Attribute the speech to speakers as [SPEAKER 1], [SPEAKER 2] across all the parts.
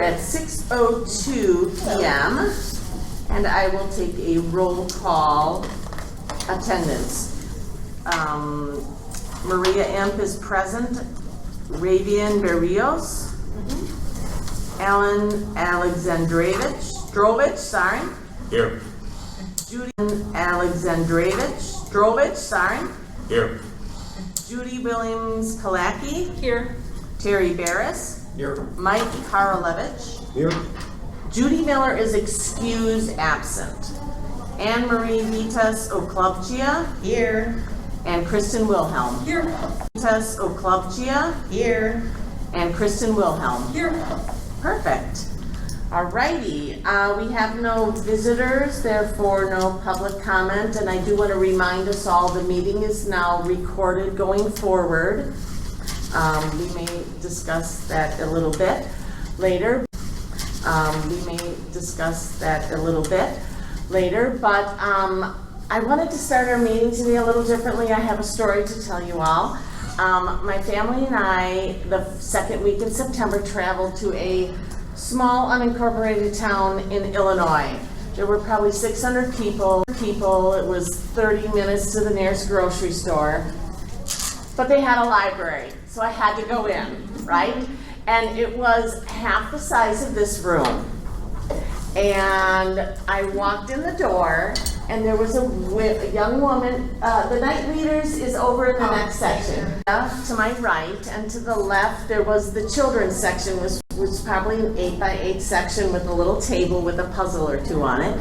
[SPEAKER 1] At 6:02 p.m. and I will take a roll call attendance. Maria Imp is present. Ravian Berrios. Alan Alexandrovich, sorry.
[SPEAKER 2] Here.
[SPEAKER 1] Judy Alexandrovich, sorry.
[SPEAKER 2] Here.
[SPEAKER 1] Judy Williams Kalaki.
[SPEAKER 3] Here.
[SPEAKER 1] Terry Barris.
[SPEAKER 2] Here.
[SPEAKER 1] Mike Karolevich.
[SPEAKER 2] Here.
[SPEAKER 1] Judy Miller is excused absent. Anne Marie Vitas Oklubchia.
[SPEAKER 3] Here.
[SPEAKER 1] And Kristen Wilhelm.
[SPEAKER 3] Here.
[SPEAKER 1] Vitas Oklubchia.
[SPEAKER 3] Here.
[SPEAKER 1] And Kristen Wilhelm.
[SPEAKER 3] Here.
[SPEAKER 1] Perfect. Alrighty, we have no visitors, therefore no public comment, and I do want to remind us all the meeting is now recorded going forward. We may discuss that a little bit later. But I wanted to start our meeting today a little differently. I have a story to tell you all. My family and I, the second week in September, traveled to a small unincorporated town in Illinois. There were probably 600 people. It was 30 minutes to the nearest grocery store. But they had a library, so I had to go in, right? And it was half the size of this room. And I walked in the door, and there was a young woman. The night readers is over in the next section. To my right and to the left, there was the children's section, which was probably an 8x8 section with a little table with a puzzle or two on it.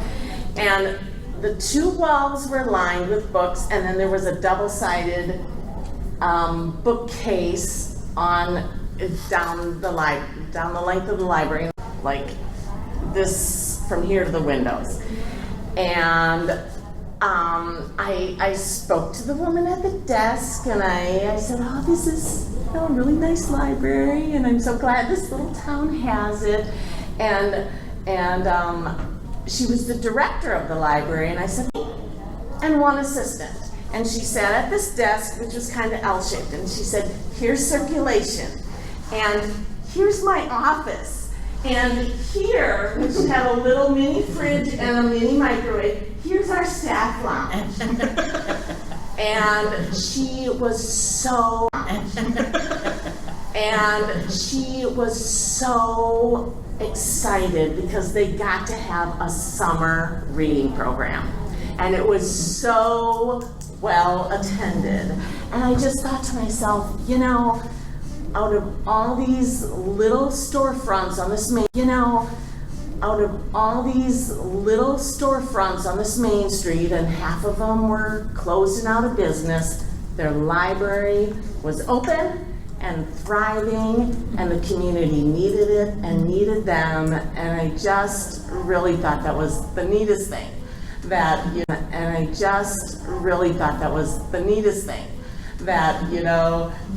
[SPEAKER 1] And the two walls were lined with books, and then there was a double-sided bookcase on down the length of the library, like this from here to the windows. And I spoke to the woman at the desk, and I said, "Oh, this is a really nice library, and I'm so glad this little town has it." And she was the director of the library, and I said, "And one assistant." And she sat at this desk, which was kind of L-shaped, and she said, "Here's circulation, and here's my office, and here," which had a little mini fridge and a mini microwave, "here's our staff lounge." And she was so excited because they got to have a summer reading program. And it was so well attended. And I just thought to myself, out of all these little storefronts on this main street, and half of them were closed and out of business, their library was open and thriving, and the community needed it and needed them. And I just really thought that was the neatest thing. That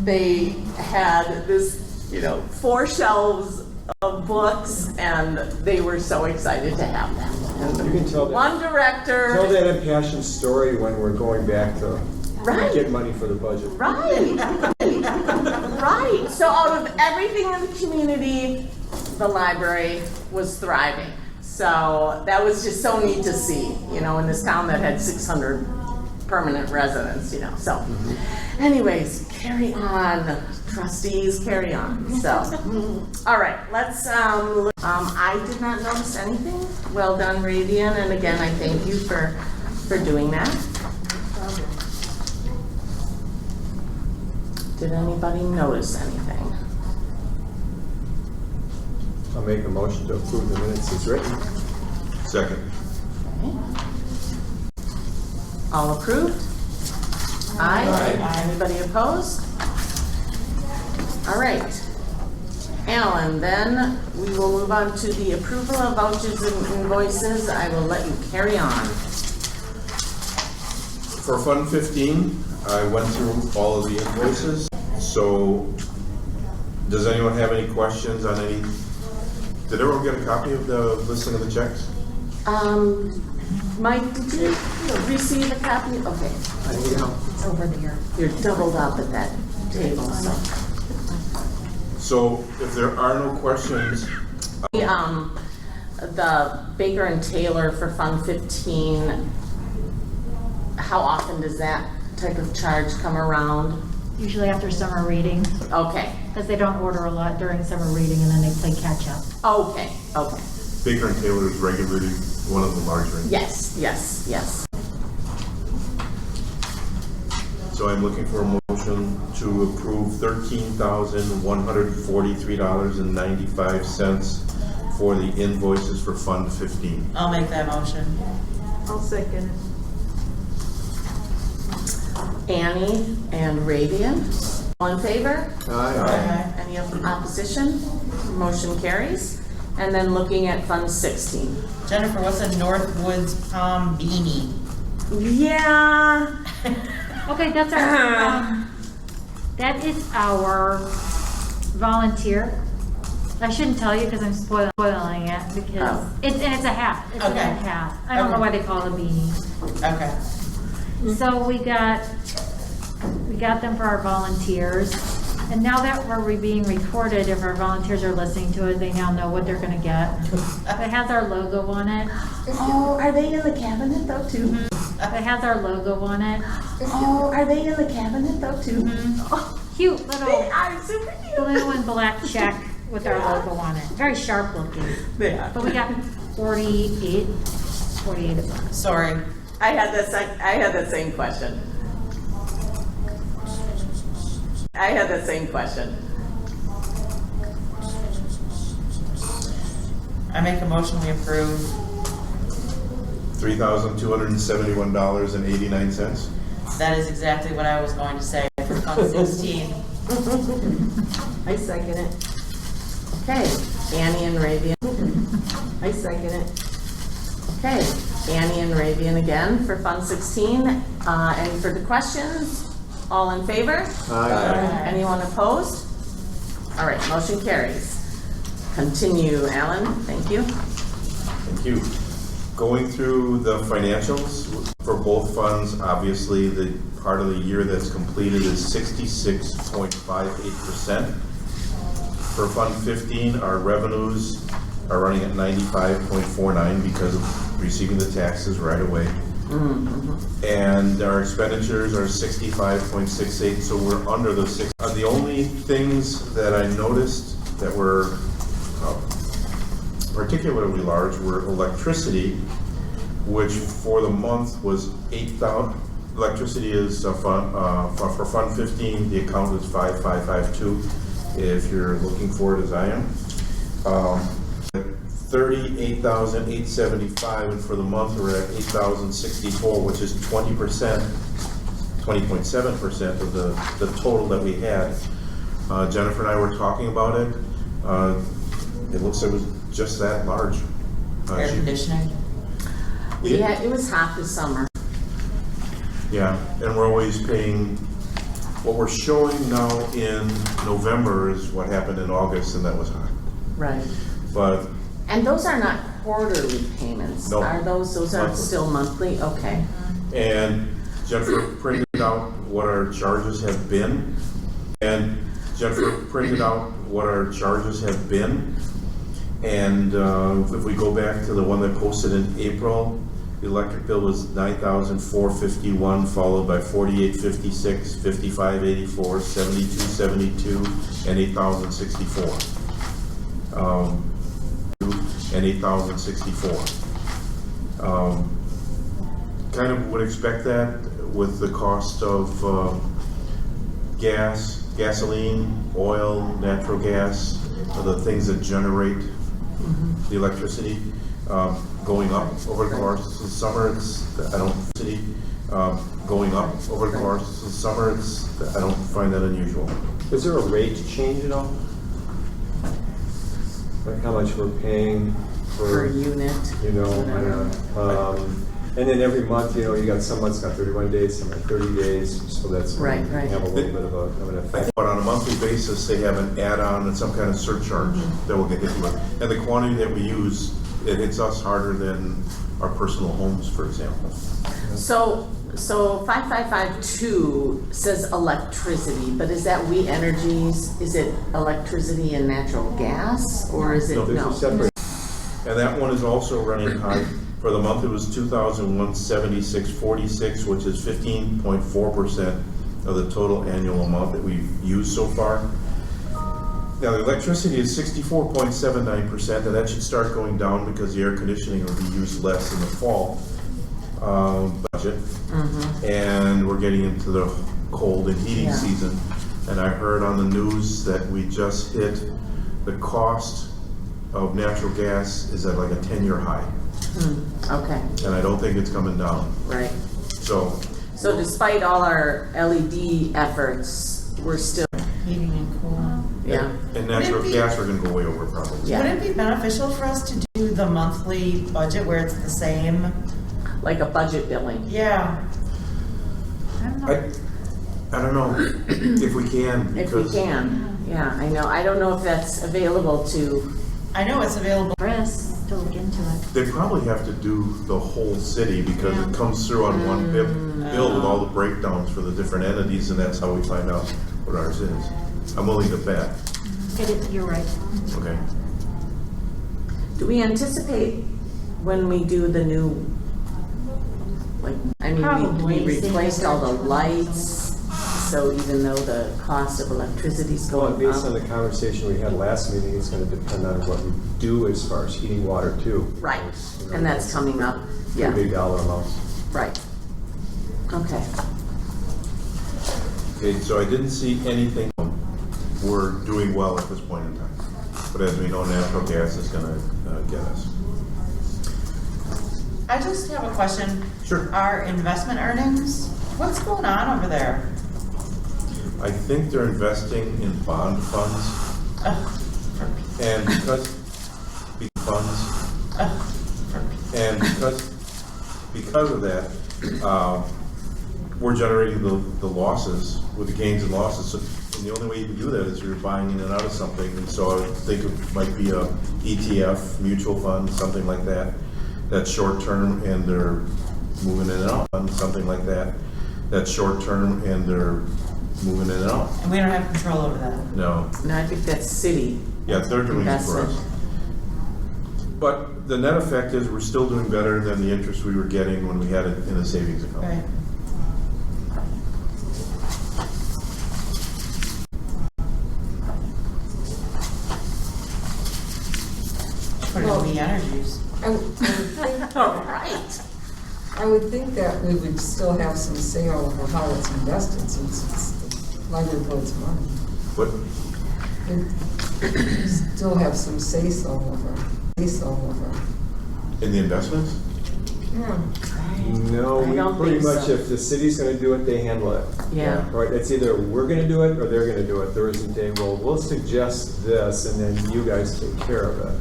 [SPEAKER 1] they had this, 4 shelves of books, and they were so excited to have them.
[SPEAKER 4] And you can tell that.
[SPEAKER 1] One director.
[SPEAKER 4] Tell that impassioned story when we're going back to get money for the budget.
[SPEAKER 1] Right. Right. So out of everything in the community, the library was thriving. So that was just so neat to see, in this town that had 600 permanent residents, So anyways, carry on, trustees, carry on. So, all right, let's, I did not notice anything. Well done, Ravian, and again, I thank you for doing that. Did anybody notice anything?
[SPEAKER 4] I'll make a motion to approve the minutes as written.
[SPEAKER 2] Second.
[SPEAKER 1] Okay. All approved? Aye. Anybody opposed? All right. Alan, then we will move on to the approval of vouchers and invoices. I will let you carry on.
[SPEAKER 2] For Fund 15, I went through all of the invoices. So, does anyone have any questions on any? Did everyone get a copy of the listing of the checks?
[SPEAKER 1] Mike, did you receive a copy? Okay.
[SPEAKER 3] It's over there.
[SPEAKER 1] You're doubled up at that table, so.
[SPEAKER 2] So, if there are no questions
[SPEAKER 1] The Baker and Taylor for Fund 15, how often does that type of charge come around?
[SPEAKER 3] Usually after summer reading,
[SPEAKER 1] Okay,
[SPEAKER 3] because they don't order a lot during summer reading and then they play catch up.
[SPEAKER 1] okay.
[SPEAKER 2] Baker and Taylor is regularly one of the larger.
[SPEAKER 1] Yes.
[SPEAKER 2] So I'm looking for a motion to approve $13,143.95 for the invoices for Fund 15.
[SPEAKER 5] I'll make that motion.
[SPEAKER 6] I'll second it.
[SPEAKER 1] Annie and Ravian, all in favor?
[SPEAKER 4] Aye.
[SPEAKER 1] Any opposition? Motion carries. And then looking at Fund 16.
[SPEAKER 5] Jennifer, what's a Northwoods Palm Beanie?
[SPEAKER 1] Yeah.
[SPEAKER 3] Okay, that's our, that is our volunteer. I shouldn't tell you because I'm spoiling it because it's a hat. It's a
[SPEAKER 5] Okay.
[SPEAKER 3] hat. I don't know why they call it a beanie.
[SPEAKER 5] Okay.
[SPEAKER 3] So we got them for our volunteers. And now that we're being recorded, if our volunteers are listening to it, they now know what they're gonna get. It has our logo on it.
[SPEAKER 1] Oh, are they in the cabinet though too?
[SPEAKER 3] It has our logo on it.
[SPEAKER 1] Oh, are they in the cabinet though tee? Oh,
[SPEAKER 3] Cute
[SPEAKER 1] they
[SPEAKER 3] little
[SPEAKER 1] are super cute.
[SPEAKER 3] blue and black check with our logo on it. Very sharp looking.
[SPEAKER 1] They are.
[SPEAKER 3] But we got 48 of them.
[SPEAKER 5] Sorry.
[SPEAKER 1] I had that same question.
[SPEAKER 5] I make a motion we approve.
[SPEAKER 2] $3,271.89.
[SPEAKER 5] That is exactly what I was going to say for Fund 16.
[SPEAKER 6] I second it.
[SPEAKER 1] Okay, Annie and Ravian.
[SPEAKER 6] I second it.
[SPEAKER 1] Okay, Annie and Ravian again for Fund 16. Any further questions? All in favor?
[SPEAKER 4] Aye.
[SPEAKER 1] Anyone opposed? All right, motion carries. Continue, Alan, thank you.
[SPEAKER 2] Thank you. Going through the financials for both funds, obviously the part of the year that's completed is 66.58%. For Fund 15, our revenues are running at 95.49 because of receiving the taxes right away. And our expenditures are 65.68, so we're under the six. The only things that I noticed that were particularly large were electricity, which for the month was 8,000. Electricity is for Fund 15, the account is 5552, if you're looking for it as I am. 38,875, and for the month we're at 8,064, which is 20%, 20.7% of the total that we had. Jennifer and I were talking about it. It looks like it was just that large.
[SPEAKER 5] Air conditioning.
[SPEAKER 1] Yeah, it was hot this summer.
[SPEAKER 2] Yeah, and we're always paying, what we're showing now in November is what happened in August, and that was high.
[SPEAKER 1] Right.
[SPEAKER 2] But
[SPEAKER 1] And those are not quarterly payments,
[SPEAKER 2] No.
[SPEAKER 1] are those? Those are
[SPEAKER 2] Monthly.
[SPEAKER 1] still monthly? Okay.
[SPEAKER 2] And Jennifer printed out what our charges have been. And if we go back to the one that posted in April, the electric bill was $9,451, followed by $48.56, $55.84, $72.72, and $8,064. And $8,064. Kind of would expect that with the cost of gasoline, oil, natural gas, the things that generate the electricity, going up over the course of the summer. I don't find that unusual.
[SPEAKER 4] Is there a rate change at all? Like how much we're paying
[SPEAKER 1] Per
[SPEAKER 4] for,
[SPEAKER 1] unit.
[SPEAKER 4] you know, and then every month, you know, you got some months got 31 days, some got 30 days, so that's
[SPEAKER 1] Right.
[SPEAKER 4] have a little bit of an effect.
[SPEAKER 2] But on a monthly basis, they have an add-on and some kind of surcharge that will get hit with. And the quantity that we use, it hits us harder than our personal homes, for example.
[SPEAKER 1] So 5552 says electricity, but is that We Energies, is it electricity and natural gas, or is it,
[SPEAKER 4] No, there's
[SPEAKER 1] no?
[SPEAKER 4] a separate,
[SPEAKER 2] And that one is also running high. For the month, it was 2,176.46, which is 15.4% of the total annual amount that we've used so far. Now, the electricity is 64.79%, and that should start going down because the air conditioning will be used less in the fall budget. And we're getting into the cold and heating
[SPEAKER 1] Yeah.
[SPEAKER 2] season. And I heard on the news that we just hit the cost of natural gas is at like a 10-year high.
[SPEAKER 1] Okay,
[SPEAKER 2] And I don't think it's coming down.
[SPEAKER 1] right.
[SPEAKER 2] So,
[SPEAKER 1] So despite all our LED efforts, we're still,
[SPEAKER 5] Heating and cooling.
[SPEAKER 1] yeah,
[SPEAKER 2] and natural
[SPEAKER 5] Would it be-
[SPEAKER 2] gas, we're gonna go way over probably.
[SPEAKER 1] Yeah.
[SPEAKER 5] Would it be beneficial for us to do the monthly budget where it's the same?
[SPEAKER 1] like a budget billing.
[SPEAKER 5] Yeah.
[SPEAKER 3] I don't know.
[SPEAKER 2] I don't know if we can,
[SPEAKER 1] If we
[SPEAKER 2] because
[SPEAKER 1] can, yeah, I know. I don't know if that's available to,
[SPEAKER 5] I know it's available.
[SPEAKER 3] Chris, to look into it.
[SPEAKER 2] they probably have to do the whole city because it comes through on one bill with all the breakdowns for the different entities, and that's how we find out what ours is. I'm willing to bet,
[SPEAKER 3] You're right.
[SPEAKER 2] okay?
[SPEAKER 1] do we anticipate when we do the new, like, I mean,
[SPEAKER 3] Probably,
[SPEAKER 1] we
[SPEAKER 3] seeing
[SPEAKER 1] replaced
[SPEAKER 3] as
[SPEAKER 1] all the
[SPEAKER 3] they're-
[SPEAKER 1] lights, so even though the cost of electricity's
[SPEAKER 4] well,
[SPEAKER 1] going
[SPEAKER 4] based on the
[SPEAKER 1] up.
[SPEAKER 4] conversation we had last meeting, it's gonna depend on what we do as far as heating water too.
[SPEAKER 1] Right,
[SPEAKER 4] You know,
[SPEAKER 1] and that's coming up,
[SPEAKER 4] Pretty
[SPEAKER 1] yeah,
[SPEAKER 4] big dollar amounts.
[SPEAKER 1] right. Okay,
[SPEAKER 2] Okay, so I didn't see anything, we're doing well at this point in time. But as we know, natural gas is gonna get us.
[SPEAKER 5] I just have a question.
[SPEAKER 2] Sure.
[SPEAKER 5] Our investment earnings, what's going on over there?
[SPEAKER 2] I think they're investing in bond funds,
[SPEAKER 5] Ugh,
[SPEAKER 2] and because because of that, we're generating the losses with the gains and losses. So, and the only way you can do that is you're buying in and out of something. And so I think it might be a ETF, mutual fund, something like that. That's short term and they're moving in and out. Something like that. That's short term and they're moving in and out.
[SPEAKER 5] and we don't have control over that.
[SPEAKER 2] No.
[SPEAKER 1] no, I think that's city.
[SPEAKER 2] Yeah, they're doing it for us.
[SPEAKER 1] Investment.
[SPEAKER 2] But the net effect is we're still doing better than the interest we were getting when we had it in a savings account.
[SPEAKER 5] Right. Put it in the energies.
[SPEAKER 6] I would think,
[SPEAKER 1] All right.
[SPEAKER 6] I would think that we would still have some say over how it's invested since it's the library board's money.
[SPEAKER 2] But
[SPEAKER 6] We'd still have some say-so over.
[SPEAKER 2] in the investments,
[SPEAKER 6] Yeah.
[SPEAKER 4] No,
[SPEAKER 1] I
[SPEAKER 4] we
[SPEAKER 1] don't
[SPEAKER 4] pretty
[SPEAKER 1] think
[SPEAKER 4] much,
[SPEAKER 1] so.
[SPEAKER 4] if the city's gonna do it, they handle it.
[SPEAKER 1] Yeah.
[SPEAKER 4] Right, it's either we're gonna do it or they're gonna do it. There isn't a, well, we'll suggest this and then you guys take care of it.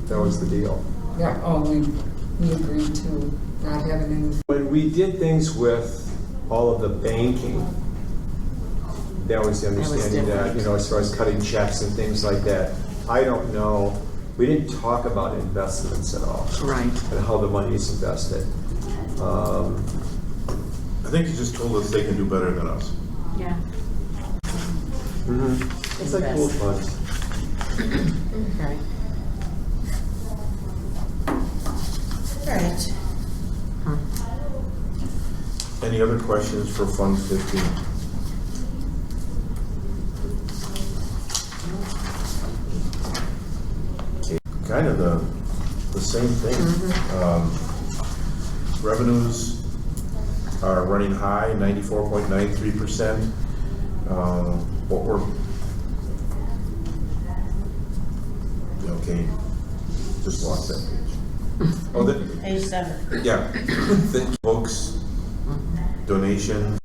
[SPEAKER 4] That was the deal.
[SPEAKER 6] Yeah, we agreed to not having any.
[SPEAKER 4] When we did things with all of the banking, that was the
[SPEAKER 1] was
[SPEAKER 4] understanding that,
[SPEAKER 1] different.
[SPEAKER 4] you know, as far as cutting checks and things like that. I don't know, we didn't talk about investments at all.
[SPEAKER 1] Right.
[SPEAKER 4] And how the money is invested.
[SPEAKER 2] I think you just told us they can do better than us.
[SPEAKER 3] Yeah.
[SPEAKER 4] It's like pool
[SPEAKER 1] Invest.
[SPEAKER 4] funds.
[SPEAKER 1] Okay.
[SPEAKER 5] All right.
[SPEAKER 2] Any other questions for Fund 15? Okay, kind of the same thing. Revenues are running high, 94.93%. What we're, okay, just lost that page. Oh,
[SPEAKER 5] Page 7.
[SPEAKER 2] yeah, the books, donations,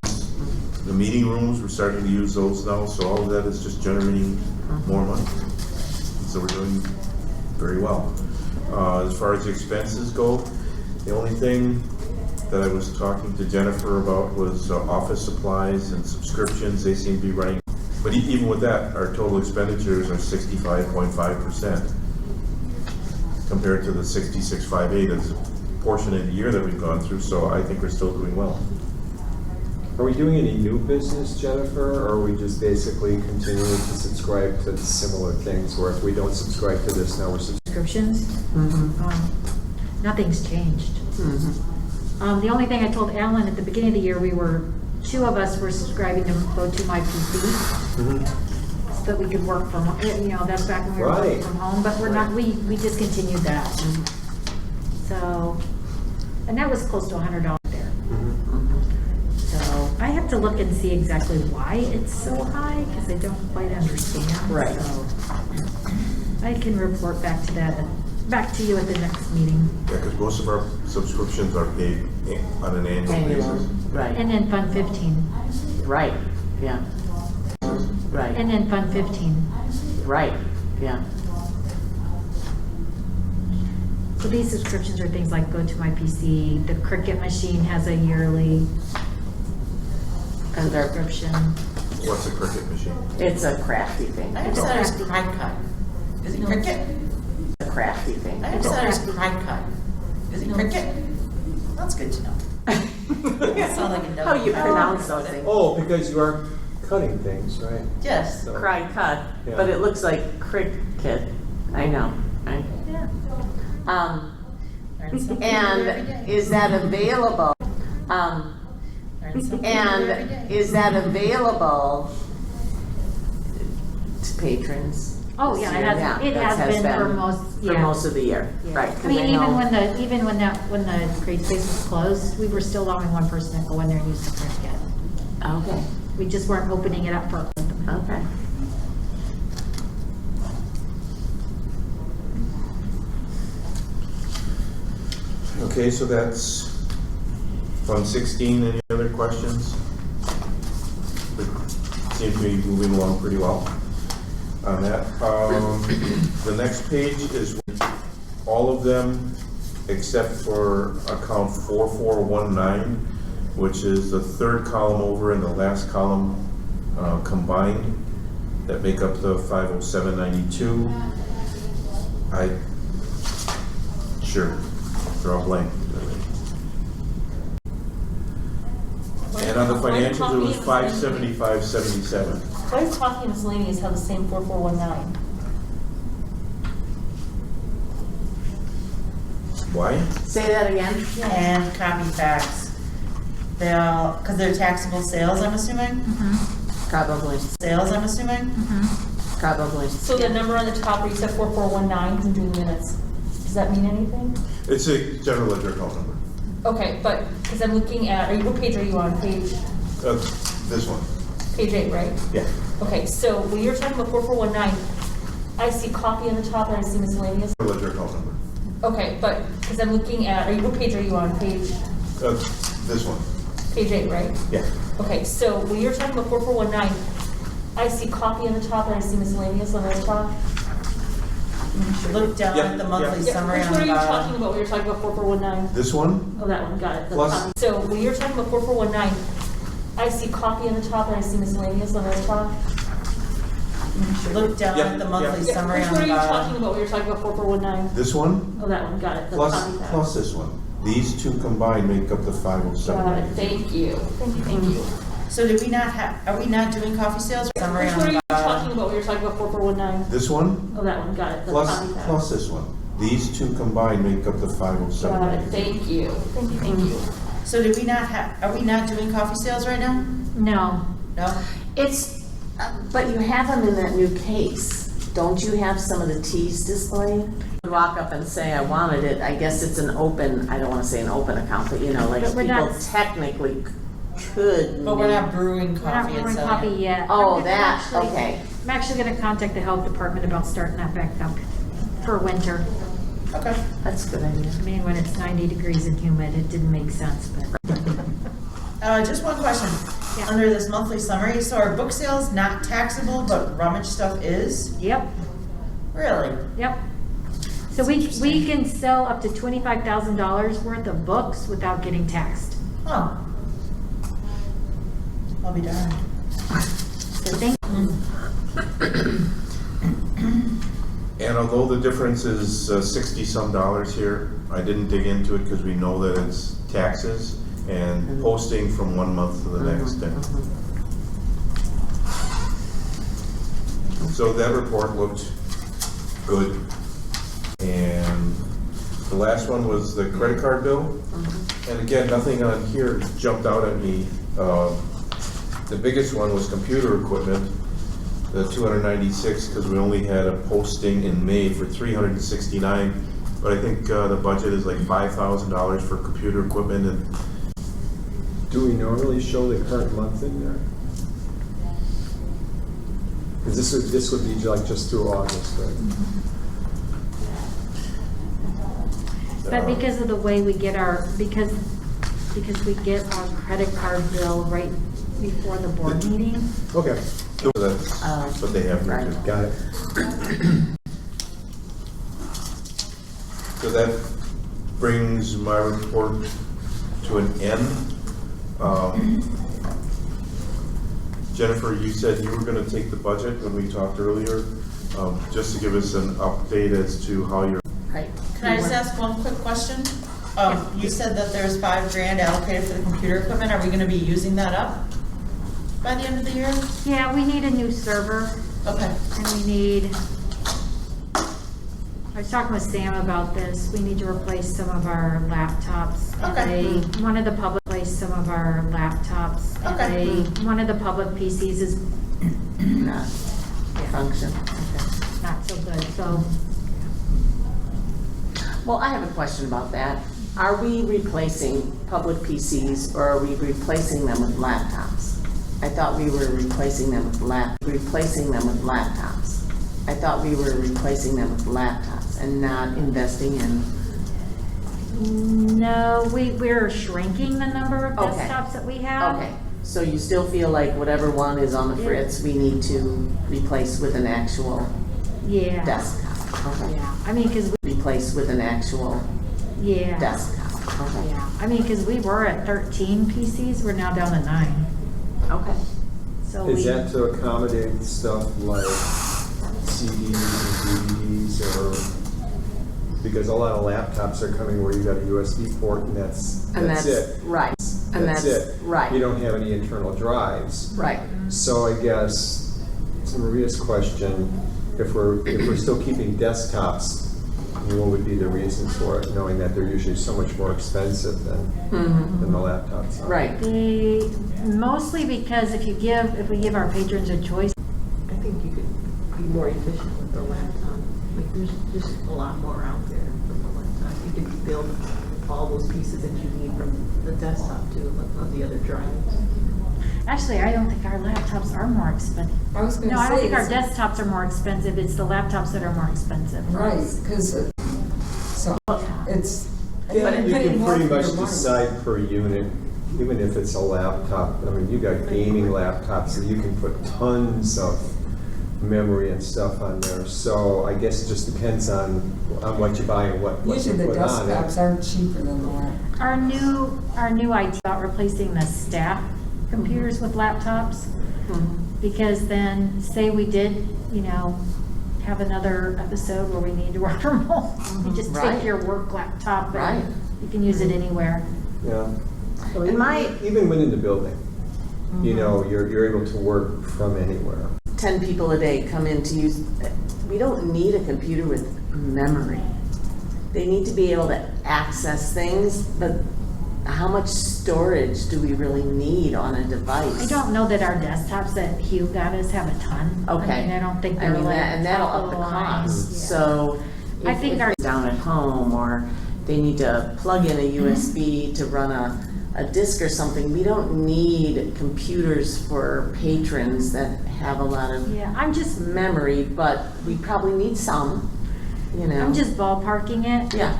[SPEAKER 2] the meeting rooms, we're starting to use those now, so all of that is just generating more money. So we're doing very well. As far as the expenses go, the only thing that I was talking to Jennifer about was office supplies and subscriptions. They seem to be running, but even with that, our total expenditures are 65.5%. compared to the 66.58 as a portion of the year that we've gone through, so I think we're still doing well.
[SPEAKER 4] Are we doing any new business, Jennifer, or are we just basically continuing to subscribe to similar things, where if we don't subscribe to this, now we're
[SPEAKER 3] Subscriptions,
[SPEAKER 1] Mm-hmm.
[SPEAKER 3] nothing's changed.
[SPEAKER 1] Mm-hmm.
[SPEAKER 3] The only thing I told Alan at the beginning of the year, two of us were subscribing to go to my PC, so that we could work from, that's back when we were working
[SPEAKER 4] Right.
[SPEAKER 3] from home, but we're not, we discontinued that. So, and that was close to $100 there. So I have to look and see exactly why it's so high, because I don't quite understand.
[SPEAKER 1] Right.
[SPEAKER 3] So I can report back to you at the next meeting.
[SPEAKER 2] Yeah, because most of our subscriptions are paid on an annual
[SPEAKER 1] Annual,
[SPEAKER 2] basis.
[SPEAKER 1] right,
[SPEAKER 3] And then Fund 15.
[SPEAKER 1] right, yeah. Right,
[SPEAKER 3] And then Fund 15.
[SPEAKER 1] right, yeah.
[SPEAKER 3] So these subscriptions are things like Go to My PC, the Cricut machine has a yearly
[SPEAKER 1] And they're,
[SPEAKER 3] subscription.
[SPEAKER 2] What's a Cricut machine?
[SPEAKER 1] it's a crafty thing.
[SPEAKER 5] I just thought it was Pride Cut. Is it Cricket?
[SPEAKER 1] It's a crafty thing.
[SPEAKER 5] I just thought it was Pride Cut. Is it Cricket? That's good to know. Sound like a no.
[SPEAKER 1] How you pronounce those things.
[SPEAKER 4] Oh, because you are cutting things, right?
[SPEAKER 5] Yes.
[SPEAKER 4] So-
[SPEAKER 1] Cry cut,
[SPEAKER 4] Yeah.
[SPEAKER 1] but it looks like cricket. I know.
[SPEAKER 3] Yeah.
[SPEAKER 5] Learn something new every
[SPEAKER 1] And
[SPEAKER 5] day.
[SPEAKER 1] is that available?
[SPEAKER 5] Learn something new every
[SPEAKER 1] And
[SPEAKER 5] day.
[SPEAKER 1] is that available to patrons?
[SPEAKER 3] Oh,
[SPEAKER 1] this
[SPEAKER 3] yeah,
[SPEAKER 1] year?
[SPEAKER 3] it
[SPEAKER 1] that
[SPEAKER 3] has been for most,
[SPEAKER 1] For
[SPEAKER 3] yeah.
[SPEAKER 1] most of the year,
[SPEAKER 3] Yeah.
[SPEAKER 1] right? 'cause
[SPEAKER 3] I mean,
[SPEAKER 1] know-
[SPEAKER 3] even when the Great Space was closed, we were still allowing one person to go in there and use the Cricut.
[SPEAKER 1] Okay,
[SPEAKER 3] We just weren't opening it up for.
[SPEAKER 1] okay.
[SPEAKER 2] Okay, so that's Fund 16. Any other questions? We seem to be moving along pretty well on that. The next page is all of them except for account 4419, which is the third column over and the last column combined that make up the 50792. Sure, draw a blank. And on the financials, it was 57577.
[SPEAKER 7] Why does coffee and miscellaneous have the same 4419?
[SPEAKER 2] Why?
[SPEAKER 1] Say that again?
[SPEAKER 5] And copy tax. They all, because they're taxable sales, I'm assuming?
[SPEAKER 1] Probably,
[SPEAKER 5] Sales, I'm assuming?
[SPEAKER 1] probably.
[SPEAKER 7] So the number on the top where you said 4419 in doing minutes, does that mean anything?
[SPEAKER 2] It's a general ledger account number.
[SPEAKER 7] Okay, but, because I'm looking at, what page are you on? Page
[SPEAKER 2] This one.
[SPEAKER 7] 8, right?
[SPEAKER 2] Yeah.
[SPEAKER 7] Okay, so when you're talking about 4419, I see coffee on the top and I see miscellaneous.
[SPEAKER 2] Ledger account number.
[SPEAKER 7] Okay, but, because I'm looking at, what page are you on? Page
[SPEAKER 2] This one.
[SPEAKER 7] 8, right?
[SPEAKER 2] Yeah.
[SPEAKER 7] Okay, so when you're talking about 4419, I see coffee on the top and I see miscellaneous on the top.
[SPEAKER 5] Look down
[SPEAKER 2] Yeah,
[SPEAKER 5] at the monthly
[SPEAKER 7] Yeah,
[SPEAKER 5] summary
[SPEAKER 7] which
[SPEAKER 5] on
[SPEAKER 7] one
[SPEAKER 5] the
[SPEAKER 7] are you
[SPEAKER 5] bottom.
[SPEAKER 7] talking about when you're talking about 4419?
[SPEAKER 2] This one?
[SPEAKER 7] Oh, that one, got it. the
[SPEAKER 2] Plus-
[SPEAKER 7] copy. So when you're talking about 4419, I see coffee on the top and I see miscellaneous on the top.
[SPEAKER 5] Look down
[SPEAKER 2] Yeah,
[SPEAKER 5] at the monthly
[SPEAKER 7] Yeah,
[SPEAKER 5] summary
[SPEAKER 7] which
[SPEAKER 5] on
[SPEAKER 7] one are
[SPEAKER 5] the
[SPEAKER 7] you
[SPEAKER 5] bottom.
[SPEAKER 7] talking about when you're talking about 4419?
[SPEAKER 2] This one?
[SPEAKER 7] Oh, that one, got it. the
[SPEAKER 2] Plus,
[SPEAKER 7] copy tab.
[SPEAKER 2] plus this one. These two combined make up the
[SPEAKER 7] Got it,
[SPEAKER 2] 507.
[SPEAKER 7] thank you. Thank you.
[SPEAKER 5] So did we not have, are we not doing coffee sales? Summary
[SPEAKER 7] Which
[SPEAKER 5] on
[SPEAKER 7] one are
[SPEAKER 5] the
[SPEAKER 7] you
[SPEAKER 5] bottom.
[SPEAKER 7] talking about when you're talking about 4419?
[SPEAKER 2] This one?
[SPEAKER 7] Oh, that one, got it. the
[SPEAKER 2] Plus,
[SPEAKER 7] copy tab.
[SPEAKER 2] plus this one. These two combined make up the
[SPEAKER 7] Got it,
[SPEAKER 2] 507.
[SPEAKER 7] thank you. Thank you.
[SPEAKER 5] So did we not have, are we not doing coffee sales right now?
[SPEAKER 3] No,
[SPEAKER 5] No?
[SPEAKER 1] It's, but you have them in that new case. Don't you have some of the teas displayed? Walk up and say, I wanted it, I guess it's an open, I don't wanna say an open account, but like
[SPEAKER 3] But we're
[SPEAKER 1] people
[SPEAKER 3] not-
[SPEAKER 1] technically could.
[SPEAKER 5] But we're not brewing
[SPEAKER 3] we're not
[SPEAKER 5] coffee and
[SPEAKER 3] brewing
[SPEAKER 5] selling
[SPEAKER 3] coffee
[SPEAKER 5] it.
[SPEAKER 3] yet.
[SPEAKER 1] Oh,
[SPEAKER 3] I'm
[SPEAKER 1] that,
[SPEAKER 3] actually-
[SPEAKER 1] okay.
[SPEAKER 3] I'm actually gonna contact the health department about starting that back up for winter.
[SPEAKER 5] Okay.
[SPEAKER 1] That's a good idea.
[SPEAKER 3] I mean, when it's 90 degrees and humid, it didn't make sense, but.
[SPEAKER 5] Just one question.
[SPEAKER 3] Yeah.
[SPEAKER 5] Under this monthly summary, so are book sales not taxable, but rummage stuff is?
[SPEAKER 3] Yep,
[SPEAKER 5] Really?
[SPEAKER 3] yep. So we can sell up to $25,000 worth of books without getting taxed.
[SPEAKER 5] Oh. I'll be darned.
[SPEAKER 3] So thank,
[SPEAKER 2] And although the difference is 60-some dollars here, I didn't dig into it because we know that it's taxes and posting from one month to the next. So that report looked good. And the last one was the credit card bill. And again, nothing on here jumped out at me. The biggest one was computer equipment, the 296, because we only had a posting in May for 369. But I think the budget is like $5,000 for computer equipment. And
[SPEAKER 4] Do we normally show the current month in there? Because this would be like just through August, right?
[SPEAKER 3] But because of the way we get our, because we get our credit card bill right before the board meeting.
[SPEAKER 4] Okay,
[SPEAKER 2] so that's what they have here too.
[SPEAKER 4] got it.
[SPEAKER 2] So that brings my report to an end. Jennifer, you said you were going to take the budget when we talked earlier, just to give us an update as to how you're.
[SPEAKER 1] Right.
[SPEAKER 5] Can I just ask one quick question? You said that there's $5,000 allocated for the computer equipment. Are we gonna be using that up by the end of the year?
[SPEAKER 3] Yeah, we need a new server,
[SPEAKER 5] Okay.
[SPEAKER 3] and we need, I was talking with Sam about this, we need to replace some of our laptops.
[SPEAKER 5] Okay.
[SPEAKER 3] One of the public, some of our laptops.
[SPEAKER 5] Okay.
[SPEAKER 3] One of the public PCs is
[SPEAKER 1] Not function. Okay.
[SPEAKER 3] not so good, so.
[SPEAKER 1] Well, I have a question about that. Are we replacing public PCs or are we replacing them with laptops? I thought we were replacing them with laptops. I thought we were replacing them with laptops and not investing in.
[SPEAKER 3] No, we're shrinking the number of
[SPEAKER 1] Okay.
[SPEAKER 3] desktops that we have.
[SPEAKER 1] Okay, so you still feel like whatever one is on the fritz, we need to replace with an actual
[SPEAKER 3] Yeah.
[SPEAKER 1] desktop? Okay.
[SPEAKER 3] Yeah, I mean, cause
[SPEAKER 1] Replace with an actual
[SPEAKER 3] yeah.
[SPEAKER 1] desktop? Okay.
[SPEAKER 3] Yeah, I mean, cause we were at 13 PCs, we're now down to 9.
[SPEAKER 1] Okay.
[SPEAKER 3] So
[SPEAKER 4] Is
[SPEAKER 3] we,
[SPEAKER 4] that to accommodate stuff like CDs and DVDs, or, because a lot of laptops are coming where you got a USB port and that's it.
[SPEAKER 1] Right. And
[SPEAKER 4] That's it.
[SPEAKER 1] right.
[SPEAKER 4] You don't have any internal drives.
[SPEAKER 1] Right.
[SPEAKER 4] So I guess, to Maria's question, if we're still keeping desktops, what would be the reason for it, knowing that they're usually so much more expensive than the laptops are?
[SPEAKER 1] Right.
[SPEAKER 3] mostly because if we give our patrons a choice,
[SPEAKER 8] I think you could be more efficient with the laptop. Like, there's just a lot more out there from the laptop. You can build all those pieces that you need from the desktop too, of the other drives.
[SPEAKER 3] actually, I don't think our laptops are more expensive.
[SPEAKER 6] I was gonna
[SPEAKER 3] No, I don't
[SPEAKER 6] say,
[SPEAKER 3] think our desktops are more expensive, it's the laptops that are more expensive.
[SPEAKER 6] right, because, so, it's.
[SPEAKER 4] Yeah,
[SPEAKER 6] you're
[SPEAKER 4] you
[SPEAKER 6] paying
[SPEAKER 4] can
[SPEAKER 6] more
[SPEAKER 4] pretty
[SPEAKER 6] for
[SPEAKER 4] much
[SPEAKER 6] your money.
[SPEAKER 4] decide per unit, even if it's a laptop. I mean, you got gaming laptops that you can put tons of memory and stuff on there. So I guess it just depends on what you buy and what you
[SPEAKER 6] Usually the
[SPEAKER 4] put on it.
[SPEAKER 6] desktops aren't cheaper than the laptops.
[SPEAKER 3] Our new IT about replacing the staff computers with laptops, because then, say we did, have another episode where we need to work from home, you just
[SPEAKER 1] Right.
[SPEAKER 3] take your work laptop
[SPEAKER 1] Right.
[SPEAKER 3] and you can use it anywhere.
[SPEAKER 4] Yeah. I mean,
[SPEAKER 1] And my-
[SPEAKER 4] even within the building, you're able to work from anywhere.
[SPEAKER 1] 10 people a day come in to use, we don't need a computer with memory. They need to be able to access things, but how much storage do we really need on a device?
[SPEAKER 3] I don't know that our desktops that Hugh got us have a ton.
[SPEAKER 1] Okay.
[SPEAKER 3] I mean, I don't think
[SPEAKER 1] I
[SPEAKER 3] they're
[SPEAKER 1] mean,
[SPEAKER 3] like.
[SPEAKER 1] and that'll up the
[SPEAKER 3] top of line.
[SPEAKER 1] cost,
[SPEAKER 3] Yeah.
[SPEAKER 1] so.
[SPEAKER 3] I think
[SPEAKER 1] if
[SPEAKER 3] our-
[SPEAKER 1] they're down at home, or they need to plug in a USB to run a disk or something, we don't need computers for patrons that have a lot of
[SPEAKER 3] Yeah, I'm just
[SPEAKER 1] memory, but we probably need some,
[SPEAKER 3] I'm just ballparking it.
[SPEAKER 1] Yeah,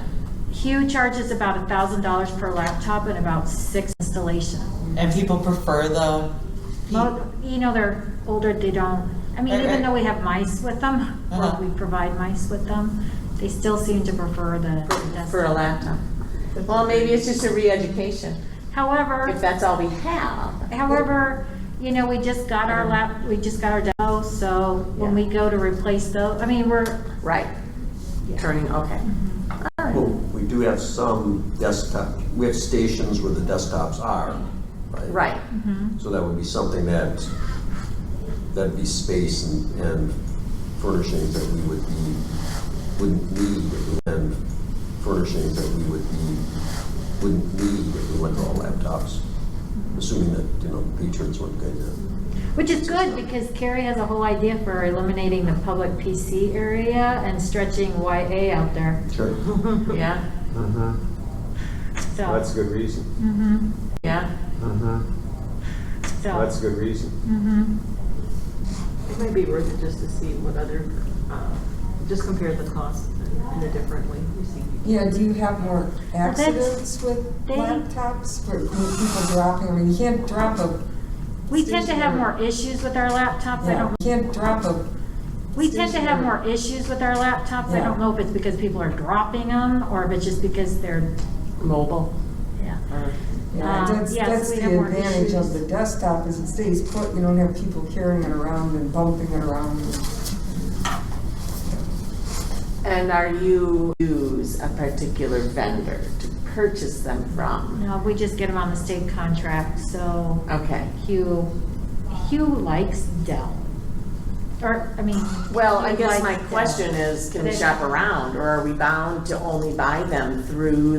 [SPEAKER 3] Hugh charges about $1,000 per laptop and about 6 installation.
[SPEAKER 5] And people prefer the.
[SPEAKER 3] They're older, they don't, I mean,
[SPEAKER 5] Right,
[SPEAKER 3] even
[SPEAKER 5] right.
[SPEAKER 3] though we have mice with them, or
[SPEAKER 5] Uh-huh.
[SPEAKER 3] we provide mice with them, they still seem to prefer the desktop.
[SPEAKER 1] for a laptop. Well, maybe it's just a re-education,
[SPEAKER 3] However,
[SPEAKER 1] if that's all we have.
[SPEAKER 3] you know, we just got our demo, so when we go to replace those, I mean, we're,
[SPEAKER 1] Right. Turning, okay. All right.
[SPEAKER 9] Well, we do have some desktop, we have stations where the desktops are, right?
[SPEAKER 1] Right.
[SPEAKER 9] So that would be something that'd be space and furnishings that we wouldn't need, and furnishings that we wouldn't need if we went to all laptops, assuming that, you know, patrons weren't going to.
[SPEAKER 3] which is good because Carrie has a whole idea for eliminating the public PC area and stretching YA out there,
[SPEAKER 9] Sure.
[SPEAKER 1] Yeah,
[SPEAKER 3] so.
[SPEAKER 4] That's a good reason.
[SPEAKER 1] yeah.
[SPEAKER 3] So.
[SPEAKER 4] That's a good reason.
[SPEAKER 8] It might be worth it just to see what other, just compare the costs in a different way. You see.
[SPEAKER 6] Yeah, do you have more
[SPEAKER 3] that's-
[SPEAKER 6] accidents with
[SPEAKER 3] they-
[SPEAKER 6] laptops for people dropping? I mean, you can't drop a.
[SPEAKER 3] We tend to have
[SPEAKER 6] stationary-
[SPEAKER 3] more issues with our laptops. I
[SPEAKER 6] Yeah,
[SPEAKER 3] don't,
[SPEAKER 6] you can't drop a.
[SPEAKER 3] we tend to have
[SPEAKER 6] stationary-
[SPEAKER 3] more issues with our laptops. I
[SPEAKER 6] Yeah.
[SPEAKER 3] don't know if it's because people are dropping them or if it's just because they're,
[SPEAKER 1] Mobile.
[SPEAKER 3] yeah.
[SPEAKER 6] Yeah, that's
[SPEAKER 3] yes, we
[SPEAKER 6] the
[SPEAKER 3] have more
[SPEAKER 6] advantage
[SPEAKER 3] issues.
[SPEAKER 6] of the desktop is it stays put, you don't have people carrying it around and bumping it around.
[SPEAKER 1] And are you use a particular vendor to purchase them from?
[SPEAKER 3] No, we just get them on the state contract, so
[SPEAKER 1] Okay.
[SPEAKER 3] Hugh likes Dell. Or, I mean.
[SPEAKER 1] Well, I
[SPEAKER 3] Hugh
[SPEAKER 1] guess
[SPEAKER 3] likes
[SPEAKER 1] my
[SPEAKER 3] Dell.
[SPEAKER 1] question is, can we
[SPEAKER 3] They-
[SPEAKER 1] shop around, or are we bound to only buy them through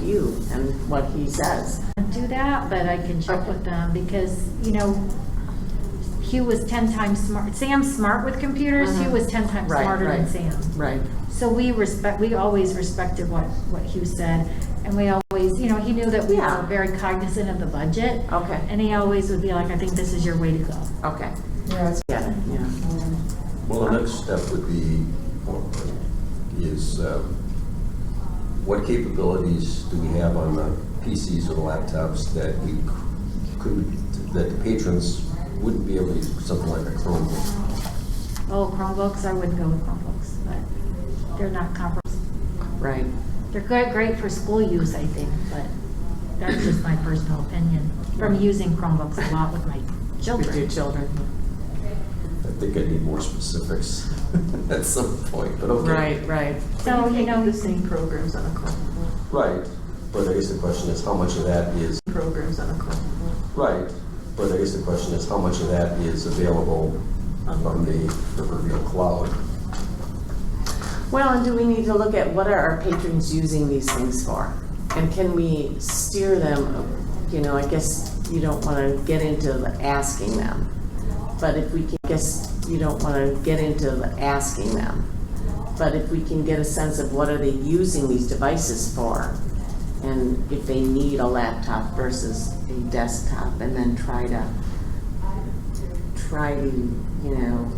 [SPEAKER 1] Hugh and what he says?
[SPEAKER 3] Do that, but I can check with them because, you know, Hugh was 10 times smart. Sam's smart with computers. Hugh was 10 times
[SPEAKER 1] Right,
[SPEAKER 3] smarter than
[SPEAKER 1] right.
[SPEAKER 3] Sam.
[SPEAKER 1] Right.
[SPEAKER 3] So we always respected what Hugh said. And we always, you know, he knew that we
[SPEAKER 1] Yeah.
[SPEAKER 3] were very cognizant of the budget.
[SPEAKER 1] Okay.
[SPEAKER 3] And he always would be like, I think this is your way to go.
[SPEAKER 1] Okay.
[SPEAKER 6] Yeah, it's.
[SPEAKER 1] Get it, yeah.
[SPEAKER 9] Well, the next step would be, what capabilities do we have on the PCs or the laptops that that the patrons wouldn't be able to use something like a Chromebook?
[SPEAKER 3] Oh, Chromebooks, I wouldn't go with Chromebooks, but they're not comparable.
[SPEAKER 1] Right.
[SPEAKER 3] They're great for school use, I think, but that's just my personal opinion from using Chromebooks a lot with my
[SPEAKER 1] With your
[SPEAKER 3] children.
[SPEAKER 1] children.
[SPEAKER 9] I think I need more specifics at some point, but okay.
[SPEAKER 1] Right, right.
[SPEAKER 3] So, you know,
[SPEAKER 8] The same programs on a Chromebook.
[SPEAKER 9] Right, but I guess the question is how much of that is,
[SPEAKER 8] Programs on a Chromebook.
[SPEAKER 9] right, but I guess the question is how much of that is available from the proverbial cloud?
[SPEAKER 1] Well, and do we need to look at what are our patrons using these things for? And can we steer them, you know, I guess you don't want to get into the asking them. But if we can, I guess you don't want to get into the asking them. But if we can get a sense of what are they using these devices for, and if they need a laptop versus a desktop, and then try to, you know,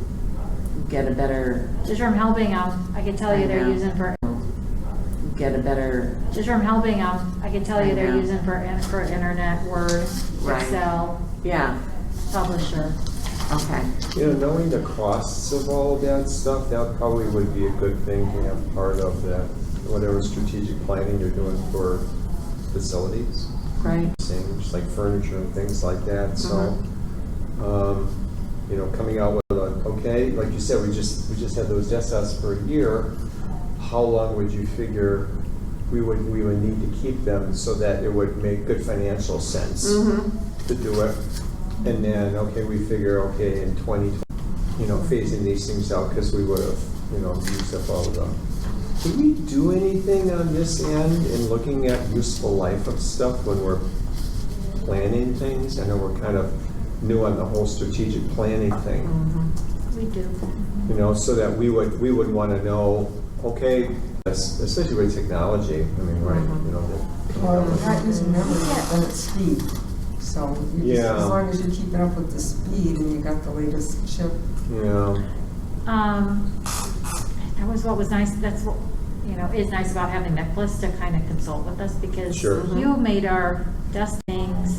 [SPEAKER 1] get a better,
[SPEAKER 3] just from helping them, I can tell you they're using for,
[SPEAKER 1] get a better,
[SPEAKER 3] just from helping them, I can tell you they're using for internet, Word,
[SPEAKER 1] Right.
[SPEAKER 3] Excel,
[SPEAKER 1] yeah,
[SPEAKER 3] Publisher.
[SPEAKER 1] okay.
[SPEAKER 4] You know, knowing the costs of all of that stuff, that probably would be a good thing to have part of that, whatever strategic planning you're doing for facilities.
[SPEAKER 1] Right.
[SPEAKER 4] Same, just like furniture and things like that, so, you know, coming out with okay, like you said, we just had those desktops for a year, how long would you figure we would need to keep them so that it would make good financial sense to do it? And then, okay, we figure, okay, in 2020, you know, phasing these things out because we would have, you know, used up all of them. Did we do anything on this end in looking at useful life of stuff when we're planning things? I know we're kind of new on the whole strategic planning thing,
[SPEAKER 3] We do.
[SPEAKER 4] you know, so that we would want to know, okay, especially with technology, I mean, right, you know,
[SPEAKER 6] Well, we're not using memory, then it's speed. So you just,
[SPEAKER 4] Yeah.
[SPEAKER 6] as long as you're keeping up with the speed and you got the latest chip.
[SPEAKER 4] yeah.
[SPEAKER 3] That was what was nice, that's what, you know, is nice about having Nicholas to kind of consult with us because
[SPEAKER 4] Sure.
[SPEAKER 3] you made our desk things,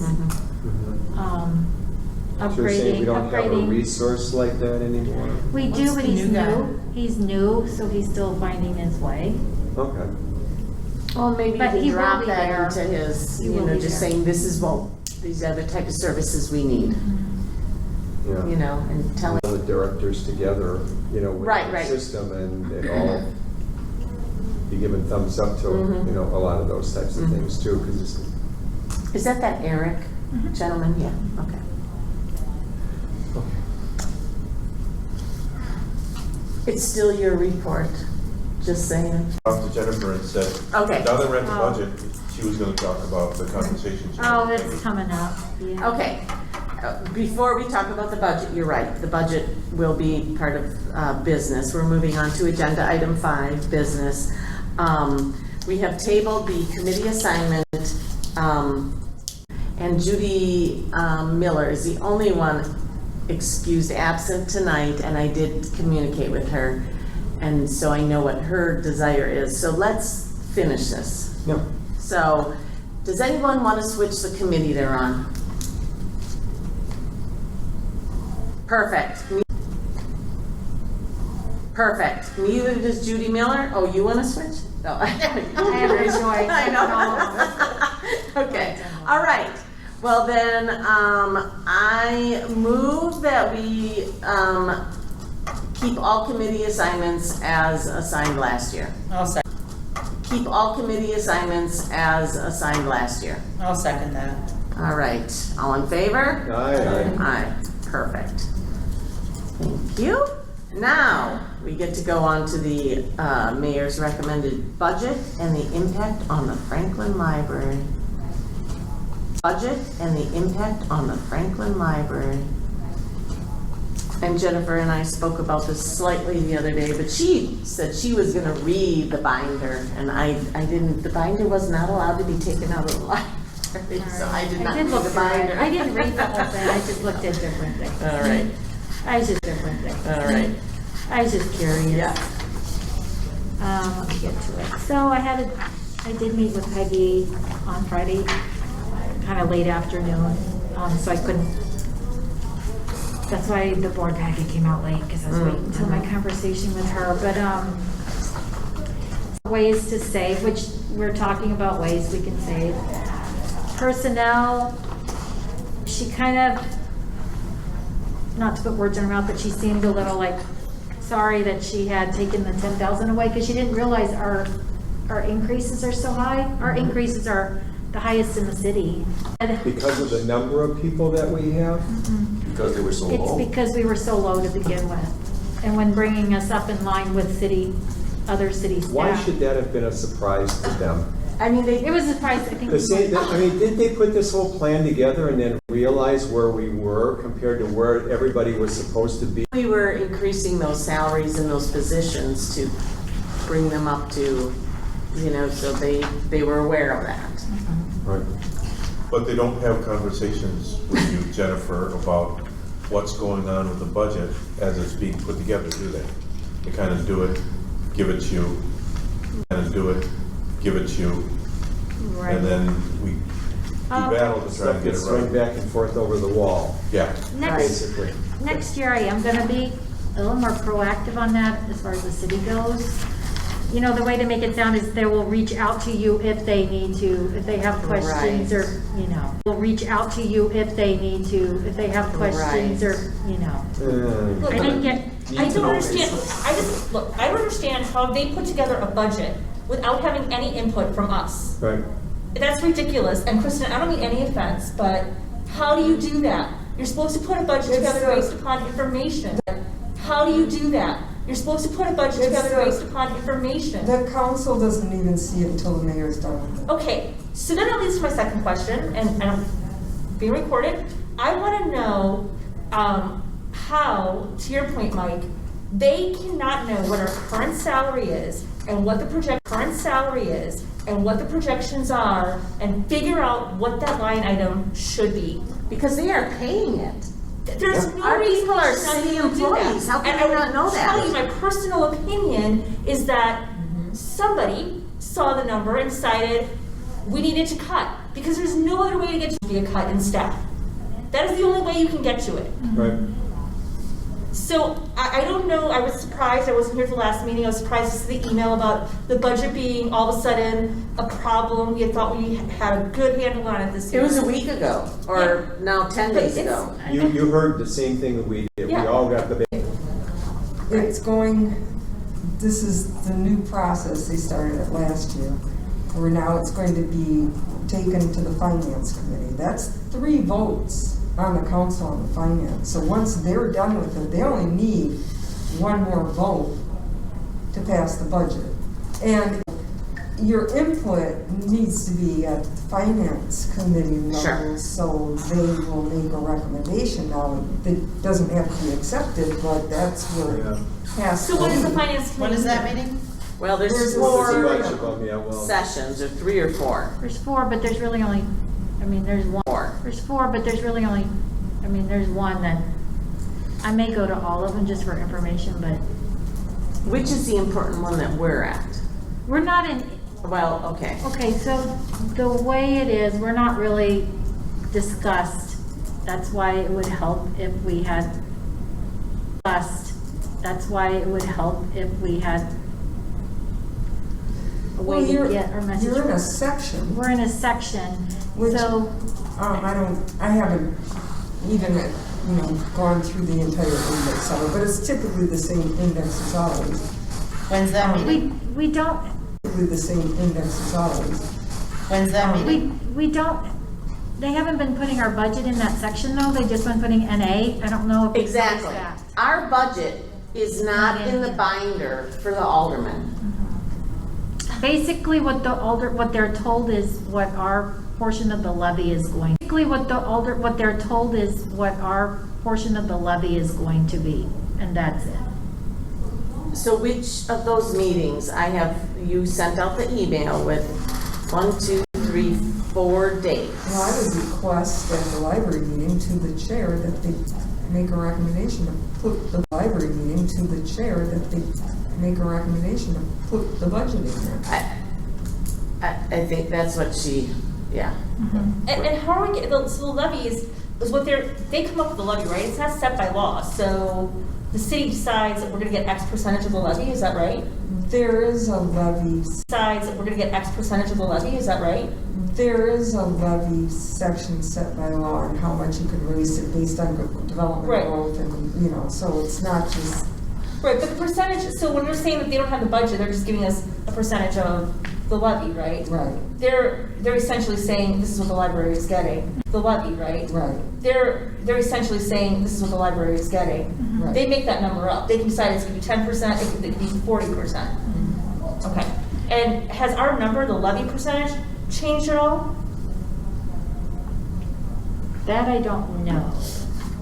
[SPEAKER 4] So you're saying we don't have a
[SPEAKER 3] upgrading.
[SPEAKER 4] resource like that anymore?
[SPEAKER 3] We
[SPEAKER 5] What's
[SPEAKER 3] do, but
[SPEAKER 5] the
[SPEAKER 3] he's
[SPEAKER 5] new guy?
[SPEAKER 3] new. He's new, so he's still finding his way.
[SPEAKER 4] Okay.
[SPEAKER 1] Well, maybe you
[SPEAKER 3] But
[SPEAKER 1] can
[SPEAKER 3] he will
[SPEAKER 1] drop
[SPEAKER 3] be
[SPEAKER 1] that
[SPEAKER 3] there.
[SPEAKER 1] into his,
[SPEAKER 3] He
[SPEAKER 1] you
[SPEAKER 3] will
[SPEAKER 1] know,
[SPEAKER 3] be
[SPEAKER 1] just
[SPEAKER 3] there.
[SPEAKER 1] saying this is what these are the type of services we need,
[SPEAKER 4] Yeah.
[SPEAKER 1] you know, and telling.
[SPEAKER 4] All the directors together, you know, with
[SPEAKER 1] Right,
[SPEAKER 4] the
[SPEAKER 1] right.
[SPEAKER 4] system, and it all be given thumbs up to,
[SPEAKER 1] Mhm.
[SPEAKER 4] you know, a lot of those types of
[SPEAKER 1] Mhm.
[SPEAKER 4] things too, because it's,
[SPEAKER 1] Is that Eric gentleman? Yeah, okay. It's still your report, just saying.
[SPEAKER 2] Talked to Jennifer and said,
[SPEAKER 1] Okay.
[SPEAKER 2] now that we're at the
[SPEAKER 3] Oh.
[SPEAKER 2] budget, she was gonna talk about the compensation. change.
[SPEAKER 3] Oh, it's coming up, yeah.
[SPEAKER 1] Okay, before we talk about the budget, you're right, the budget will be part of business. We're moving on to agenda item 5, business. We have tabled the committee assignment, and Judy Miller is the only one excused absent tonight, and I did communicate with her, and so I know what her desire is. So let's finish this.
[SPEAKER 4] no,
[SPEAKER 1] So, does anyone want to switch the committee they're on? Perfect. Perfect. Neither does Judy Miller. Oh, you want to switch? No. I
[SPEAKER 3] have a choice.
[SPEAKER 1] I know. Okay. All right. Well then, I move that we keep all committee assignments as assigned last year.
[SPEAKER 5] I'll second.
[SPEAKER 1] Keep all committee assignments as assigned last year.
[SPEAKER 5] I'll second that.
[SPEAKER 1] All right, all in favor?
[SPEAKER 4] Aye.
[SPEAKER 1] Aye, perfect. Thank you. Now, we get to go on to the mayor's recommended budget and the impact on the Franklin Library. Budget and the impact on the Franklin Library. And Jennifer and I spoke about this slightly the other day, but she said she was gonna read the binder, and I didn't, the binder was not allowed to be taken out of the library, so I did not read
[SPEAKER 3] look
[SPEAKER 1] the
[SPEAKER 3] through it.
[SPEAKER 1] binder.
[SPEAKER 3] I didn't read the whole thing, I just looked at different things.
[SPEAKER 1] All right,
[SPEAKER 3] I was just different things.
[SPEAKER 1] all right,
[SPEAKER 3] I was just curious.
[SPEAKER 1] yeah.
[SPEAKER 3] Let me get to it. So I did meet with Peggy on Friday, kind of late afternoon, so I couldn't, that's why the board packet came out late, because I was waiting until my conversation with her, but, ways to save, which we're talking about ways we can save. Personnel, she kind of, not to put words in her mouth, but she seemed a little like sorry that she had taken the 10,000 away, because she didn't realize our increases are so high. Our increases are the highest in the city.
[SPEAKER 4] Because of the number of people that we have?
[SPEAKER 9] Because they were so
[SPEAKER 3] It's
[SPEAKER 9] low.
[SPEAKER 3] because we were so low to begin with. And when bringing us up in line with other city staff.
[SPEAKER 4] Why should that have been a surprise to them?
[SPEAKER 1] I mean,
[SPEAKER 3] It was a surprise, I think.
[SPEAKER 4] Because didn't they put this whole plan together and then realize where we were compared to where everybody was supposed to be?
[SPEAKER 1] we were increasing those salaries and those positions to bring them up to, you know, so they were aware of that.
[SPEAKER 4] Right.
[SPEAKER 2] But they don't have conversations with you, Jennifer, about what's going on with the budget as it's being put together, do they? They kind of do it, give it to you, kind of do it, give it to you,
[SPEAKER 3] Right.
[SPEAKER 2] and then we battle to try to
[SPEAKER 4] Stuff
[SPEAKER 2] get
[SPEAKER 4] gets
[SPEAKER 2] it
[SPEAKER 4] thrown
[SPEAKER 2] right.
[SPEAKER 4] back and forth over the wall,
[SPEAKER 2] Yeah.
[SPEAKER 4] basically.
[SPEAKER 3] Next year, I am gonna be a little more proactive on that as far as the city goes. You know, the way to make it sound is they will reach out to you if they need to, if they have questions or, you know. Will reach out to you if they need to, if they have questions or, you know.
[SPEAKER 7] Look,
[SPEAKER 3] I didn't get,
[SPEAKER 7] I don't understand, I don't understand how they put together a budget without having any input from us.
[SPEAKER 4] Right.
[SPEAKER 7] That's ridiculous, and Kristen, I don't mean any offense, but how do you do that? You're supposed to put a budget
[SPEAKER 6] It's
[SPEAKER 7] together
[SPEAKER 6] the-
[SPEAKER 7] based upon information. How do you do that? You're supposed to put a budget
[SPEAKER 6] It's
[SPEAKER 7] together
[SPEAKER 6] the-
[SPEAKER 7] based upon information.
[SPEAKER 6] The council doesn't even see it until the mayor's done with it.
[SPEAKER 7] Okay, so then that leads to my second question, and I'm being recorded. I want to know how, to your point, Mike, they cannot know what our current salary is and what the projections are, and figure out what that line item should be.
[SPEAKER 1] Because they are paying it.
[SPEAKER 7] There's no
[SPEAKER 1] Our
[SPEAKER 7] reason
[SPEAKER 1] people are
[SPEAKER 7] they should not
[SPEAKER 1] city
[SPEAKER 7] be able to do that.
[SPEAKER 1] employees. How can
[SPEAKER 7] And
[SPEAKER 1] they
[SPEAKER 7] I
[SPEAKER 1] not know
[SPEAKER 7] will
[SPEAKER 1] that?
[SPEAKER 7] tell you, my personal opinion is that somebody saw the number and decided we needed to cut, because there's no other way to get to be a cut in staff. That is the only way you can get to it.
[SPEAKER 4] Right.
[SPEAKER 7] So I don't know, I was surprised, I wasn't here for the last meeting, I was surprised to see the email about the budget being all of a sudden a problem. We had thought we had a good handle on it this
[SPEAKER 1] It
[SPEAKER 7] year.
[SPEAKER 1] was a week ago, or now 10
[SPEAKER 7] But
[SPEAKER 1] days
[SPEAKER 7] it's-
[SPEAKER 1] ago.
[SPEAKER 4] You heard the same thing that we did. We
[SPEAKER 7] Yeah.
[SPEAKER 4] all got the,
[SPEAKER 6] It's going, this is the new process, they started it last year, where now it's going to be taken to the finance committee. That's 3 votes on the council on the finance. So once they're done with it, they only need 1 more vote to pass the budget. And your input needs to be at the finance committee
[SPEAKER 1] Sure.
[SPEAKER 6] level, so they will make a recommendation. Now, it doesn't have to be accepted, but that's where it has to
[SPEAKER 7] So when is the
[SPEAKER 6] be.
[SPEAKER 7] finance committee?
[SPEAKER 5] When is that meeting?
[SPEAKER 1] Well, there's
[SPEAKER 6] There's
[SPEAKER 4] there's a
[SPEAKER 1] 4
[SPEAKER 4] bunch of them, yeah, well.
[SPEAKER 1] sessions, or 3 or 4.
[SPEAKER 3] There's 4, but there's really only, there's one.
[SPEAKER 1] 4.
[SPEAKER 3] There's 4, but there's really only, there's one that, I may go to all of them just for information, but
[SPEAKER 1] Which is the important one that we're at?
[SPEAKER 3] we're not in,
[SPEAKER 1] Well, okay.
[SPEAKER 3] okay, so the way it is, we're not really discussed. That's why it would help if we had discussed. That's why it would help if we had a
[SPEAKER 6] Well,
[SPEAKER 3] way to
[SPEAKER 6] you're-
[SPEAKER 3] get our message.
[SPEAKER 6] You're in a section,
[SPEAKER 3] We're in a section,
[SPEAKER 6] Which-
[SPEAKER 3] so,
[SPEAKER 6] I haven't even, gone through the entire index of it, but it's typically the same index as always.
[SPEAKER 5] When's that meeting?
[SPEAKER 3] we don't,
[SPEAKER 6] Typically the same index as always.
[SPEAKER 5] When's that meeting?
[SPEAKER 3] we don't, they haven't been putting our budget in that section though, they've just been putting NA. I don't know if it's
[SPEAKER 1] Exactly.
[SPEAKER 3] that.
[SPEAKER 1] Our budget is not in the binder for the aldermen.
[SPEAKER 3] Basically, what they're told is what our portion of the levy is going. Basically, what they're told is what our portion of the levy is going to be, and that's it.
[SPEAKER 1] So which of those meetings, you sent out the email with 1, 2, 3, 4 dates.
[SPEAKER 6] Well, I would request at the library meeting to the chair that they make a recommendation to put the library meeting to the chair that they make a recommendation to put the budget in there.
[SPEAKER 1] I think that's what yeah.
[SPEAKER 7] And how are we getting, so the levy is what they come up with the levy, right? It's not set by law, so the city decides that we're gonna get X percentage of the levy, is that right?
[SPEAKER 6] There is a levy,
[SPEAKER 7] Decides that we're gonna get X percentage of the levy, is that right?
[SPEAKER 6] there is a levy section set by law on how much you can raise it based on development
[SPEAKER 7] Right.
[SPEAKER 6] growth and, so it's not just,
[SPEAKER 7] Right, but the percentage, so when they're saying that they don't have the budget, they're just giving us a percentage of the levy, right?
[SPEAKER 6] right,
[SPEAKER 7] They're essentially saying, this is what the library is getting, the levy, right?
[SPEAKER 6] right,
[SPEAKER 7] They're essentially saying, this is what the library is getting.
[SPEAKER 6] right.
[SPEAKER 7] They make that number up. They can decide it's gonna be 10%, it could be 40%. Okay. And has our number, the levy percentage, changed at all?
[SPEAKER 3] That I don't know.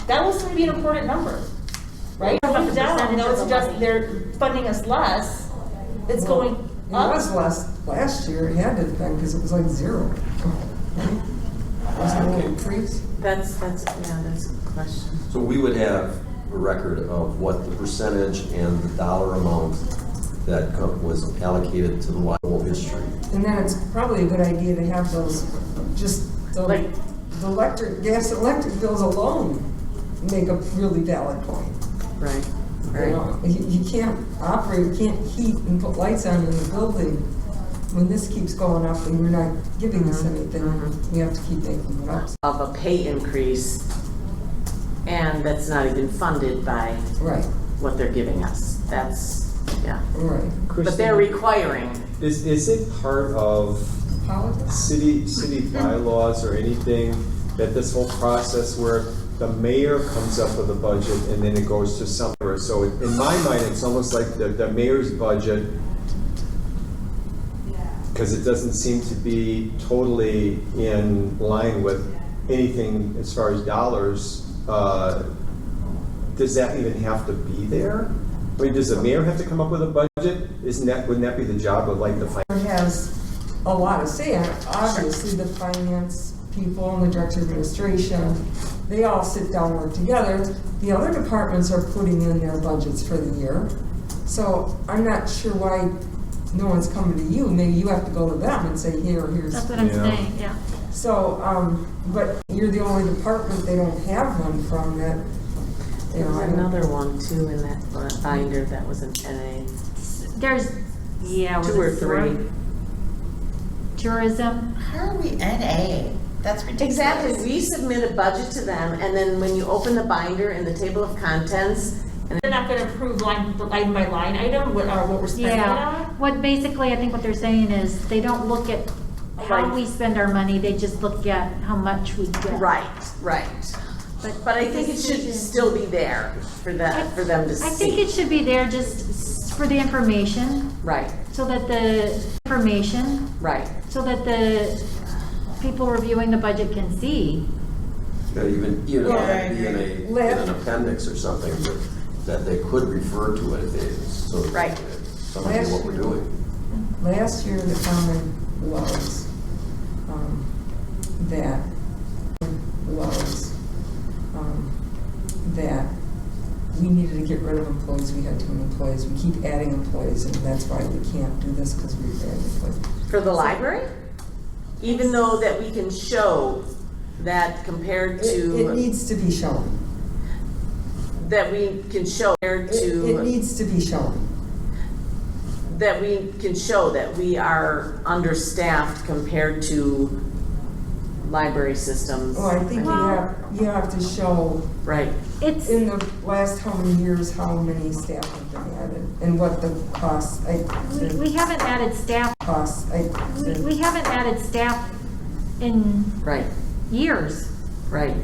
[SPEAKER 7] That was gonna be an important number, right?
[SPEAKER 3] What about
[SPEAKER 7] Going
[SPEAKER 3] the
[SPEAKER 7] down,
[SPEAKER 3] percentage
[SPEAKER 7] no,
[SPEAKER 3] of
[SPEAKER 7] it's
[SPEAKER 3] the
[SPEAKER 7] just,
[SPEAKER 3] levy?
[SPEAKER 7] they're funding us less. It's
[SPEAKER 6] Well,
[SPEAKER 7] going
[SPEAKER 6] It
[SPEAKER 7] up.
[SPEAKER 6] was last year, it had to have been, because it was like 0. Was it a increase?
[SPEAKER 1] That's a good question.
[SPEAKER 9] So we would have a record of what the percentage and the dollar amount that was allocated to the library history.
[SPEAKER 6] And then it's probably a good idea to have those, just the gas and electric bills alone make a really valid point.
[SPEAKER 1] Right,
[SPEAKER 6] You can't operate, you can't heat and put lights on in the building when this keeps going up and you're not giving us anything. We have to keep making it up.
[SPEAKER 1] Of a pay increase, and that's not even funded by
[SPEAKER 6] Right,
[SPEAKER 1] what they're giving us. That's, yeah.
[SPEAKER 6] right.
[SPEAKER 1] But they're requiring.
[SPEAKER 4] Is it part of
[SPEAKER 6] Politics?
[SPEAKER 4] city bylaws or anything that this whole process where the mayor comes up with a budget and then it goes to somewhere? So in my mind, it's almost like the mayor's budget, because it doesn't seem to be totally in line with anything as far as dollars. Does that even have to be there? I mean, does the mayor have to come up with a budget? Wouldn't that be the job of like the finance?
[SPEAKER 6] Has a lot of say on it. Obviously, the finance people and the director of administration, they all sit down and work together. The other departments are putting in their budgets for the year. So I'm not sure why no one's coming to you. Maybe you have to go to them and say, here's.
[SPEAKER 3] That's what I'm
[SPEAKER 4] Yeah.
[SPEAKER 3] saying, yeah.
[SPEAKER 6] So, but you're the only department they don't have one from that. You know,
[SPEAKER 1] There's another one too in that binder that was an NA.
[SPEAKER 3] There's, yeah. was
[SPEAKER 1] Two or
[SPEAKER 3] it four?
[SPEAKER 1] three.
[SPEAKER 3] Tourism,
[SPEAKER 5] How are we NA? That's ridiculous.
[SPEAKER 1] Exactly, we submit a budget to them, and then when you open the binder in the table of contents, and
[SPEAKER 7] They're not gonna approve line by line item, what we're spending it
[SPEAKER 3] yeah.
[SPEAKER 7] on?
[SPEAKER 3] What basically, I think what they're saying is, they don't look at how
[SPEAKER 1] Right.
[SPEAKER 3] we spend our money, they just look at how much we get.
[SPEAKER 1] right. But I think it should still be there for them to see.
[SPEAKER 3] I think it should be there just for the information,
[SPEAKER 1] Right,
[SPEAKER 3] so that the
[SPEAKER 1] right.
[SPEAKER 3] people reviewing the budget can see.
[SPEAKER 9] Yeah, even
[SPEAKER 5] Yeah, I
[SPEAKER 9] be in
[SPEAKER 5] agree.
[SPEAKER 9] an appendix or something that they could refer to it if they, so that
[SPEAKER 1] Right.
[SPEAKER 9] somebody knew what we're doing.
[SPEAKER 6] Last year, the comment was that we needed to get rid of employees, we had too many employees, we keep adding employees, and that's why we can't do this, because we've added employees.
[SPEAKER 1] For the library? Even though that we can show that compared
[SPEAKER 6] It
[SPEAKER 1] to,
[SPEAKER 6] needs to be shown.
[SPEAKER 1] that we can show compared
[SPEAKER 6] It
[SPEAKER 1] to,
[SPEAKER 6] needs to be shown.
[SPEAKER 1] that we can show that we are understaffed compared to library systems.
[SPEAKER 6] Well, I think you have to show
[SPEAKER 1] Right,
[SPEAKER 3] It's,
[SPEAKER 6] in the last how many years, how many staff have been added, and what the costs,
[SPEAKER 3] we haven't added staff, we haven't added staff in
[SPEAKER 1] right,
[SPEAKER 3] years.
[SPEAKER 1] right.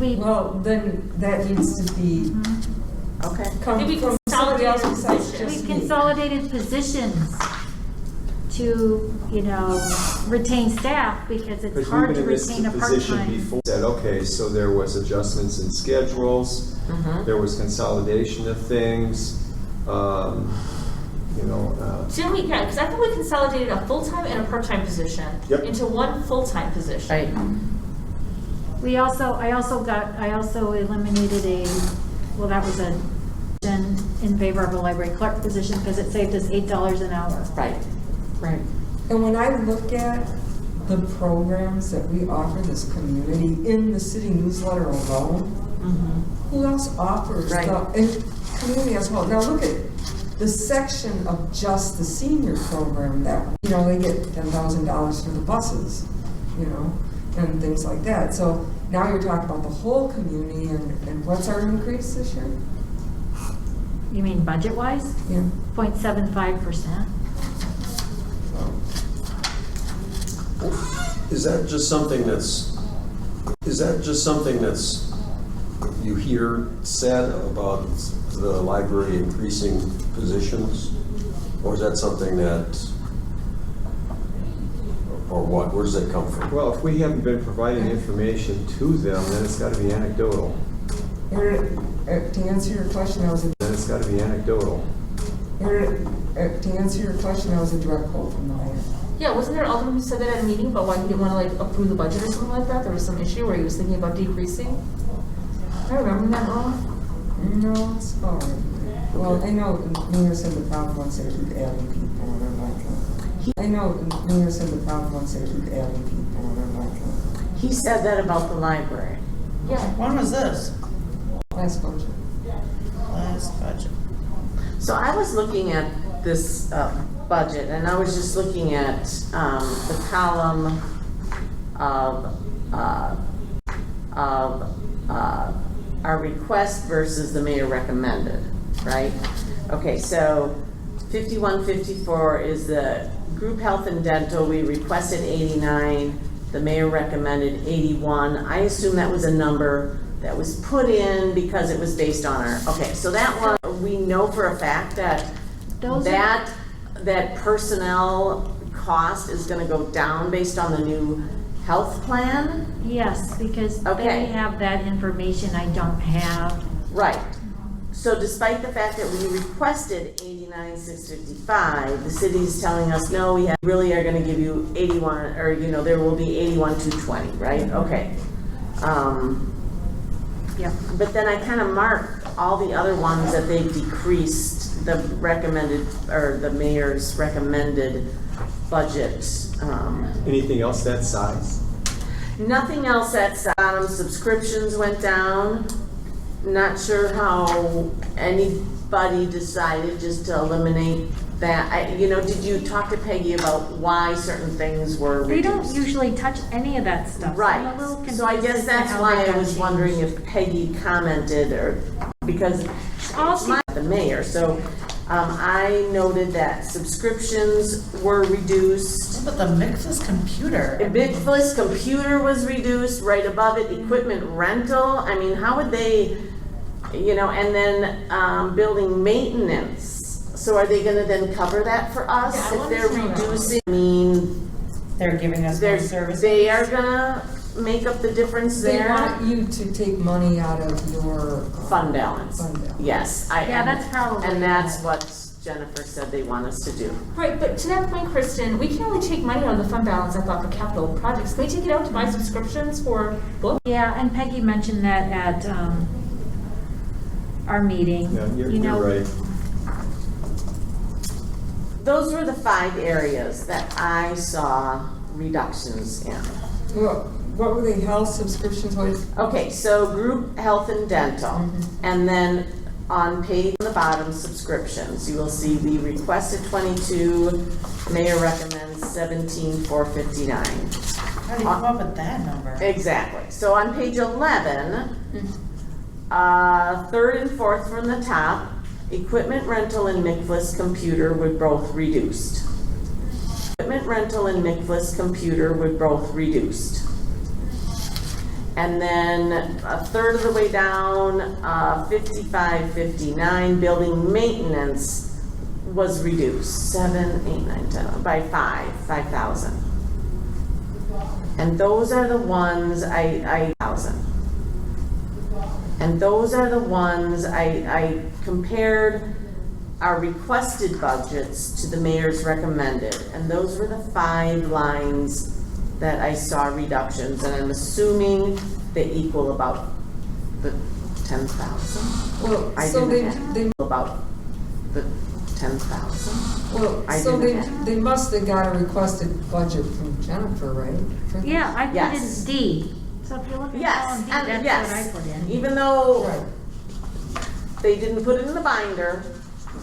[SPEAKER 3] We,
[SPEAKER 6] well, then that needs to be,
[SPEAKER 1] Okay.
[SPEAKER 6] come
[SPEAKER 7] Maybe
[SPEAKER 6] from somebody else
[SPEAKER 7] consolidated
[SPEAKER 6] besides
[SPEAKER 7] positions.
[SPEAKER 6] just
[SPEAKER 3] we've
[SPEAKER 6] me.
[SPEAKER 3] consolidated positions to, retain staff, because it's
[SPEAKER 4] But
[SPEAKER 3] hard
[SPEAKER 4] even
[SPEAKER 3] to
[SPEAKER 4] in this
[SPEAKER 3] retain a
[SPEAKER 4] position
[SPEAKER 3] part-time.
[SPEAKER 4] before, said, okay, so there was adjustments in schedules, there was consolidation of things,
[SPEAKER 7] Didn't we, because I thought we consolidated a full-time and a part-time position
[SPEAKER 4] Yep.
[SPEAKER 7] into one full-time position.
[SPEAKER 1] Right,
[SPEAKER 3] I also eliminated that was in favor of a library clerk position, because it saved us $8 an hour.
[SPEAKER 1] right, right.
[SPEAKER 6] And when I look at the programs that we offer this community in the city newsletter alone, who else offers
[SPEAKER 1] Right.
[SPEAKER 6] and community as well. Now look at the section of just the senior program that, they get $10,000 for the buses, and things like that. So now you're talking about the whole community, and what's our increase this year?
[SPEAKER 3] You mean budget-wise?
[SPEAKER 6] Yeah.
[SPEAKER 3] 0.75%.
[SPEAKER 9] Is that just something that's you hear said about the library increasing positions? Or is that something or what? Where does that come from?
[SPEAKER 4] well, if we haven't been providing information to them, then it's gotta be anecdotal.
[SPEAKER 6] To answer your question, that was a direct quote from the mayor.
[SPEAKER 7] Yeah, wasn't there an alderman who said that at a meeting about why he didn't want to approve the budget or something like that? There was some issue where he was thinking about decreasing? Am I remembering that wrong?
[SPEAKER 6] No, it's all right. Well, I know the mayor said the problem was they keep adding people, and I'm like,
[SPEAKER 1] He said that about the library.
[SPEAKER 7] Yeah.
[SPEAKER 5] When was this?
[SPEAKER 6] last budget.
[SPEAKER 5] Last budget.
[SPEAKER 1] So I was looking at this budget, and I was just looking at the column of our request versus the mayor recommended, right? Okay, so 5154 is the group health and dental. We requested 89. The mayor recommended 81. I assume that was a number that was put in because it was based on our, okay, so that one, we know for a fact that that personnel cost is gonna go down based on the new health plan?
[SPEAKER 3] Yes, because
[SPEAKER 1] Okay.
[SPEAKER 3] they have that information I don't have.
[SPEAKER 1] Right. So despite the fact that we requested 89,655, the city's telling us, no, we really are gonna give you 81, or, there will be 81,220, right? Okay.
[SPEAKER 3] Yep.
[SPEAKER 1] But then I kind of marked all the other ones that they've decreased the recommended, or the mayor's recommended budget.
[SPEAKER 4] Anything else that size?
[SPEAKER 1] Nothing else at bottom. Subscriptions went down. not sure how anybody decided just to eliminate that. Did you talk to Peggy about why certain things were
[SPEAKER 3] They don't
[SPEAKER 1] reduced?
[SPEAKER 3] usually touch any of that stuff. So I'm a little
[SPEAKER 1] Right, so I
[SPEAKER 3] confused
[SPEAKER 1] guess
[SPEAKER 3] as to
[SPEAKER 1] that's
[SPEAKER 3] how
[SPEAKER 1] why
[SPEAKER 3] they
[SPEAKER 1] I
[SPEAKER 3] got
[SPEAKER 1] was
[SPEAKER 3] changed.
[SPEAKER 1] wondering if Peggy commented because it's the mayor, so I noted that subscriptions were reduced.
[SPEAKER 5] But the Mix's computer.
[SPEAKER 1] Bigfoot's computer was reduced, right above it, equipment rental, I mean, how would they, and then building maintenance. So are they gonna then cover that for us?
[SPEAKER 7] Yeah, I
[SPEAKER 1] If
[SPEAKER 7] wanted
[SPEAKER 1] they're
[SPEAKER 7] to know that.
[SPEAKER 1] reducing, I mean,
[SPEAKER 5] They're giving us more services.
[SPEAKER 1] they are gonna make up the difference
[SPEAKER 6] They
[SPEAKER 1] there.
[SPEAKER 6] want you to take money out of your.
[SPEAKER 1] Fund balance.
[SPEAKER 6] Fund balance.
[SPEAKER 1] Yes,
[SPEAKER 3] Yeah, that's probably
[SPEAKER 1] And that's
[SPEAKER 3] right.
[SPEAKER 1] what Jennifer said they want us to do.
[SPEAKER 7] Right, but to that point, Kristen, we can only take money out of the fund balance, I thought, for capital projects. Can we take it out to buy subscriptions for books?
[SPEAKER 3] Yeah, and Peggy mentioned that at our meeting.
[SPEAKER 4] Yeah,
[SPEAKER 3] You know,
[SPEAKER 4] you're right.
[SPEAKER 1] Those were the 5 areas that I saw reductions in.
[SPEAKER 6] What were they, health subscriptions, what?
[SPEAKER 1] Okay, so group health and dental, and then on page on the bottom, subscriptions. You will see the requested 22, mayor recommends 17,459.
[SPEAKER 5] How do you come up with that number?
[SPEAKER 1] Exactly. So on page 11, third and fourth from the top, equipment rental and Micflis computer were both reduced. Equipment rental and Micflis computer were both reduced. And then a third of the way down, 5559, building maintenance was reduced, 7, 8, 9, 10, by 5,000. And those are the ones I compared our requested budgets to the mayor's recommended. And those were the 5 lines that I saw reductions, and I'm assuming they equal about the 10,000.
[SPEAKER 6] Well,
[SPEAKER 1] I
[SPEAKER 6] so
[SPEAKER 1] didn't
[SPEAKER 6] they,
[SPEAKER 1] about the 10,000.
[SPEAKER 6] well,
[SPEAKER 1] I
[SPEAKER 6] so
[SPEAKER 1] didn't have-
[SPEAKER 6] they must have got a requested budget from Jennifer, right? For-
[SPEAKER 3] yeah, I put
[SPEAKER 1] Yes.
[SPEAKER 3] in D. So if you look at
[SPEAKER 1] Yes,
[SPEAKER 3] column D,
[SPEAKER 1] and
[SPEAKER 3] that's
[SPEAKER 1] yes,
[SPEAKER 3] what I put in.
[SPEAKER 1] even though
[SPEAKER 6] Right.
[SPEAKER 1] they didn't put it in the binder,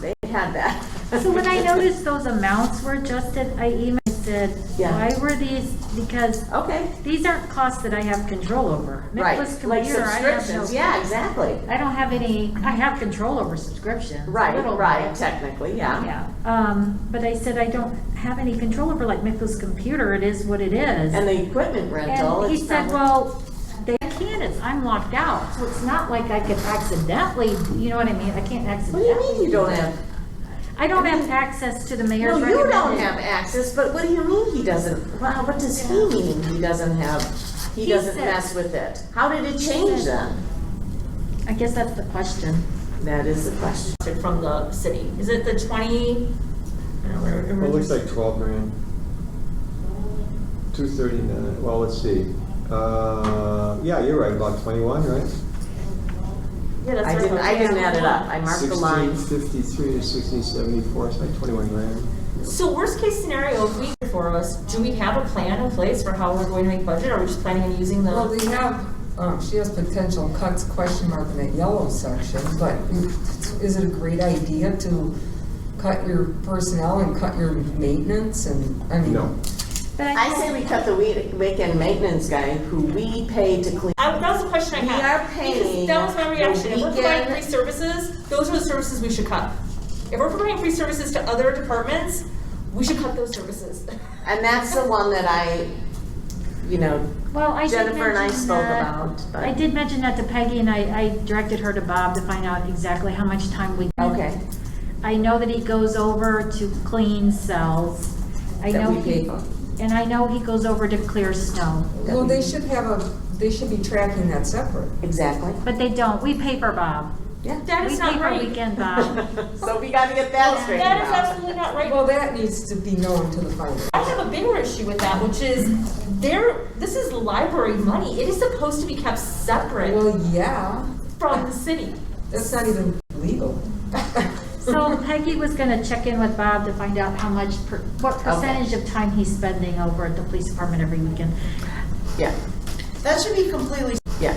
[SPEAKER 1] they had that.
[SPEAKER 3] So when I noticed those amounts were adjusted, I emailed, said,
[SPEAKER 1] Yeah.
[SPEAKER 3] why were these, because
[SPEAKER 1] Okay,
[SPEAKER 3] these aren't costs that I have control over.
[SPEAKER 1] right,
[SPEAKER 3] Micflis
[SPEAKER 1] like
[SPEAKER 3] computer, I have no.
[SPEAKER 1] subscriptions, yeah, exactly.
[SPEAKER 3] I don't have any, I have control over subscriptions. a
[SPEAKER 1] Right,
[SPEAKER 3] little
[SPEAKER 1] right,
[SPEAKER 3] bit.
[SPEAKER 1] technically, yeah.
[SPEAKER 3] Yeah, but I said I don't have any control over like Micflis computer, it is what it is.
[SPEAKER 1] And the equipment rental,
[SPEAKER 3] And he
[SPEAKER 1] it's
[SPEAKER 3] said,
[SPEAKER 1] probably-
[SPEAKER 3] well, they can't, I'm locked out, so it's not like I could accidentally, you know what I mean? I can't
[SPEAKER 1] What do
[SPEAKER 3] accidentally.
[SPEAKER 1] you mean you don't
[SPEAKER 3] do
[SPEAKER 1] have?
[SPEAKER 3] that. I don't have access to the mayor's
[SPEAKER 1] No, you don't
[SPEAKER 3] recommended.
[SPEAKER 1] have access, but what do you mean he doesn't? Well, what does he mean he doesn't have, he
[SPEAKER 3] He
[SPEAKER 1] doesn't
[SPEAKER 3] said-
[SPEAKER 1] mess with it? How did it change then?
[SPEAKER 3] I guess that's the question.
[SPEAKER 1] That is the question.
[SPEAKER 7] From the city. Is it the 20? I don't know,
[SPEAKER 4] Well, it looks like 12 grand. 239, well, let's see. Yeah, you're right, about 21, right?
[SPEAKER 7] Yeah, that's
[SPEAKER 1] I
[SPEAKER 7] what
[SPEAKER 1] didn't add it up, I marked the line.
[SPEAKER 4] 1653 to 1674, it's like 21 grand.
[SPEAKER 7] So worst case scenario, if we for us, do we have a plan in place for how we're going to make budget? Are we just planning on using
[SPEAKER 6] Well,
[SPEAKER 7] the?
[SPEAKER 6] they have, she has potential cuts, question mark in that yellow section, but is it a great idea to cut your personnel and cut your maintenance and, I mean.
[SPEAKER 4] No.
[SPEAKER 3] But
[SPEAKER 1] I say we cut the weekend maintenance guy who we pay to clean.
[SPEAKER 7] That was the question I
[SPEAKER 1] We
[SPEAKER 7] had.
[SPEAKER 1] are paying
[SPEAKER 7] Because that was my reaction. If we're providing
[SPEAKER 1] weekend-
[SPEAKER 7] free services, those are the services we should cut. If we're providing free services to other departments, we should cut those services.
[SPEAKER 1] And that's the one that
[SPEAKER 3] Well, I did
[SPEAKER 1] Jennifer and I
[SPEAKER 3] mention
[SPEAKER 1] spoke
[SPEAKER 3] that-
[SPEAKER 1] about, but-
[SPEAKER 3] I did mention that to Peggy, and I directed her to Bob to find out exactly how much time we.
[SPEAKER 1] Okay,
[SPEAKER 3] I know that he goes over to clean cells. I
[SPEAKER 1] that
[SPEAKER 3] know
[SPEAKER 1] we pay
[SPEAKER 3] he,
[SPEAKER 1] for.
[SPEAKER 3] and I know he goes over to clear snow,
[SPEAKER 6] Well, they should be tracking that separate.
[SPEAKER 1] Exactly.
[SPEAKER 3] but they don't. We pay for Bob.
[SPEAKER 1] Yeah.
[SPEAKER 7] That
[SPEAKER 3] We
[SPEAKER 7] is
[SPEAKER 3] pay
[SPEAKER 7] not
[SPEAKER 3] for
[SPEAKER 7] right.
[SPEAKER 3] weekend Bob.
[SPEAKER 1] So we gotta get that straightened
[SPEAKER 7] That is
[SPEAKER 1] out.
[SPEAKER 7] absolutely not right.
[SPEAKER 6] Well, that needs to be known to the finance.
[SPEAKER 7] I have a bigger issue with that, which is this is library money. It is supposed to be kept separate
[SPEAKER 6] Well, yeah,
[SPEAKER 7] from the city.
[SPEAKER 6] that's not even legal.
[SPEAKER 3] So Peggy was gonna check in with Bob to find out how much, what percentage of time he's spending over at the police department every weekend.
[SPEAKER 1] Yeah,
[SPEAKER 5] That should be completely,
[SPEAKER 1] yeah.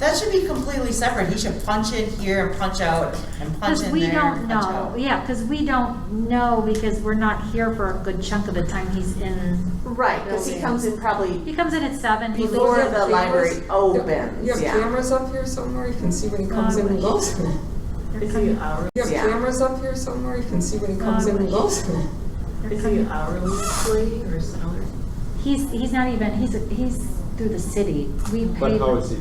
[SPEAKER 5] That should be completely separate. He should punch in here and punch out and punch
[SPEAKER 3] Because
[SPEAKER 5] in
[SPEAKER 3] we
[SPEAKER 5] there and
[SPEAKER 3] don't
[SPEAKER 5] punch
[SPEAKER 3] know,
[SPEAKER 5] out.
[SPEAKER 3] yeah, because we don't know, because we're not here for a good chunk of the time he's in.
[SPEAKER 1] Right, because he comes in probably
[SPEAKER 3] He comes in at 7. He
[SPEAKER 1] before
[SPEAKER 3] leaves
[SPEAKER 1] the
[SPEAKER 3] at
[SPEAKER 1] library
[SPEAKER 6] You
[SPEAKER 1] opens,
[SPEAKER 6] have
[SPEAKER 1] yeah.
[SPEAKER 6] cameras up here somewhere, you can see when he comes in and goes. You
[SPEAKER 8] Is he hourly?
[SPEAKER 6] have
[SPEAKER 1] Yeah.
[SPEAKER 6] cameras up here somewhere, you can see when he comes in and goes.
[SPEAKER 8] Is he hourly employee or salary?
[SPEAKER 3] He's not even, he's through the city. We
[SPEAKER 4] But
[SPEAKER 3] pay,
[SPEAKER 4] how is he?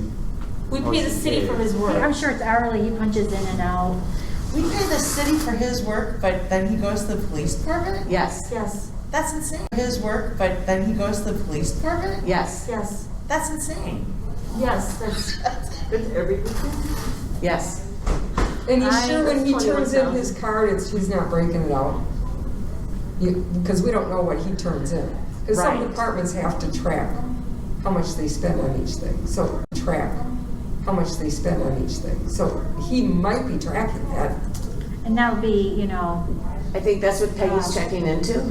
[SPEAKER 7] We pay the city for his
[SPEAKER 3] I'm
[SPEAKER 7] work.
[SPEAKER 3] sure it's hourly, he punches in and out.
[SPEAKER 5] We pay the city for his work, but then he goes to the police department?
[SPEAKER 1] Yes,
[SPEAKER 7] Yes,
[SPEAKER 5] That's insane. His work, but then he goes to the police department?
[SPEAKER 1] yes,
[SPEAKER 7] yes,
[SPEAKER 5] That's insane.
[SPEAKER 7] yes, that's,
[SPEAKER 8] It's every weekend?
[SPEAKER 1] yes.
[SPEAKER 6] And he's sure when he
[SPEAKER 8] That's
[SPEAKER 6] turns in
[SPEAKER 8] 21,000.
[SPEAKER 6] his card, he's not breaking it out. Because we don't know what he turns in. Because some
[SPEAKER 1] Right.
[SPEAKER 6] departments have to track how much they spend on each thing. So track how much they spend on each thing. So he might be tracking that.
[SPEAKER 3] And that would be, you know,
[SPEAKER 1] I think that's what Peggy's checking into.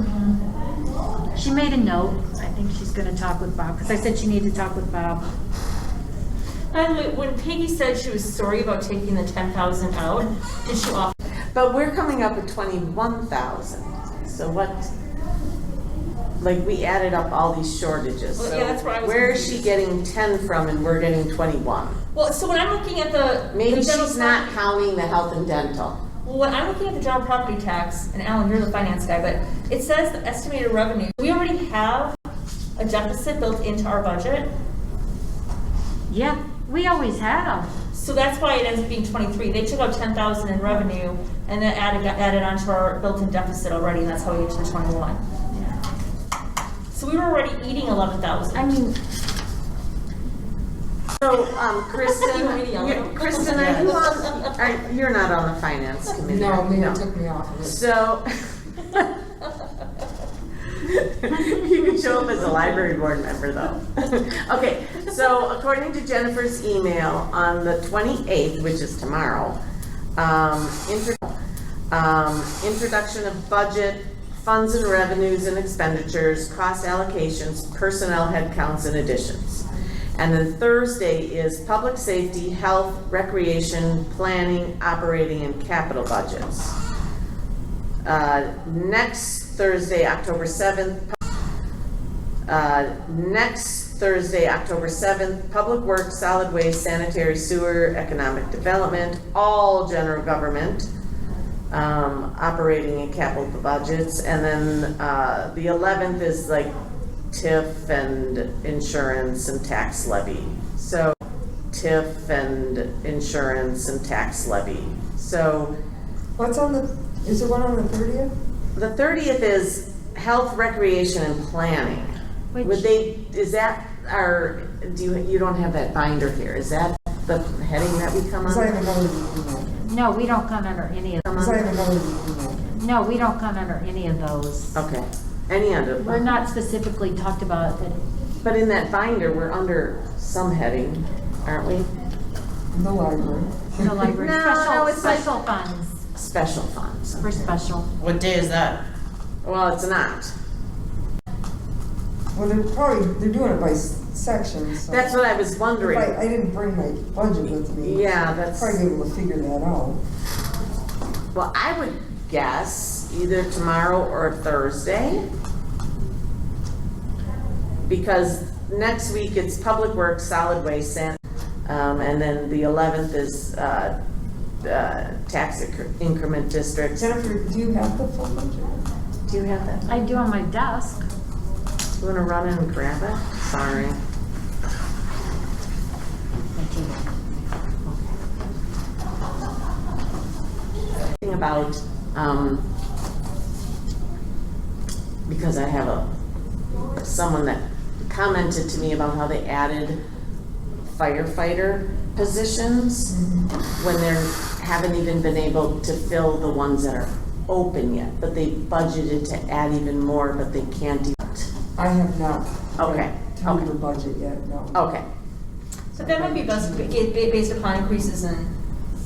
[SPEAKER 3] she made a note. I think she's gonna talk with Bob, because I said she needed to talk with Bob.
[SPEAKER 7] by the way, when Peggy said she was sorry about taking the 10,000 out, did she offer?
[SPEAKER 1] But we're coming up with 21,000. So what, like, we added up all these shortages.
[SPEAKER 7] Well,
[SPEAKER 1] So
[SPEAKER 7] yeah, that's where I was
[SPEAKER 1] where is she
[SPEAKER 7] confused.
[SPEAKER 1] getting 10 from and we're getting 21?
[SPEAKER 7] Well, so when I'm looking at the.
[SPEAKER 1] Maybe
[SPEAKER 7] the general
[SPEAKER 1] she's not
[SPEAKER 7] fund-
[SPEAKER 1] counting the health and dental.
[SPEAKER 7] Well, when I'm looking at the general property tax, and Alan, you're the finance guy, but it says the estimated revenue. We already have a deficit built into our budget,
[SPEAKER 3] Yeah, we always have.
[SPEAKER 7] so that's why it ends up being 23. They took out 10,000 in revenue and then added onto our built-in deficit already, and that's how we get to the 21. So we were already eating 11,000.
[SPEAKER 3] I mean,
[SPEAKER 1] So, Kristen,
[SPEAKER 7] You want me to yell at her?
[SPEAKER 1] Kristen, are you on, you're not on the finance committee?
[SPEAKER 6] No, Mayor took me off of it.
[SPEAKER 1] So, you can show up as a library board member, though. Okay, so according to Jennifer's email, on the 28th, which is tomorrow, introduction of budget, funds and revenues and expenditures, cost allocations, personnel headcounts and additions. And then Thursday is public safety, health, recreation, planning, operating, and capital budgets. Next Thursday, October 7th, Public Works, Solid Waste, Sanitary Sewer, Economic Development, all general government, operating and capital budgets. And then the 11th is like TIF and insurance and tax levy. So TIF and insurance and tax levy. So
[SPEAKER 6] What's on the, is there one on the 30th?
[SPEAKER 1] the 30th is health, recreation, and planning.
[SPEAKER 3] Which-
[SPEAKER 1] Would they, is that our, you don't have that binder here, is that the heading that we come
[SPEAKER 6] Because I have
[SPEAKER 1] on?
[SPEAKER 6] another email.
[SPEAKER 3] no, we don't come under any of
[SPEAKER 6] Because I
[SPEAKER 3] them.
[SPEAKER 6] have another email.
[SPEAKER 3] No, we don't come under any of those.
[SPEAKER 1] Okay, any under,
[SPEAKER 3] We're not specifically talked about it.
[SPEAKER 1] but in that binder, we're under some heading, aren't we?
[SPEAKER 6] The library.
[SPEAKER 3] The library,
[SPEAKER 1] No, it's like-
[SPEAKER 3] special funds,
[SPEAKER 1] Special funds.
[SPEAKER 3] for special.
[SPEAKER 5] What day is that?
[SPEAKER 1] Well, it's not.
[SPEAKER 6] Well, they're doing it by sections. So
[SPEAKER 1] That's what I was
[SPEAKER 6] if
[SPEAKER 1] wondering.
[SPEAKER 6] I didn't bring my budget with me.
[SPEAKER 1] Yeah, that's-
[SPEAKER 6] Probably be able to figure that out.
[SPEAKER 1] Well, I would guess either tomorrow or Thursday. Because next week it's Public Works, Solid Waste, and then the 11th is tax increment districts.
[SPEAKER 6] Jennifer, do you have the full budget?
[SPEAKER 1] Do you have that?
[SPEAKER 3] I do on my desk.
[SPEAKER 1] You wanna run in and grab it? Sorry. Thing about, because I have someone that commented to me about how they added firefighter positions when they haven't even been able to fill the ones that are open yet, but they budgeted to add even more, but they can't do it.
[SPEAKER 6] I have not.
[SPEAKER 1] Okay,
[SPEAKER 6] Told
[SPEAKER 1] okay.
[SPEAKER 6] the budget yet, no.
[SPEAKER 1] Okay,
[SPEAKER 7] So that might be based upon increases in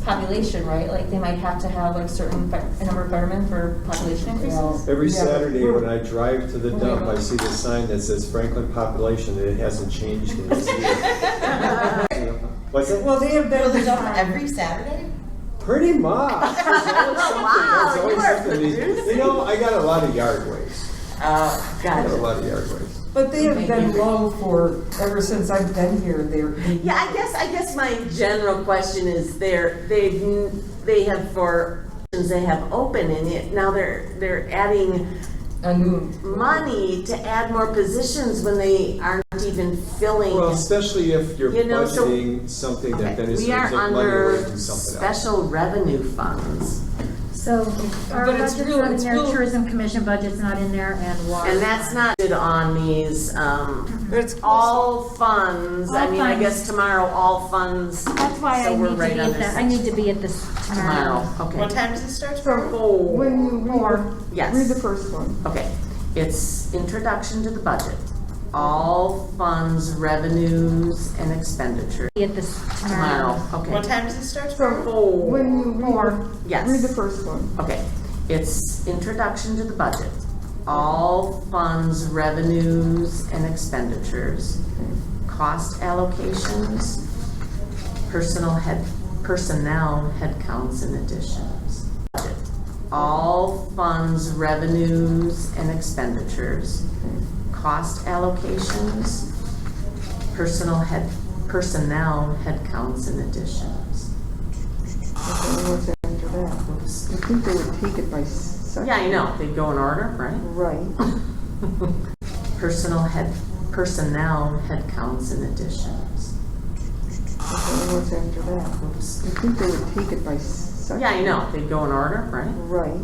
[SPEAKER 7] population, right? Like they might have to have like a number of firemen for population increases?
[SPEAKER 4] Every
[SPEAKER 6] Yeah, but
[SPEAKER 4] Saturday
[SPEAKER 6] we're-
[SPEAKER 4] when I drive to the dump, I see the sign that says Franklin population, and it hasn't changed in this year. What's it?
[SPEAKER 6] Well, they have
[SPEAKER 5] Go to
[SPEAKER 6] been
[SPEAKER 5] the dump every Saturday?
[SPEAKER 4] Pretty much. There's always something.
[SPEAKER 1] Wow,
[SPEAKER 4] There's always
[SPEAKER 1] you are
[SPEAKER 4] something. You know, I got a lot of yard waste. I got a
[SPEAKER 1] Gotcha.
[SPEAKER 4] lot of yard waste.
[SPEAKER 6] But they have been low for, ever since I've been here,
[SPEAKER 1] Yeah, I guess my general question is they have for, they have open and it, now they're adding
[SPEAKER 6] a new.
[SPEAKER 1] money to add more positions when they aren't even filling.
[SPEAKER 4] Well, especially if you're
[SPEAKER 1] You know, so-
[SPEAKER 4] budgeting something that then is
[SPEAKER 1] We
[SPEAKER 4] going
[SPEAKER 1] are
[SPEAKER 4] to take money away
[SPEAKER 1] under
[SPEAKER 4] from something else.
[SPEAKER 1] special revenue funds,
[SPEAKER 3] So our
[SPEAKER 6] But it's
[SPEAKER 3] budget's
[SPEAKER 6] real-
[SPEAKER 3] not in
[SPEAKER 6] it's
[SPEAKER 3] there,
[SPEAKER 6] real-
[SPEAKER 3] tourism commission budget's not in there, and water.
[SPEAKER 1] and that's not on these,
[SPEAKER 6] But it's
[SPEAKER 1] all funds, I
[SPEAKER 3] All
[SPEAKER 1] mean, I
[SPEAKER 3] funds.
[SPEAKER 1] guess tomorrow, all funds.
[SPEAKER 3] That's why
[SPEAKER 1] so
[SPEAKER 3] I
[SPEAKER 1] we're
[SPEAKER 3] need to
[SPEAKER 1] right
[SPEAKER 3] be
[SPEAKER 1] under
[SPEAKER 3] at the, I need to be at this
[SPEAKER 1] Tomorrow,
[SPEAKER 3] tomorrow.
[SPEAKER 1] okay.
[SPEAKER 5] What time does it start?
[SPEAKER 6] So, when you read
[SPEAKER 1] Yes.
[SPEAKER 6] read the first one.
[SPEAKER 1] Okay, it's introduction to the budget. All funds, revenues, and expenditures.
[SPEAKER 3] Be at this
[SPEAKER 1] Tomorrow,
[SPEAKER 3] tomorrow.
[SPEAKER 1] okay.
[SPEAKER 5] What time does it start?
[SPEAKER 6] So, when you read,
[SPEAKER 1] Yes.
[SPEAKER 6] read the first one.
[SPEAKER 1] Okay, it's introduction to the budget. All funds, revenues, and expenditures. Cost allocations, personnel headcounts and additions. Budget. All funds, revenues, and expenditures. Cost allocations, personnel headcounts and additions.
[SPEAKER 6] Okay, what's after that?
[SPEAKER 1] Oops.
[SPEAKER 6] I think they would take it by section.
[SPEAKER 1] Yeah, I know, they go in order, right?
[SPEAKER 6] Right.
[SPEAKER 1] Personnel headcounts and additions.
[SPEAKER 6] Okay, what's after that?
[SPEAKER 1] Oops.
[SPEAKER 6] I think they would take it by section.
[SPEAKER 1] Yeah, I know, they go in order, right?
[SPEAKER 6] Right.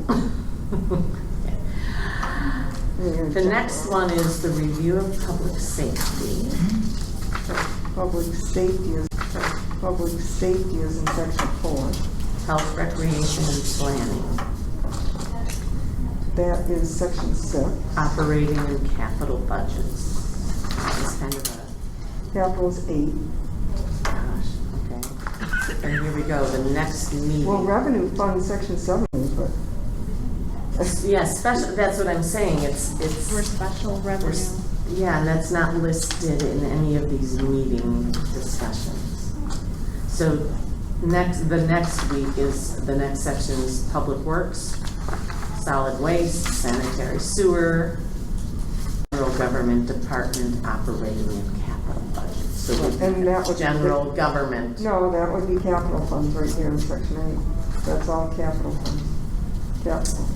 [SPEAKER 1] The next one is the review of public safety.
[SPEAKER 6] Public safety is in section 4.
[SPEAKER 1] Health, recreation, and planning.
[SPEAKER 6] That is section 6.
[SPEAKER 1] Operating and capital budgets. It's kind of a,
[SPEAKER 6] Capital's 8.
[SPEAKER 1] gosh, okay. And here we go, the next meeting.
[SPEAKER 6] Well, revenue fund, section 7, but
[SPEAKER 1] Yeah, special, that's what I'm saying, it's.
[SPEAKER 3] For special
[SPEAKER 1] We're
[SPEAKER 3] revenue.
[SPEAKER 1] Yeah, and that's not listed in any of these meeting discussions. So the next week is, the next section is public works, solid waste, sanitary sewer, general government department operating and capital budget. So
[SPEAKER 6] And that would be-
[SPEAKER 1] general government.
[SPEAKER 6] no, that would be capital funds right here in section 8. That's all capital funds. Capital.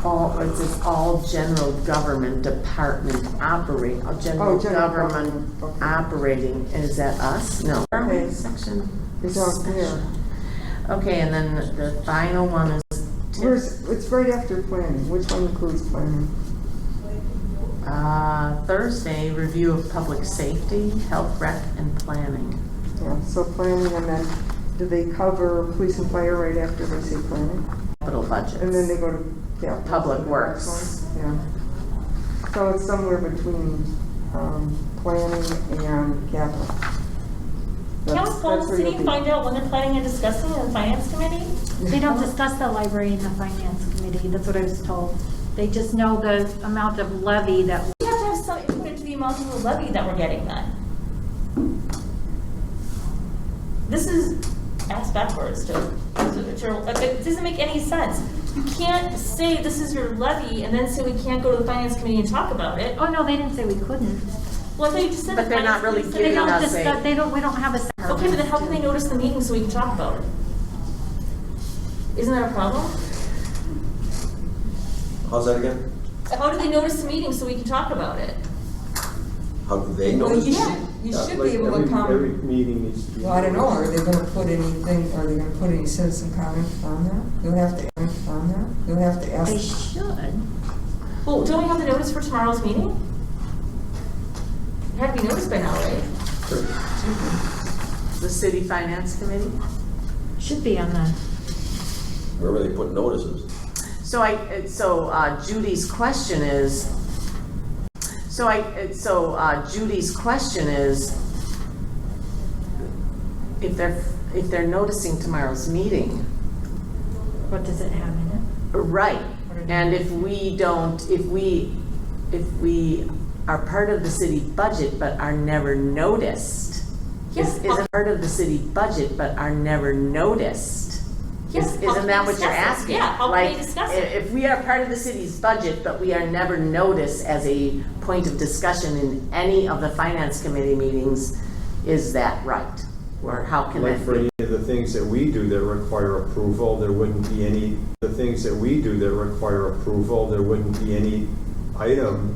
[SPEAKER 1] It says all general government department general
[SPEAKER 6] general
[SPEAKER 1] government
[SPEAKER 6] government, okay.
[SPEAKER 1] operating, is that us? No.
[SPEAKER 6] Okay.
[SPEAKER 1] Section.
[SPEAKER 6] It's out there.
[SPEAKER 1] Okay, and then the final one is
[SPEAKER 6] It's right after planning. Which one includes planning?
[SPEAKER 1] Thursday, review of public safety, health, rec, and planning.
[SPEAKER 6] Yeah, so planning, and then do they cover police and fire right after they say planning?
[SPEAKER 1] Capital budgets.
[SPEAKER 6] And then they go to capital.
[SPEAKER 1] Public
[SPEAKER 6] so the
[SPEAKER 1] works.
[SPEAKER 6] next one, Yeah. So it's somewhere between planning and capital.
[SPEAKER 7] Can Falls
[SPEAKER 6] where you'll
[SPEAKER 7] City
[SPEAKER 6] be.
[SPEAKER 7] find out when they're planning and discussing in the finance committee?
[SPEAKER 3] They don't discuss the library in the finance committee, that's what I was told. They just know the amount of levy that,
[SPEAKER 7] We have to have some input into the amount of the levy that we're getting then. This is ass backwards to, it doesn't make any sense. You can't say this is your levy and then say we can't go to the finance committee and talk about it.
[SPEAKER 3] oh no, they didn't say we couldn't.
[SPEAKER 7] Well, I thought you just said.
[SPEAKER 1] But
[SPEAKER 7] the
[SPEAKER 1] they're not
[SPEAKER 7] finance
[SPEAKER 1] really
[SPEAKER 7] committee
[SPEAKER 3] They
[SPEAKER 7] said
[SPEAKER 1] giving
[SPEAKER 3] don't
[SPEAKER 1] us
[SPEAKER 3] discuss,
[SPEAKER 1] a,
[SPEAKER 3] we don't have a.
[SPEAKER 7] Okay, but then how can they notice the meeting so we can talk about it? Isn't that a problem?
[SPEAKER 9] How's that again?
[SPEAKER 7] How do they notice the meeting so we can talk about it?
[SPEAKER 9] How do they
[SPEAKER 6] Well,
[SPEAKER 9] know?
[SPEAKER 6] you should be able to
[SPEAKER 4] Every
[SPEAKER 6] comment.
[SPEAKER 4] meeting needs to be.
[SPEAKER 6] Well, I don't know, are they gonna put anything, are they gonna put any citizen comment on there? You'll have to comment on there. You'll have to
[SPEAKER 3] They
[SPEAKER 6] ask.
[SPEAKER 3] should.
[SPEAKER 7] Well, don't we have the notice for tomorrow's meeting? It had to be noticed by now, right?
[SPEAKER 1] the city finance committee.
[SPEAKER 3] Should be on the,
[SPEAKER 9] Wherever they put notices.
[SPEAKER 1] So Judy's question is, Judy's question is, if they're noticing tomorrow's meeting,
[SPEAKER 3] What does it have in it?
[SPEAKER 1] right, and if we don't, if we are part of the city budget but are never noticed,
[SPEAKER 7] Yes,
[SPEAKER 1] is a part of the city budget but are never noticed.
[SPEAKER 7] Yes, how
[SPEAKER 1] Isn't
[SPEAKER 7] can
[SPEAKER 1] that
[SPEAKER 7] we
[SPEAKER 1] what you're
[SPEAKER 7] discuss it?
[SPEAKER 1] asking?
[SPEAKER 7] Yeah, how can
[SPEAKER 1] Like,
[SPEAKER 7] we discuss it?
[SPEAKER 1] If we are part of the city's budget, but we are never noticed as a point of discussion in any of the finance committee meetings, is that right? Or how can
[SPEAKER 4] Like
[SPEAKER 1] that
[SPEAKER 4] for
[SPEAKER 1] be?
[SPEAKER 4] any of the things that we do that require approval, there wouldn't be any, the things that we do that require approval, there wouldn't be any item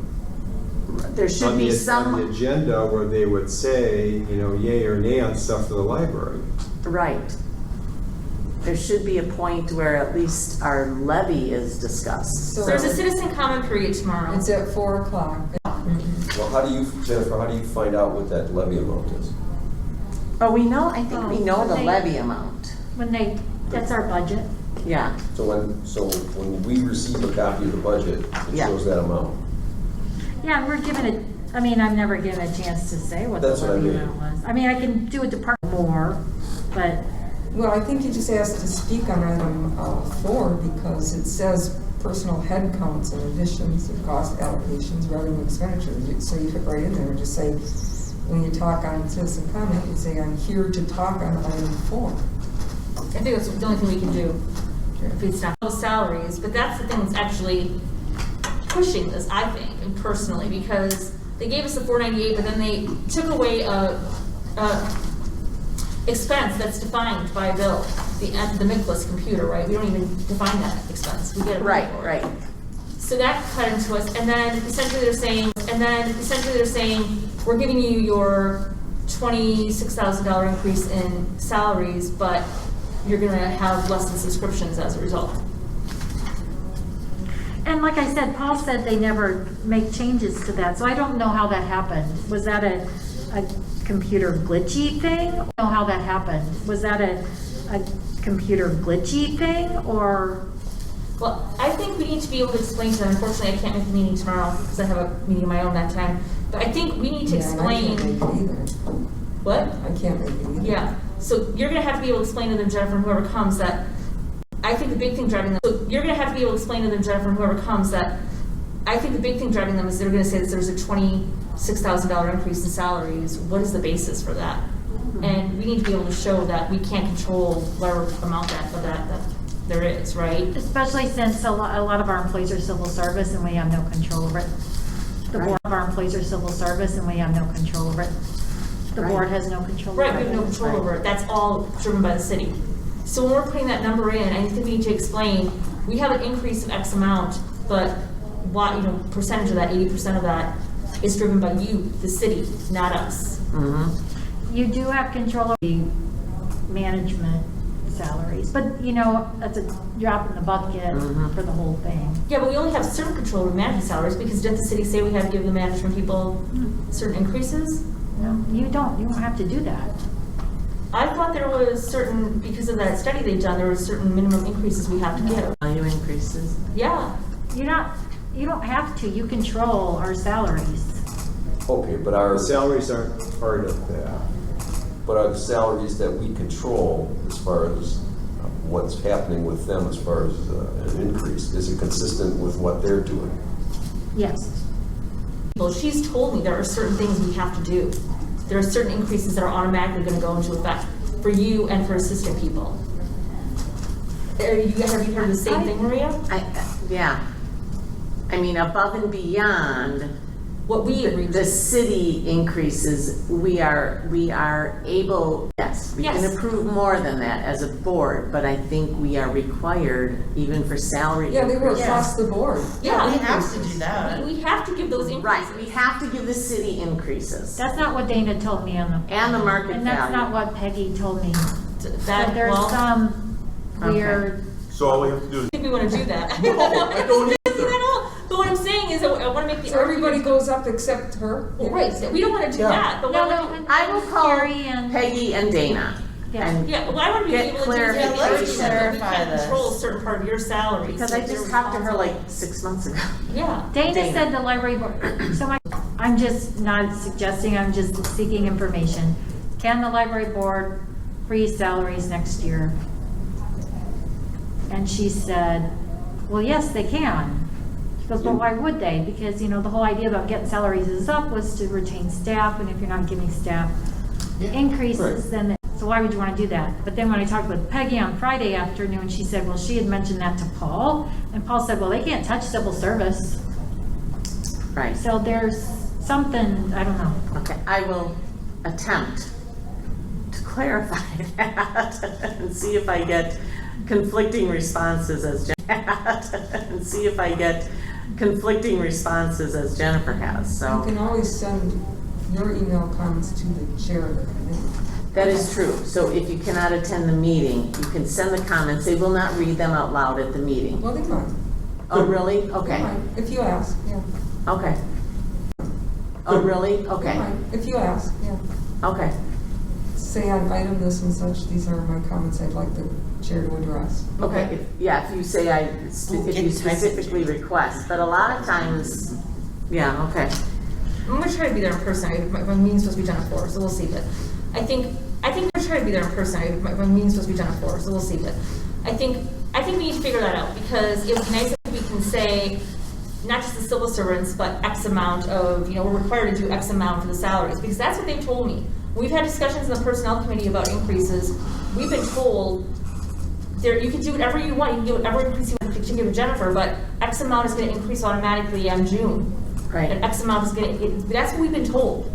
[SPEAKER 1] There should
[SPEAKER 4] on
[SPEAKER 1] be
[SPEAKER 4] the
[SPEAKER 1] some,
[SPEAKER 4] agenda where they would say, you know, yay or nay on stuff for the library.
[SPEAKER 1] right. There should be a point where at least our levy is discussed.
[SPEAKER 6] So
[SPEAKER 7] There's a citizen comment period tomorrow.
[SPEAKER 6] it's at 4 o'clock.
[SPEAKER 9] Well, how do you, Jennifer, how do you find out what that levy amount is?
[SPEAKER 1] But we know, I think we know the
[SPEAKER 3] They-
[SPEAKER 1] levy amount.
[SPEAKER 3] When that's our budget.
[SPEAKER 1] Yeah,
[SPEAKER 9] So when we receive a copy of the budget, it
[SPEAKER 1] Yeah.
[SPEAKER 9] shows that amount.
[SPEAKER 3] Yeah, we're given it, I mean, I've never given a chance to say what the
[SPEAKER 9] That's what I
[SPEAKER 3] levy
[SPEAKER 9] mean.
[SPEAKER 3] amount was. I mean, I can do a department more, but
[SPEAKER 6] Well, I think he just asked to speak on item 4 because it says personal head counts and additions and cost allocations, revenue expenditures. So you put right in there, just say, when you talk on citizen comment, you say, I'm here to talk on item 4.
[SPEAKER 7] I think that's the only thing we can do if it's not those salaries, but that's the thing that's actually pushing this, I think, and personally, because they gave us the $498, but then they took away a expense that's defined by a bill, the Mickless computer, right? We don't even define that expense. We get a bill
[SPEAKER 1] right,
[SPEAKER 7] for it.
[SPEAKER 1] right.
[SPEAKER 7] So that cut into us, and then essentially they're saying, we're giving you your $26,000 increase in salaries, but you're gonna have less in subscriptions as a result.
[SPEAKER 3] and like I said, Paul said they never make changes to that, so I don't know how that happened. Was that a computer glitchy thing? I don't know how that happened. Was that a computer glitchy thing, or?
[SPEAKER 7] Well, I think we need to be able to explain to them, unfortunately, I can't make the meeting tomorrow, because I have a meeting of my own that time, but I think we need to
[SPEAKER 6] Yeah, and I
[SPEAKER 7] explain.
[SPEAKER 6] can't make it either.
[SPEAKER 7] What?
[SPEAKER 6] I can't make it either.
[SPEAKER 7] Yeah, so you're gonna have to be able to explain to them, Jennifer, and whoever comes, that, I think the big thing driving them, so you're gonna have to be able to explain to them, Jennifer, and whoever comes, that, I think the big thing driving them is they're gonna say that there's a $26,000 increase in salaries. What is the basis for that? And we need to be able to show that we can't control whatever amount that there is, right?
[SPEAKER 3] Especially since a lot of our employees are civil service and we have no control over it. The board of our employees are civil service and we have no control over it. The board has no control over it.
[SPEAKER 7] Right, we have no control over it. That's all driven by the city. So when we're putting that number in, I think we need to explain, we have an increase of X amount, but what, percentage of that, 80% of that is driven by you, the city, not us.
[SPEAKER 3] You do have control of the management salaries, but that's a drop in the bucket for the whole thing.
[SPEAKER 7] Yeah, but we only have certain control over management salaries, because didn't the city say we had to give the management people certain increases?
[SPEAKER 3] No, you don't have to do that.
[SPEAKER 7] I thought there was certain, because of that study they've done, there were certain minimum increases we have to give.
[SPEAKER 1] Value increases.
[SPEAKER 7] Yeah.
[SPEAKER 3] You don't have to, you control our salaries.
[SPEAKER 9] Okay, but
[SPEAKER 4] Our salaries aren't part of that.
[SPEAKER 9] But are the salaries that we control, as far as what's happening with them as far as an increase, is it consistent with what they're doing?
[SPEAKER 3] Yes.
[SPEAKER 7] Well, she's told me there are certain things we have to do. There are certain increases that are automatically going to go into effect for you and for assistant people. Have you heard the same thing, Maria?
[SPEAKER 1] Yeah. I mean, above and beyond
[SPEAKER 7] What we agreed
[SPEAKER 1] the
[SPEAKER 7] to.
[SPEAKER 1] city increases, we are able, yes, we can
[SPEAKER 7] Yes.
[SPEAKER 1] approve more than that as a board, but I think we are required, even for salary
[SPEAKER 6] Yeah, they were
[SPEAKER 1] increases.
[SPEAKER 6] across the board.
[SPEAKER 7] Yeah,
[SPEAKER 5] We have to do that.
[SPEAKER 7] We have to give those increases.
[SPEAKER 1] Right, we have to give the city increases
[SPEAKER 3] That's not what Dana told me on the.
[SPEAKER 1] and the market
[SPEAKER 3] And that's not
[SPEAKER 1] value.
[SPEAKER 3] what Peggy told me.
[SPEAKER 7] That,
[SPEAKER 3] That there's
[SPEAKER 7] well,
[SPEAKER 3] some
[SPEAKER 1] Okay.
[SPEAKER 3] weird,
[SPEAKER 2] So all we have to do is,
[SPEAKER 7] I think we want to do that.
[SPEAKER 2] No, I don't
[SPEAKER 7] Doesn't at all. But what I'm saying is, I want to make the
[SPEAKER 6] So everybody
[SPEAKER 7] argument.
[SPEAKER 6] goes up except her?
[SPEAKER 7] Well, right, so we don't want to do
[SPEAKER 2] Yeah.
[SPEAKER 7] that, but
[SPEAKER 3] no,
[SPEAKER 7] what
[SPEAKER 3] no.
[SPEAKER 7] we-
[SPEAKER 1] I will call
[SPEAKER 3] Carrie and-
[SPEAKER 1] Peggy and Dana.
[SPEAKER 3] Yeah.
[SPEAKER 1] And
[SPEAKER 7] yeah, well, I want to be
[SPEAKER 1] Get
[SPEAKER 7] able to do
[SPEAKER 1] clarification.
[SPEAKER 7] that.
[SPEAKER 5] Let's clarify
[SPEAKER 7] We can't
[SPEAKER 5] this.
[SPEAKER 7] control a certain part of your salary.
[SPEAKER 1] because
[SPEAKER 7] so
[SPEAKER 1] I
[SPEAKER 7] they're
[SPEAKER 1] just talked to her like
[SPEAKER 7] responsible.
[SPEAKER 1] 6 months ago.
[SPEAKER 7] Yeah.
[SPEAKER 3] Dana
[SPEAKER 1] Dana.
[SPEAKER 3] said the library board, so I'm just not suggesting, I'm just seeking information. Can the library board freeze salaries next year? And she said, well, yes, they can. She goes, but why would they? Because, you know, the whole idea about getting salaries up was to retain staff, and if you're not giving staff increases, then, so why would you want to do that? But then when I talked with Peggy on Friday afternoon, she said, well, she had mentioned that to Paul, and Paul said, well, they can't touch civil service.
[SPEAKER 1] Right.
[SPEAKER 3] So there's something, I don't know.
[SPEAKER 1] Okay, I will attempt to clarify that and see if I get conflicting responses as and see if I get conflicting responses as Jennifer has,
[SPEAKER 6] You
[SPEAKER 1] so.
[SPEAKER 6] can always send your email comments to the chair of the committee.
[SPEAKER 1] That is true. So if you cannot attend the meeting, you can send the comments. They will not read them out loud at the meeting.
[SPEAKER 6] Well, they might.
[SPEAKER 1] Oh, really?
[SPEAKER 6] They
[SPEAKER 1] Okay,
[SPEAKER 6] might, if you ask, yeah.
[SPEAKER 1] okay. Oh, really?
[SPEAKER 6] They
[SPEAKER 1] Okay,
[SPEAKER 6] might, if you ask, yeah.
[SPEAKER 1] okay,
[SPEAKER 6] Say on item this and such, these are my comments I'd like the chair to address.
[SPEAKER 1] okay. If you say if you specifically request, but a lot of times, yeah, okay.
[SPEAKER 7] I'm gonna try to be there in person. My meeting's supposed to be done at 4, so we'll see, but I think I'm gonna try to be there in person. My meeting's supposed to be done at 4, so we'll see, but I think we need to figure that out, because it would be nice if we can say, not just the civil servants, but X amount of, you know, we're required to do X amount for the salaries, because that's what they've told me. We've had discussions in the personnel committee about increases. We've been told you can do whatever you want, you can give whatever increase you want to give Jennifer, but X amount is gonna increase automatically in June.
[SPEAKER 1] Right.
[SPEAKER 7] And X amount is that's what we've been told.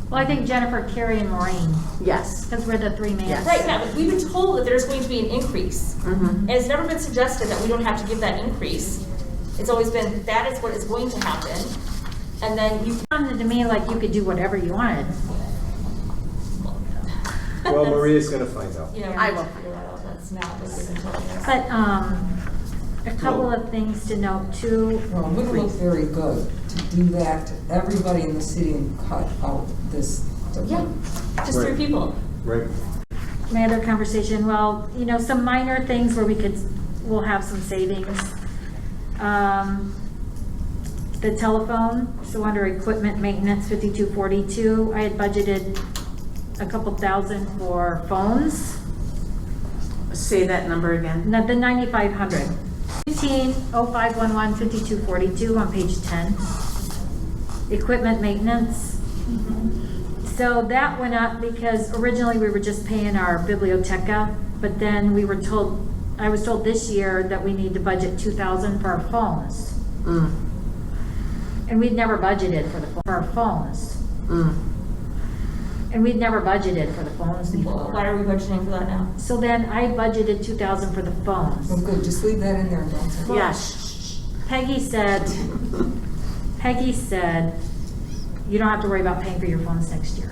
[SPEAKER 3] Well, I think Jennifer, Carrie, and Maureen,
[SPEAKER 1] Yes.
[SPEAKER 3] because we're the three
[SPEAKER 1] Yes.
[SPEAKER 3] names.
[SPEAKER 7] Right, yeah, but we've been told that there's going to be an increase.
[SPEAKER 1] Mm-hmm.
[SPEAKER 7] And it's never been suggested that we don't have to give that increase. It's always been, that is what is going to happen. And then you.
[SPEAKER 3] It sounded to me like you could do whatever you wanted.
[SPEAKER 4] Well, Maria's gonna find out.
[SPEAKER 7] Yeah,
[SPEAKER 1] I will.
[SPEAKER 7] figure that out. That's not what they've been telling us.
[SPEAKER 3] But, a couple of things to note too.
[SPEAKER 6] Well, it wouldn't look very good to do that to everybody in the city and cut out this.
[SPEAKER 7] Yeah, just
[SPEAKER 4] Right.
[SPEAKER 7] 3 people.
[SPEAKER 4] Right.
[SPEAKER 3] My other conversation, well, you know, some minor things where we'll have some savings. The telephone, so under equipment maintenance, 5242, I had budgeted a couple thousand for phones.
[SPEAKER 1] Say that number again.
[SPEAKER 3] The 9,500. 150511 5242 on page 10. Equipment maintenance. So that went up because originally we were just paying our biblioteca, but then I was told this year that we need to budget 2,000 for our phones.
[SPEAKER 1] Mm.
[SPEAKER 3] And we'd never budgeted for our phones.
[SPEAKER 1] Mm.
[SPEAKER 3] And we'd never budgeted for the phones before.
[SPEAKER 7] Why are we budgeting for that now?
[SPEAKER 3] So then I budgeted 2,000 for the phones.
[SPEAKER 6] Well, good, just leave that in there, don't say.
[SPEAKER 1] Yeah, shh.
[SPEAKER 3] Peggy said, you don't have to worry about paying for your phones next year.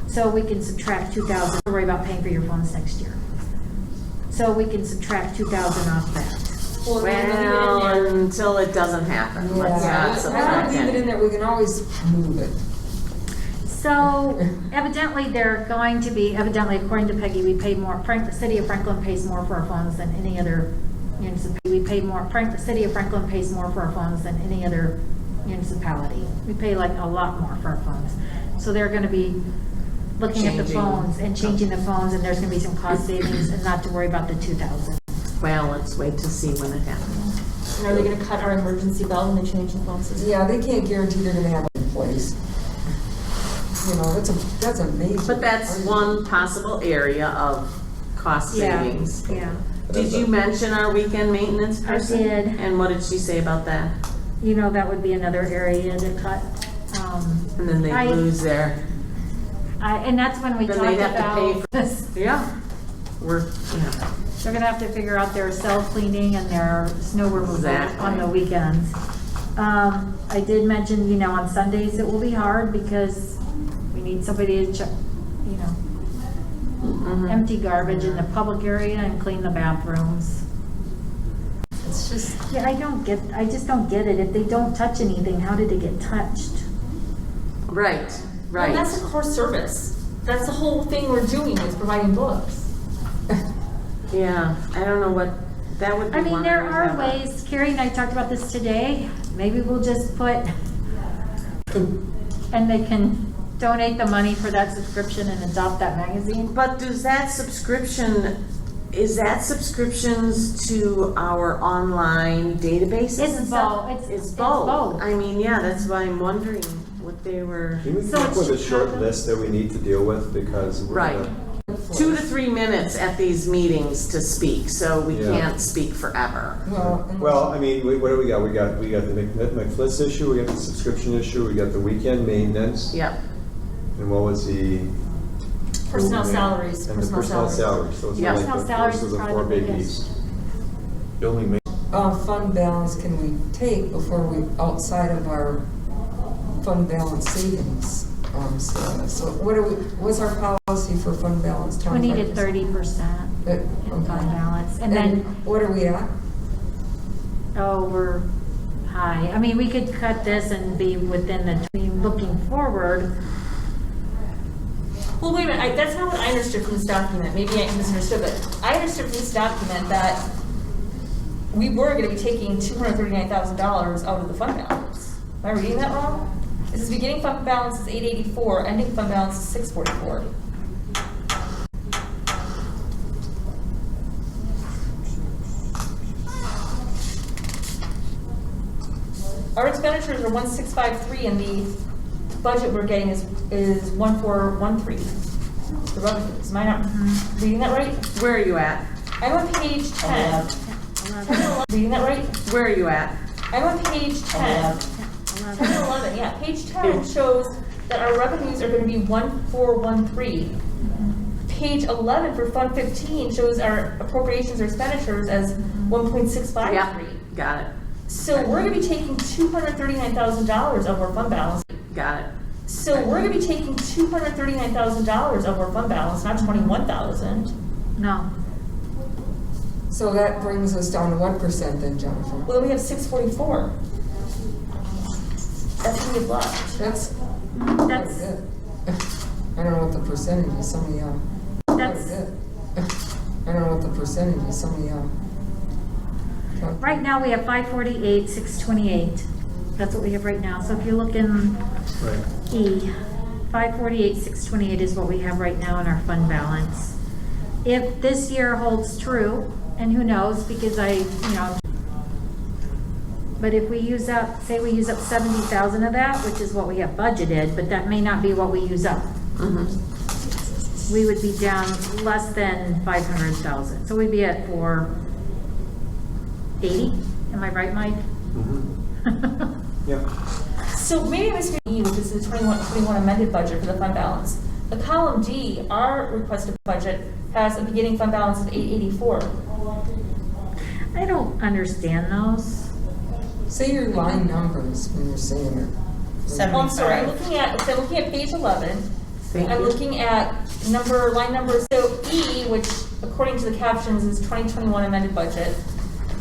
[SPEAKER 3] So we can subtract 2,000, worry about paying for your phones next year. So we can subtract 2,000 off that.
[SPEAKER 7] Well, we're gonna leave it in
[SPEAKER 1] Well,
[SPEAKER 7] there.
[SPEAKER 1] until it doesn't happen. Let's
[SPEAKER 6] Yeah,
[SPEAKER 1] not
[SPEAKER 6] I would
[SPEAKER 1] subtract
[SPEAKER 6] leave it in
[SPEAKER 1] it.
[SPEAKER 6] there, we can always move it.
[SPEAKER 3] So evidently according to Peggy, we paid more, the city of Franklin pays more for our phones than any other municipality. The city of Franklin pays more for our phones than any other municipality. We pay like a lot more for our phones. So they're gonna be looking at the
[SPEAKER 1] Changing.
[SPEAKER 3] phones and changing the phones, and there's gonna be some cost savings and not to worry about the 2,000.
[SPEAKER 1] Well, let's wait to see when it happens.
[SPEAKER 7] And are they gonna cut our emergency bell when they change the phone system?
[SPEAKER 6] Yeah, they can't guarantee they're gonna have it in place. You know, that's a major.
[SPEAKER 1] But that's one possible area of cost
[SPEAKER 3] Yeah,
[SPEAKER 1] savings.
[SPEAKER 3] yeah.
[SPEAKER 1] Did you mention our weekend maintenance
[SPEAKER 3] I
[SPEAKER 1] person?
[SPEAKER 3] did.
[SPEAKER 1] And what did she say about that?
[SPEAKER 3] You know, that would be another area to cut.
[SPEAKER 1] And then they
[SPEAKER 3] I-
[SPEAKER 1] lose their,
[SPEAKER 3] And that's when we
[SPEAKER 1] then
[SPEAKER 3] talked
[SPEAKER 1] they'd have to pay
[SPEAKER 3] about,
[SPEAKER 1] for this. Yeah.
[SPEAKER 3] they're gonna have to figure out their cell cleaning and their snow removal
[SPEAKER 1] Exactly.
[SPEAKER 3] on the weekends. I did mention, you know, on Sundays it will be hard because we need somebody to check, you know,
[SPEAKER 1] Mhm.
[SPEAKER 3] empty garbage in the public area and clean the bathrooms.
[SPEAKER 6] It's just,
[SPEAKER 3] Yeah, I just don't get it. If they don't touch anything, how did it get touched?
[SPEAKER 1] Right,
[SPEAKER 7] Well,
[SPEAKER 1] right.
[SPEAKER 7] that's a core service. That's the whole thing we're doing, is providing books.
[SPEAKER 1] Yeah, I don't know what, that would be
[SPEAKER 3] I
[SPEAKER 1] one.
[SPEAKER 3] mean, there
[SPEAKER 1] I would
[SPEAKER 3] are
[SPEAKER 1] have a-
[SPEAKER 3] ways, Carrie and I talked about this today, maybe we'll just put, and they can donate the money for that subscription and adopt that magazine.
[SPEAKER 1] But does that subscription, is that subscriptions to our online databases and
[SPEAKER 3] It's
[SPEAKER 1] stuff?
[SPEAKER 3] both.
[SPEAKER 1] It's
[SPEAKER 3] It's
[SPEAKER 1] both.
[SPEAKER 3] both.
[SPEAKER 1] I mean, yeah, that's why I'm wondering what they were.
[SPEAKER 4] Can we
[SPEAKER 3] So
[SPEAKER 4] come up
[SPEAKER 3] it's
[SPEAKER 4] with a
[SPEAKER 3] just
[SPEAKER 4] short
[SPEAKER 3] kind of-
[SPEAKER 4] list that we need to deal with, because we're
[SPEAKER 1] Right.
[SPEAKER 4] gonna.
[SPEAKER 1] 2 to 3 minutes at these meetings to speak, so we
[SPEAKER 4] Yeah.
[SPEAKER 1] can't speak forever.
[SPEAKER 4] Well, I mean, what do we got? We got the McFlitz issue, we got the subscription issue, we got the weekend maintenance,
[SPEAKER 1] Yep.
[SPEAKER 4] and what was the?
[SPEAKER 7] Personnel salaries,
[SPEAKER 4] And the personnel salaries, those
[SPEAKER 1] Yeah.
[SPEAKER 4] are like
[SPEAKER 3] Personnel
[SPEAKER 4] the
[SPEAKER 3] salaries
[SPEAKER 4] first of
[SPEAKER 3] is
[SPEAKER 4] the
[SPEAKER 3] probably
[SPEAKER 4] 4
[SPEAKER 3] the
[SPEAKER 4] biggies.
[SPEAKER 3] biggest.
[SPEAKER 2] Building maintenance.
[SPEAKER 6] Fund balance can we take before we, outside of our fund balance savings status? So what's our policy for fund balance?
[SPEAKER 3] 20 to
[SPEAKER 6] 25%?
[SPEAKER 3] 30% in fund balance. And
[SPEAKER 6] And
[SPEAKER 3] then,
[SPEAKER 6] what are we at?
[SPEAKER 3] oh, we're high. I mean, we could cut this and be within the, looking forward.
[SPEAKER 7] Well, wait a minute, that's not what I understood from this document, maybe I misunderstood, but I understood from this document that we were gonna be taking $239,000 out of the fund balance. Am I reading that wrong? It says beginning fund balance is 884, ending fund balance is 644. Our expenditures are 1653 and the budget we're getting is 1413. The revenues, am I not reading that right?
[SPEAKER 1] Where are you at?
[SPEAKER 7] I'm on page 10. Reading that right?
[SPEAKER 1] Where are you at?
[SPEAKER 7] I'm on page 10. 10 and 11, yeah. Page 10 shows that our revenues are going to be 1413. Page 11 for Fund 15 shows our appropriations or expenditures as 1.653.
[SPEAKER 1] Yep, got it,
[SPEAKER 7] So we're going to be taking $239,000 of our fund balance.
[SPEAKER 1] got it.
[SPEAKER 7] So we're going to be taking $239,000 of our fund balance, not 21,000.
[SPEAKER 3] No.
[SPEAKER 6] So that brings us down to what percent then, Jennifer?
[SPEAKER 7] Well, then we have 644. That's what we have left.
[SPEAKER 6] That's quite a
[SPEAKER 3] That's,
[SPEAKER 6] bit. I don't know what the percentage is, some of y'all. Quite a
[SPEAKER 3] that's,
[SPEAKER 6] bit. I don't know what the percentage is, some of y'all.
[SPEAKER 3] right now we have 548, 628. That's what we have right now. So if you look in
[SPEAKER 4] Right.
[SPEAKER 3] E, 548, 628 is what we have right now in our fund balance. If this year holds true, and who knows, because but if we use up, say we use up 70,000 of that, which is what we have budgeted, but that may not be what we use up. We would be down less than 500,000. So we'd be at 480. Am I right, Mike?
[SPEAKER 4] Yeah.
[SPEAKER 7] So maybe this could be, which is the 21 amended budget for the fund balance. The column D, our requested budget, has a beginning fund balance of 884.
[SPEAKER 3] I don't understand those.
[SPEAKER 6] Say your line numbers when you're saying it.
[SPEAKER 7] Oh, I'm sorry, I'm looking at page 11.
[SPEAKER 1] Thank
[SPEAKER 7] I'm
[SPEAKER 1] you.
[SPEAKER 7] looking at line number, so E, which according to the captions is 2021 amended budget,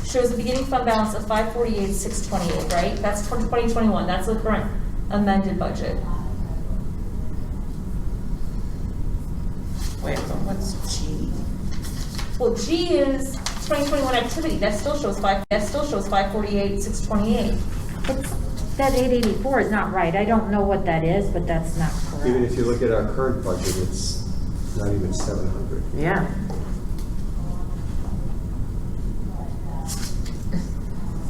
[SPEAKER 7] shows a beginning fund balance of 548,628, right? That's 2021, that's the current amended budget.
[SPEAKER 5] Wait, but what's G?
[SPEAKER 7] Well, G is 2021 activity, that still shows 548,628.
[SPEAKER 3] That 884 is not right. I don't know what that is, but that's not
[SPEAKER 4] Even
[SPEAKER 3] correct.
[SPEAKER 4] if you look at our current budget, it's not even 700.
[SPEAKER 1] Yeah.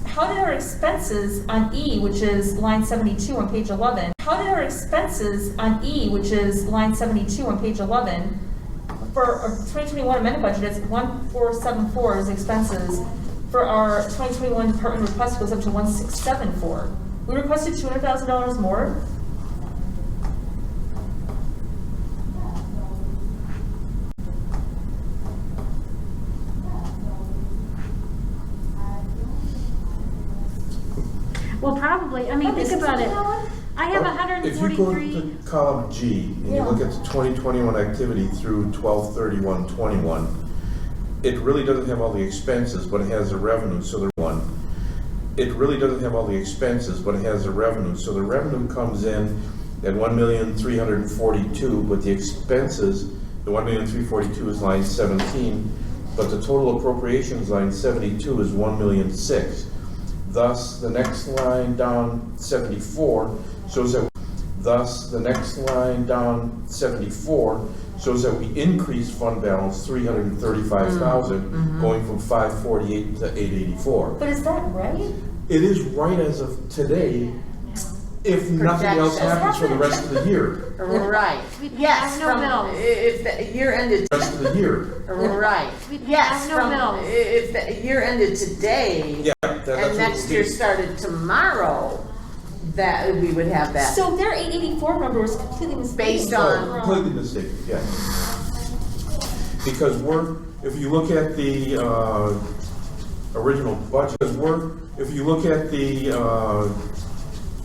[SPEAKER 7] How did our expenses on E, which is line 72 on page 11, how did our expenses on E, which is line 72 on page 11, for our 2021 amended budget, it's 1474 is expenses. For our 2021 department request goes up to 1674. We requested $200,000 more.
[SPEAKER 3] Well, probably, I mean, think about it. I have
[SPEAKER 2] If you go
[SPEAKER 3] 143.
[SPEAKER 2] to column G and you
[SPEAKER 7] Yeah.
[SPEAKER 2] look at the 2021 activity through 12/31/21, it really doesn't have all the expenses, but it has the revenue, so the one. It really doesn't have all the expenses, but it has the revenue, so the revenue comes in at 1,342,000, but the expenses, the 1,342,000 is line 17, but the total appropriations line 72 is 1,006,000. Thus, the next line down, 74, shows that Thus, the next line down, 74, shows that we increased fund balance 335,000, going from 548 to 884.
[SPEAKER 7] But is that right?
[SPEAKER 2] It is right as of today, if nothing else
[SPEAKER 1] Projections.
[SPEAKER 2] happens for the rest of the year.
[SPEAKER 1] Right.
[SPEAKER 3] We
[SPEAKER 1] Yes,
[SPEAKER 3] have no
[SPEAKER 1] from,
[SPEAKER 3] bills.
[SPEAKER 1] if the year ended,
[SPEAKER 2] Rest of the year.
[SPEAKER 1] right.
[SPEAKER 3] We
[SPEAKER 1] Yes,
[SPEAKER 3] have no
[SPEAKER 1] from,
[SPEAKER 3] bills.
[SPEAKER 1] if the year ended today,
[SPEAKER 2] Yeah, that's what
[SPEAKER 1] and next
[SPEAKER 2] we'll
[SPEAKER 1] year
[SPEAKER 2] do.
[SPEAKER 1] started tomorrow, that, we would have that.
[SPEAKER 7] So their 884 number was completely mistaken.
[SPEAKER 1] Based on-
[SPEAKER 2] Completely mistaken, yeah. Because if you look at the original budget, if you look at the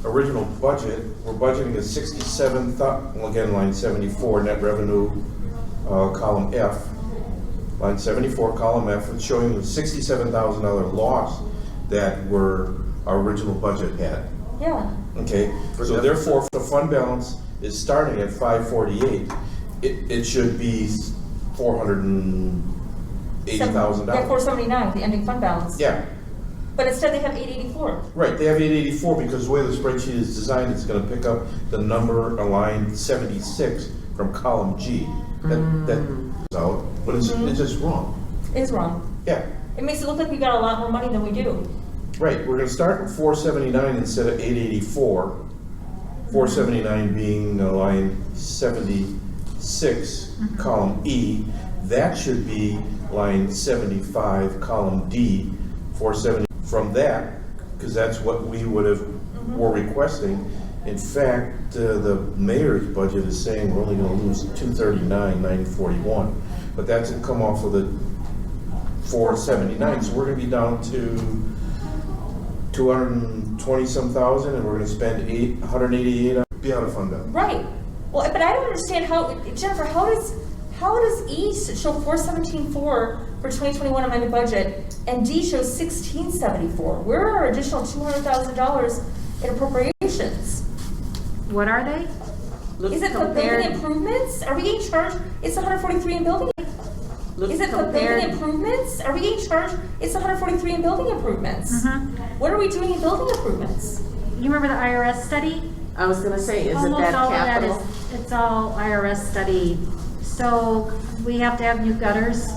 [SPEAKER 2] original budget, we're budgeting at 67,000, well, again, line 74, net revenue, column F. Line 74, column F, it's showing a $67,000 loss that our original budget had.
[SPEAKER 7] Yeah.
[SPEAKER 2] Okay, so therefore, if the fund balance is starting at 548, it should be $480,000.
[SPEAKER 7] Yeah, 479, the ending fund balance.
[SPEAKER 2] Yeah,
[SPEAKER 7] But instead they have 884.
[SPEAKER 2] right, they have 884 because the way the spreadsheet is designed, it's gonna pick up the number line 76 from column G. That is out, but it's just wrong.
[SPEAKER 7] It is wrong.
[SPEAKER 2] Yeah,
[SPEAKER 7] It makes it look like we got a lot more money than we do.
[SPEAKER 2] right, we're gonna start with 479 instead of 884. 479 being line 76, column E. That should be line 75, column D, 470. From that, because that's what we were requesting. In fact, the mayor's budget is saying we're only gonna lose 239,941. But that's gonna come off of the 479, so we're gonna be down to 220-some thousand, and we're gonna spend 188 on, be out of fund balance.
[SPEAKER 7] Right. Well, but I don't understand how, Jennifer, how does E show 417.4 for 2021 amended budget and D shows 1674? Where are our additional $200,000 in appropriations?
[SPEAKER 3] What are they?
[SPEAKER 1] Look
[SPEAKER 7] Is it the
[SPEAKER 1] compared-
[SPEAKER 7] building improvements? Are we getting charged? It's 143 in building.
[SPEAKER 1] look
[SPEAKER 7] Is it the
[SPEAKER 1] compared-
[SPEAKER 7] building improvements? Are we getting charged? It's 143 in building improvements. What are we doing in building improvements?
[SPEAKER 3] You remember the IRS study?
[SPEAKER 1] I was gonna say, is it
[SPEAKER 3] Almost
[SPEAKER 1] that
[SPEAKER 3] all of that
[SPEAKER 1] capital?
[SPEAKER 3] is, it's all IRS study. So we have to have new gutters.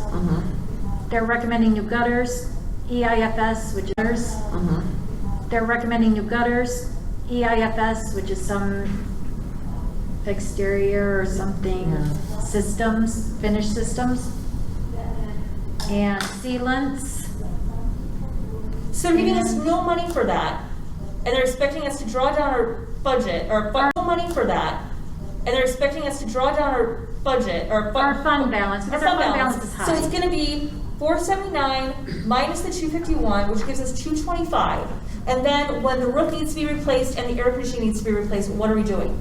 [SPEAKER 3] They're recommending new gutters, EIFS, which is, they're recommending new gutters, EIFS, which is some exterior or something, systems, finished systems, and sealants.
[SPEAKER 7] So they're giving us no money for that, and they're expecting us to draw down our budget, or no money for that, and they're expecting us to draw down our budget, or
[SPEAKER 3] Our fund balance, because our fund balance is
[SPEAKER 7] So
[SPEAKER 3] high.
[SPEAKER 7] it's gonna be 479 minus the 251, which gives us 225. And then when the roof needs to be replaced and the air conditioning needs to be replaced, what are we doing?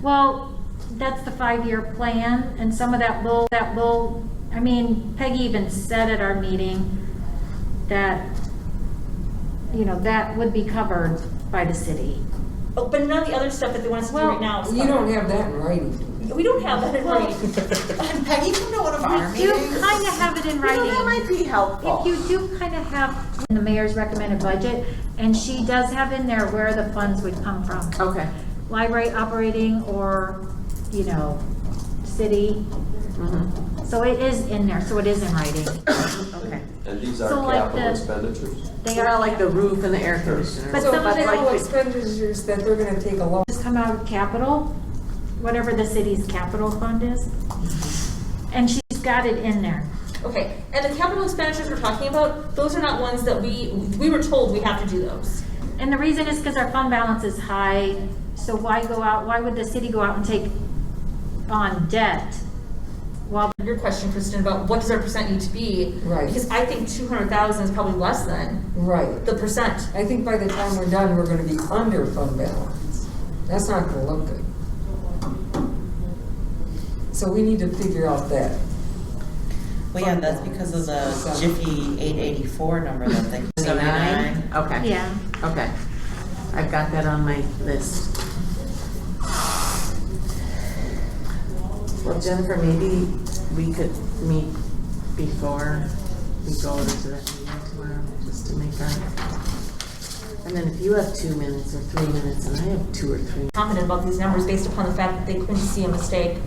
[SPEAKER 3] Well, that's the 5-year plan, and some of that will, I mean, Peggy even said at our meeting that, you know, that would be covered by the city.
[SPEAKER 7] Oh, but none of the other stuff that they want us to do
[SPEAKER 3] Well,
[SPEAKER 7] right now is
[SPEAKER 6] You
[SPEAKER 7] covered.
[SPEAKER 6] don't have that in writing.
[SPEAKER 7] We don't have that in writing.
[SPEAKER 5] Peggy, come to one of our
[SPEAKER 3] We do
[SPEAKER 5] meetings.
[SPEAKER 3] kind of have it in
[SPEAKER 1] You know,
[SPEAKER 3] writing.
[SPEAKER 1] that might be helpful.
[SPEAKER 3] If you do kind of have the mayor's recommended budget, and she does have in there where the funds would come from.
[SPEAKER 1] Okay.
[SPEAKER 3] Library operating or, you know, city. So it is in there, so it is in writing.
[SPEAKER 1] Okay.
[SPEAKER 9] And these
[SPEAKER 3] So
[SPEAKER 9] are
[SPEAKER 3] like
[SPEAKER 9] capital
[SPEAKER 3] the-
[SPEAKER 9] expendedures?
[SPEAKER 3] They
[SPEAKER 1] They're
[SPEAKER 3] are
[SPEAKER 1] all like the roof and the air conditioner.
[SPEAKER 3] But
[SPEAKER 6] So
[SPEAKER 3] some of them-
[SPEAKER 6] capital expenditures that they're gonna take a loan.
[SPEAKER 3] just come out of capital, whatever the city's capital fund is. And she's got it in there.
[SPEAKER 7] Okay, and the capital expenditures we're talking about, those are not ones that we were told we have to do those.
[SPEAKER 3] And the reason is because our fund balance is high, so why would the city go out and take on debt? While,
[SPEAKER 7] Your question, Kristen, about what does our percent need to be?
[SPEAKER 6] Right.
[SPEAKER 7] Because I think 200,000 is probably less than
[SPEAKER 6] Right.
[SPEAKER 7] the percent.
[SPEAKER 6] I think by the time we're done, we're gonna be under fund balance. That's not gonna look good. So we need to figure out that.
[SPEAKER 5] Well, yeah, that's because of the Jiffy 884 number that they, 79.
[SPEAKER 1] Okay.
[SPEAKER 3] yeah,
[SPEAKER 1] Okay. I've got that on my list. Well, Jennifer, maybe we could meet before we go to that meeting tomorrow, just to make our And then if you have 2 minutes or 3 minutes and I have 2 or 3,
[SPEAKER 7] Confident about these numbers based upon the fact that they couldn't see a mistake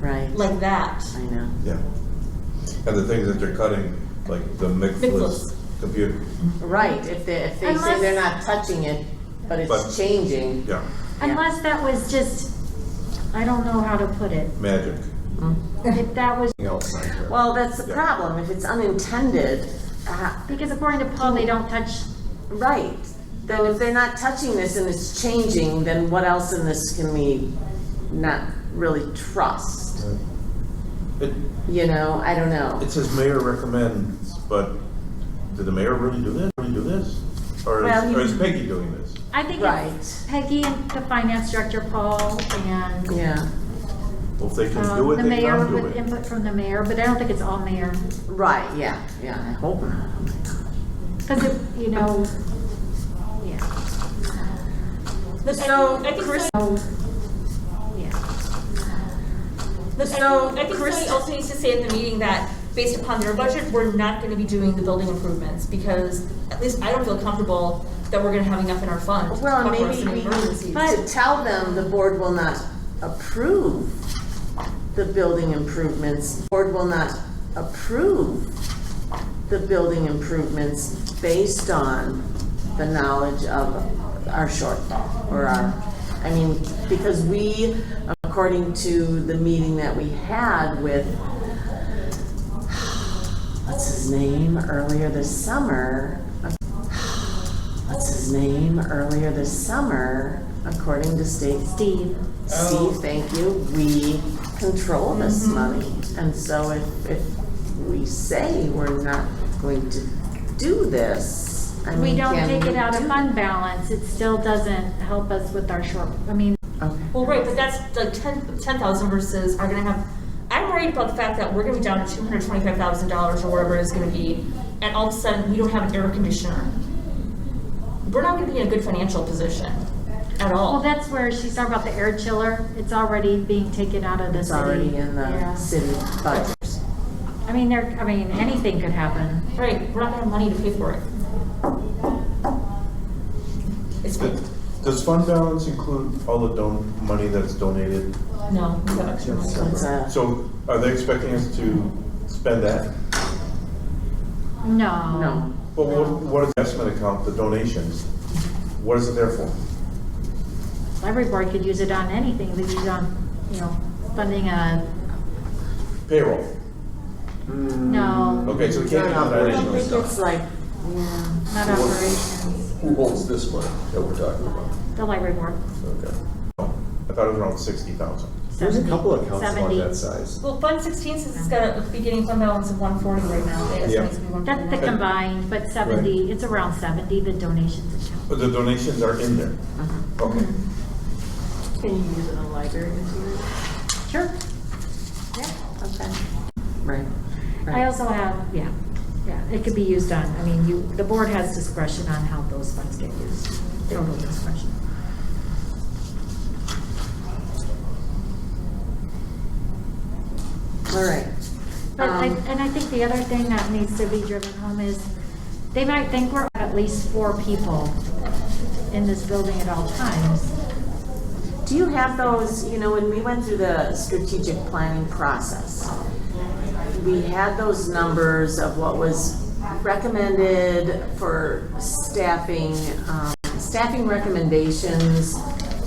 [SPEAKER 1] right?
[SPEAKER 7] like that.
[SPEAKER 1] I know.
[SPEAKER 2] Yeah. And the things that they're cutting, like the
[SPEAKER 7] Micless.
[SPEAKER 2] Micless computer,
[SPEAKER 1] Right, if they say
[SPEAKER 3] Unless-
[SPEAKER 1] they're not touching it, but it's
[SPEAKER 2] But-
[SPEAKER 1] changing.
[SPEAKER 2] yeah,
[SPEAKER 3] Unless that was just, I don't know how to put it.
[SPEAKER 2] magic.
[SPEAKER 3] If that was,
[SPEAKER 4] else on there.
[SPEAKER 1] Well, that's the
[SPEAKER 2] Yeah.
[SPEAKER 1] problem, if it's unintended,
[SPEAKER 3] because according to Paul, they don't touch,
[SPEAKER 1] right. Then if they're not touching this and it's changing, then what else in this can we not really trust?
[SPEAKER 2] It,
[SPEAKER 1] You know, I don't know.
[SPEAKER 2] it says mayor recommends, but did the mayor really do this? Really do this? Or
[SPEAKER 1] Well, he-
[SPEAKER 2] is Peggy doing this?
[SPEAKER 3] I think
[SPEAKER 1] Right.
[SPEAKER 3] it's Peggy and the finance director, Paul, and
[SPEAKER 1] Yeah,
[SPEAKER 2] Well, if they can do it,
[SPEAKER 3] the
[SPEAKER 2] they
[SPEAKER 3] mayor
[SPEAKER 2] can do
[SPEAKER 3] with
[SPEAKER 2] it.
[SPEAKER 3] input from the mayor, but I don't think it's all mayor.
[SPEAKER 1] right, yeah, I hope not.
[SPEAKER 3] Because it, you know, yeah.
[SPEAKER 1] So,
[SPEAKER 7] I think
[SPEAKER 1] Chris-
[SPEAKER 7] somebody-
[SPEAKER 3] Yeah.
[SPEAKER 1] So,
[SPEAKER 7] I think
[SPEAKER 1] Chris-
[SPEAKER 7] somebody also needs to say at the meeting that based upon their budget, we're not gonna be doing the building improvements because at least I don't feel comfortable that we're gonna have enough in our fund to
[SPEAKER 1] Well,
[SPEAKER 7] cover us
[SPEAKER 1] maybe
[SPEAKER 7] in
[SPEAKER 1] we need
[SPEAKER 7] emergencies.
[SPEAKER 1] to tell them the board will not approve the building improvements. Board will not approve the building improvements based on the knowledge of our shortfall or our, I mean, because we, according to the meeting that we had with, what's his name, earlier this summer, according to Steve,
[SPEAKER 7] Oh.
[SPEAKER 1] thank you, we control this money. And so if we say we're not going to do this, I mean,
[SPEAKER 3] We don't
[SPEAKER 1] can
[SPEAKER 3] take
[SPEAKER 1] we
[SPEAKER 3] it out of
[SPEAKER 1] do-
[SPEAKER 3] fund balance, it still doesn't help us with our short, I mean,
[SPEAKER 1] Okay.
[SPEAKER 7] Well, right, but that's like 10,000 versus are gonna have, I'm worried about the fact that we're gonna be down to $225,000 or whatever it's gonna be, and all of a sudden, we don't have an air conditioner. We're not gonna be in a good financial position at
[SPEAKER 3] well,
[SPEAKER 7] all.
[SPEAKER 3] that's where she's talking about the air chiller, it's already being taken out of the
[SPEAKER 1] It's
[SPEAKER 3] city.
[SPEAKER 1] already in the
[SPEAKER 3] Yeah.
[SPEAKER 1] city budget.
[SPEAKER 3] I mean, anything could happen.
[SPEAKER 7] Right, we're not gonna have money to pay for it. It's,
[SPEAKER 2] Does fund balance include all the money that's donated?
[SPEAKER 7] no, we have extra money.
[SPEAKER 1] It's
[SPEAKER 2] So are they expecting us to spend that?
[SPEAKER 3] No.
[SPEAKER 1] no.
[SPEAKER 2] But what is the investment account, the donations? What is it there for?
[SPEAKER 3] Library board could use it on anything, they could use it on, funding a,
[SPEAKER 2] Payroll.
[SPEAKER 3] no,
[SPEAKER 2] Okay, so we can't use it on
[SPEAKER 1] I don't
[SPEAKER 2] additional
[SPEAKER 1] think
[SPEAKER 2] stuff.
[SPEAKER 1] it's like, yeah.
[SPEAKER 3] not operations,
[SPEAKER 9] Who holds this money that we're talking about?
[SPEAKER 3] the library board.
[SPEAKER 9] Okay.
[SPEAKER 2] I thought it was around 60,000.
[SPEAKER 4] There's a couple of accounts about
[SPEAKER 3] 70.
[SPEAKER 4] that size.
[SPEAKER 7] Well, Fund 16 says it's got a beginning fund balance of 140 right now. They estimate it to be 140.
[SPEAKER 3] That's the combined, but 70, it's around 70, the donations account.
[SPEAKER 2] But the donations are in there? Okay.
[SPEAKER 8] Can you use it on library material?
[SPEAKER 3] Sure.
[SPEAKER 1] Okay. Right.
[SPEAKER 3] I also have, yeah, it could be used on, the board has discretion on how those funds get used, total discretion.
[SPEAKER 1] All right.
[SPEAKER 3] But I think the other thing that needs to be driven home is, they might think we're at least 4 people in this building at all times.
[SPEAKER 1] Do you have those, when we went through the strategic planning process, we had those numbers of what was recommended for staffing, staffing recommendations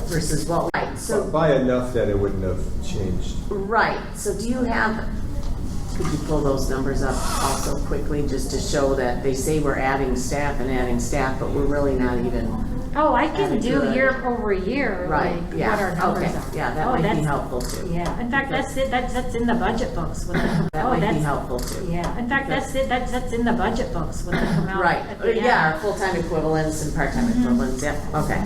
[SPEAKER 1] versus what, right, so,
[SPEAKER 4] By enough that it wouldn't have changed.
[SPEAKER 1] right, so do you have, could you pull those numbers up also quickly, just to show that they say we're adding staff, but we're really not even,
[SPEAKER 3] Oh, I can
[SPEAKER 1] That'd be
[SPEAKER 3] do
[SPEAKER 1] good.
[SPEAKER 3] year over year,
[SPEAKER 1] right,
[SPEAKER 3] like, what
[SPEAKER 1] yeah,
[SPEAKER 3] our numbers
[SPEAKER 1] okay,
[SPEAKER 3] are.
[SPEAKER 1] yeah, that
[SPEAKER 3] Oh,
[SPEAKER 1] might be
[SPEAKER 3] that's-
[SPEAKER 1] helpful too.
[SPEAKER 3] Yeah, in fact, that's it, that's in the budget books when they come.
[SPEAKER 1] That
[SPEAKER 3] oh,
[SPEAKER 1] might be
[SPEAKER 3] that's-
[SPEAKER 1] helpful too.
[SPEAKER 3] Yeah, in fact, that's it, that's in the budget books when they come out.
[SPEAKER 1] Right,
[SPEAKER 3] at the
[SPEAKER 1] yeah,
[SPEAKER 3] end.
[SPEAKER 1] our full-time equivalents and part-time equivalents, yeah, okay.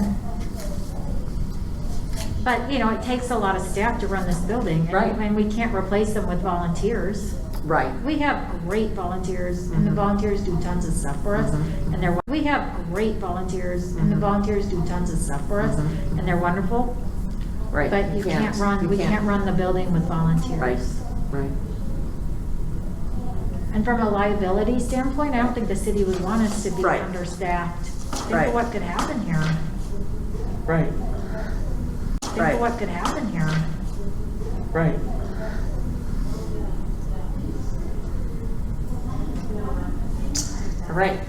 [SPEAKER 3] But, it takes a lot of staff to run this building.
[SPEAKER 1] Right.
[SPEAKER 3] And we can't replace them with volunteers.
[SPEAKER 1] Right,
[SPEAKER 3] We have great volunteers, and the volunteers do tons of stuff for us, and we have great volunteers, and the volunteers do tons of stuff for us, and they're wonderful.
[SPEAKER 1] right.
[SPEAKER 3] But we can't run the building with volunteers.
[SPEAKER 1] Right, right.
[SPEAKER 3] And from a liability standpoint, I don't think the city would want us to be
[SPEAKER 1] Right.
[SPEAKER 3] understaffed. Think
[SPEAKER 1] Right.
[SPEAKER 3] of what could happen here.
[SPEAKER 1] Right.
[SPEAKER 3] Think
[SPEAKER 1] Right.
[SPEAKER 3] of what could happen here.
[SPEAKER 1] Right. All right,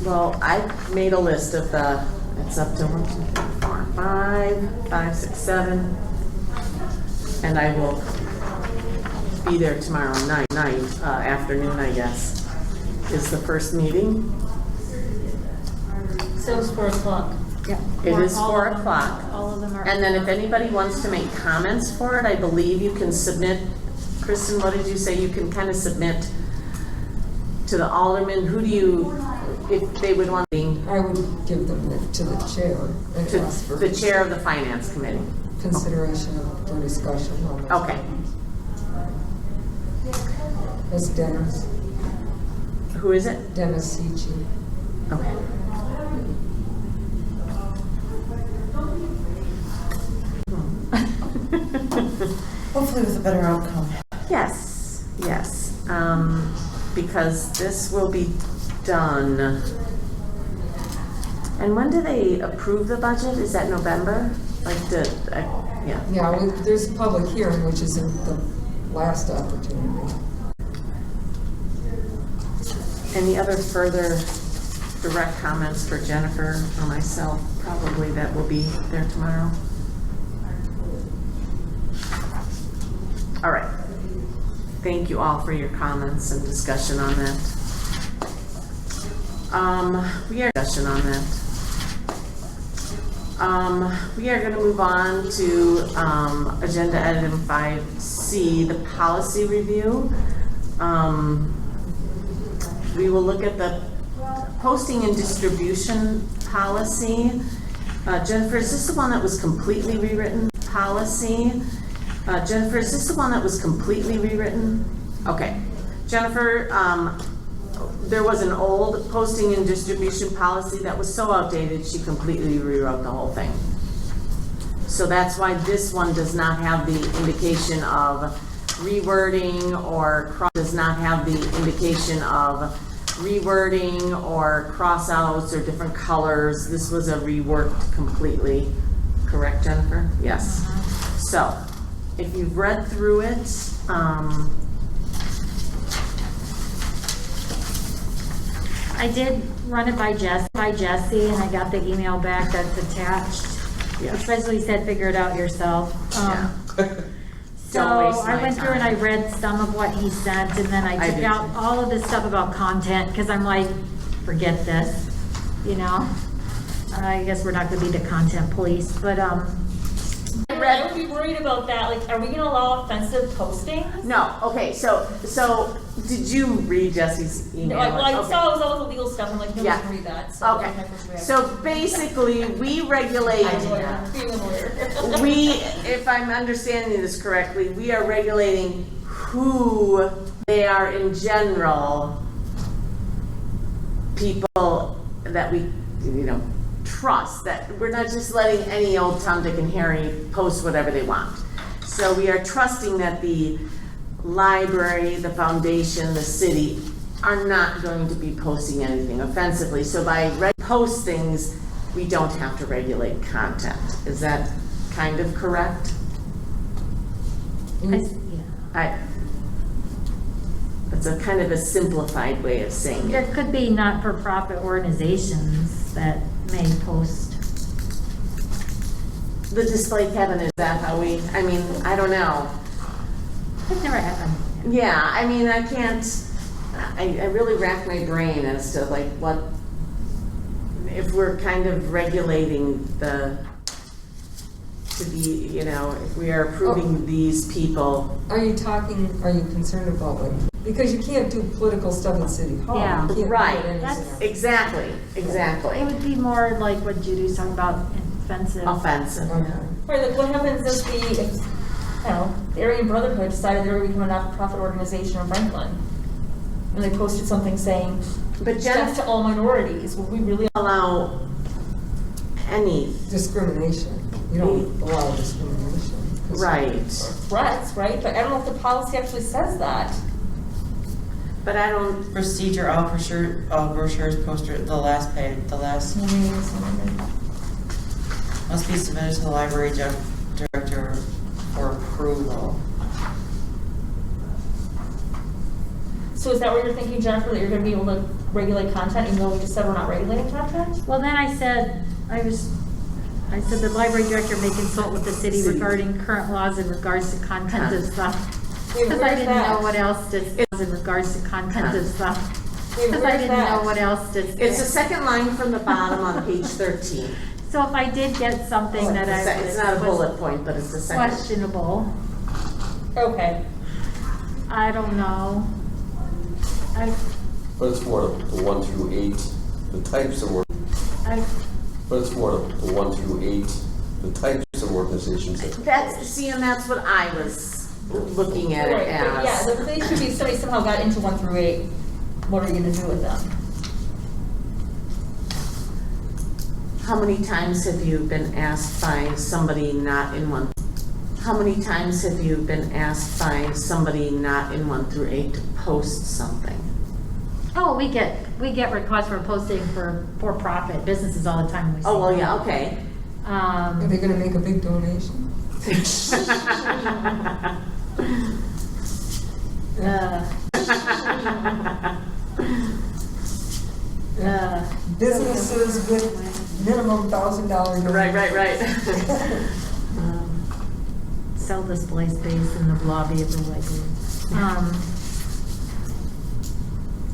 [SPEAKER 1] well, I made a list of it's up to 1, 2, 3, 4, 5, 5, 6, 7. And I will be there tomorrow night, afternoon, I guess, is the first meeting.
[SPEAKER 7] So it's 4 o'clock.
[SPEAKER 3] Yeah.
[SPEAKER 1] It is
[SPEAKER 3] All
[SPEAKER 1] 4
[SPEAKER 3] of them-
[SPEAKER 1] o'clock.
[SPEAKER 3] All of them are.
[SPEAKER 1] And then if anybody wants to make comments for it, I believe you can submit, Kristen, what did you say? You can kind of submit to the alderman. Who do you, if they would want to,
[SPEAKER 6] I would give them to the chair and ask for
[SPEAKER 1] the chair of the finance committee?
[SPEAKER 6] consideration for discussion on this.
[SPEAKER 1] Okay.
[SPEAKER 6] That's Dennis,
[SPEAKER 1] Who is it?
[SPEAKER 6] Dennis Seachy.
[SPEAKER 1] Okay.
[SPEAKER 5] Hopefully with a better outcome.
[SPEAKER 1] Yes, yes, because this will be done. And when do they approve the budget? Is that November? Like yeah.
[SPEAKER 6] Yeah, there's a public hearing, which is in the last opportunity.
[SPEAKER 1] Any other further direct comments for Jennifer or myself? Probably that will be there tomorrow. All right. Thank you all for your comments and discussion on that. We are discussion on that. We are going to move on to agenda item 5C, the policy review. We will look at the posting and distribution policy. Jennifer, is this the one that was completely rewritten? Policy. Jennifer, is this the one that was completely rewritten? Okay. Jennifer, there was an old posting and distribution policy that was so outdated, she completely rewrote the whole thing. So that's why this one does not have the indication of rewording or does not have the indication of rewording or cross-outs or different colors. This was a reworked completely. Correct, Jennifer? Yes. So, if you've read through it,
[SPEAKER 3] I did run it by Jesse, and I got the email back that's attached.
[SPEAKER 1] Yeah.
[SPEAKER 3] It basically said, figure it out yourself. So
[SPEAKER 1] Don't waste
[SPEAKER 3] I
[SPEAKER 1] my
[SPEAKER 3] went through and I
[SPEAKER 1] time.
[SPEAKER 3] read some of what he sent, and then I
[SPEAKER 1] I
[SPEAKER 3] took
[SPEAKER 1] did
[SPEAKER 3] out
[SPEAKER 1] too.
[SPEAKER 3] all of this stuff about content, because I'm like, forget this, you know? I guess we're not gonna be the content police, but,
[SPEAKER 7] I would be worried about that, like, are we gonna allow offensive postings?
[SPEAKER 1] no, okay, so did you read Jesse's email?
[SPEAKER 7] Like, well, I
[SPEAKER 1] Okay.
[SPEAKER 7] saw it was all the legal stuff, I'm like, nobody's
[SPEAKER 1] Yeah.
[SPEAKER 7] gonna read that, so that
[SPEAKER 1] Okay,
[SPEAKER 7] was my first reaction.
[SPEAKER 1] so basically, we regulate,
[SPEAKER 7] I'm a lawyer, being a lawyer.
[SPEAKER 1] if I'm understanding this correctly, we are regulating who they are in general, people that we, trust, that we're not just letting any old Tom, Dick, and Harry post whatever they want. So we are trusting that the library, the foundation, the city are not going to be posting anything offensively. So by post things, we don't have to regulate content. Is that kind of correct? That's a kind of a simplified way of saying
[SPEAKER 3] there
[SPEAKER 1] it.
[SPEAKER 3] could be not-for-profit organizations that may post.
[SPEAKER 1] The display cabinet, is that how I don't know.
[SPEAKER 3] I've never had them.
[SPEAKER 1] Yeah, I can't, I really rack my brain as to like what, if we're kind of regulating to be, if we are approving these people.
[SPEAKER 6] Are you concerned about because you can't do political stuff in City Hall.
[SPEAKER 3] Yeah.
[SPEAKER 6] You can't
[SPEAKER 1] Right.
[SPEAKER 6] put anything
[SPEAKER 3] That's-
[SPEAKER 6] on.
[SPEAKER 1] Exactly.
[SPEAKER 3] It would be more like what Judy's talking about, offensive.
[SPEAKER 1] Offensive.
[SPEAKER 6] Okay.
[SPEAKER 7] Right, like what happens if the Aryan Brotherhood decided they were becoming a not-for-profit organization in Franklin? And they posted something saying,
[SPEAKER 1] But
[SPEAKER 7] death
[SPEAKER 1] Jennifer,
[SPEAKER 7] to all minorities, would we really?
[SPEAKER 1] allow any,
[SPEAKER 6] Discrimination. You don't allow discrimination. 'Cause-
[SPEAKER 1] right.
[SPEAKER 7] Threats, right? But I don't know if the policy actually says that.
[SPEAKER 1] But I don't,
[SPEAKER 5] Procedure, all brochures, posters, the last page, the last. Must be submitted to the library director for approval.
[SPEAKER 7] So is that what you're thinking, Jennifer, that you're gonna be able to regulate content even though we just said we're not regulating content?
[SPEAKER 3] Well, then I said the library director may consult with the city regarding current laws in regards to content of stuff.
[SPEAKER 7] Wait,
[SPEAKER 3] Because I
[SPEAKER 7] where's
[SPEAKER 3] didn't
[SPEAKER 7] that?
[SPEAKER 3] know what else to, in regards to content of stuff.
[SPEAKER 7] Wait,
[SPEAKER 3] Because I
[SPEAKER 7] where's
[SPEAKER 3] didn't
[SPEAKER 7] that?
[SPEAKER 3] know what else to.
[SPEAKER 1] it's the second line from the bottom on page 13.
[SPEAKER 3] So if I did get something that
[SPEAKER 1] It's not a bullet point, but it's the second.
[SPEAKER 3] questionable,
[SPEAKER 7] Okay.
[SPEAKER 3] I don't know.
[SPEAKER 9] But it's more the 1 through 8, the types of work. But it's more the 1 through 8, the types of organizations that.
[SPEAKER 1] And that's what I was looking at it
[SPEAKER 7] Right, but yeah,
[SPEAKER 1] as.
[SPEAKER 7] they should be, somebody somehow got into 1 through 8, what are you gonna do with them?
[SPEAKER 1] How many times have you been asked by somebody not in 1? How many times have you been asked by somebody not in 1 through 8 to post something?
[SPEAKER 3] Oh, we get requests for posting for-profit businesses all the time. We see
[SPEAKER 1] Oh, well,
[SPEAKER 3] them.
[SPEAKER 1] yeah, okay.
[SPEAKER 6] Are they gonna make a big donation? Businesses with minimum $1,000 donation.
[SPEAKER 1] Right.
[SPEAKER 3] Sell display space in the lobby of the library.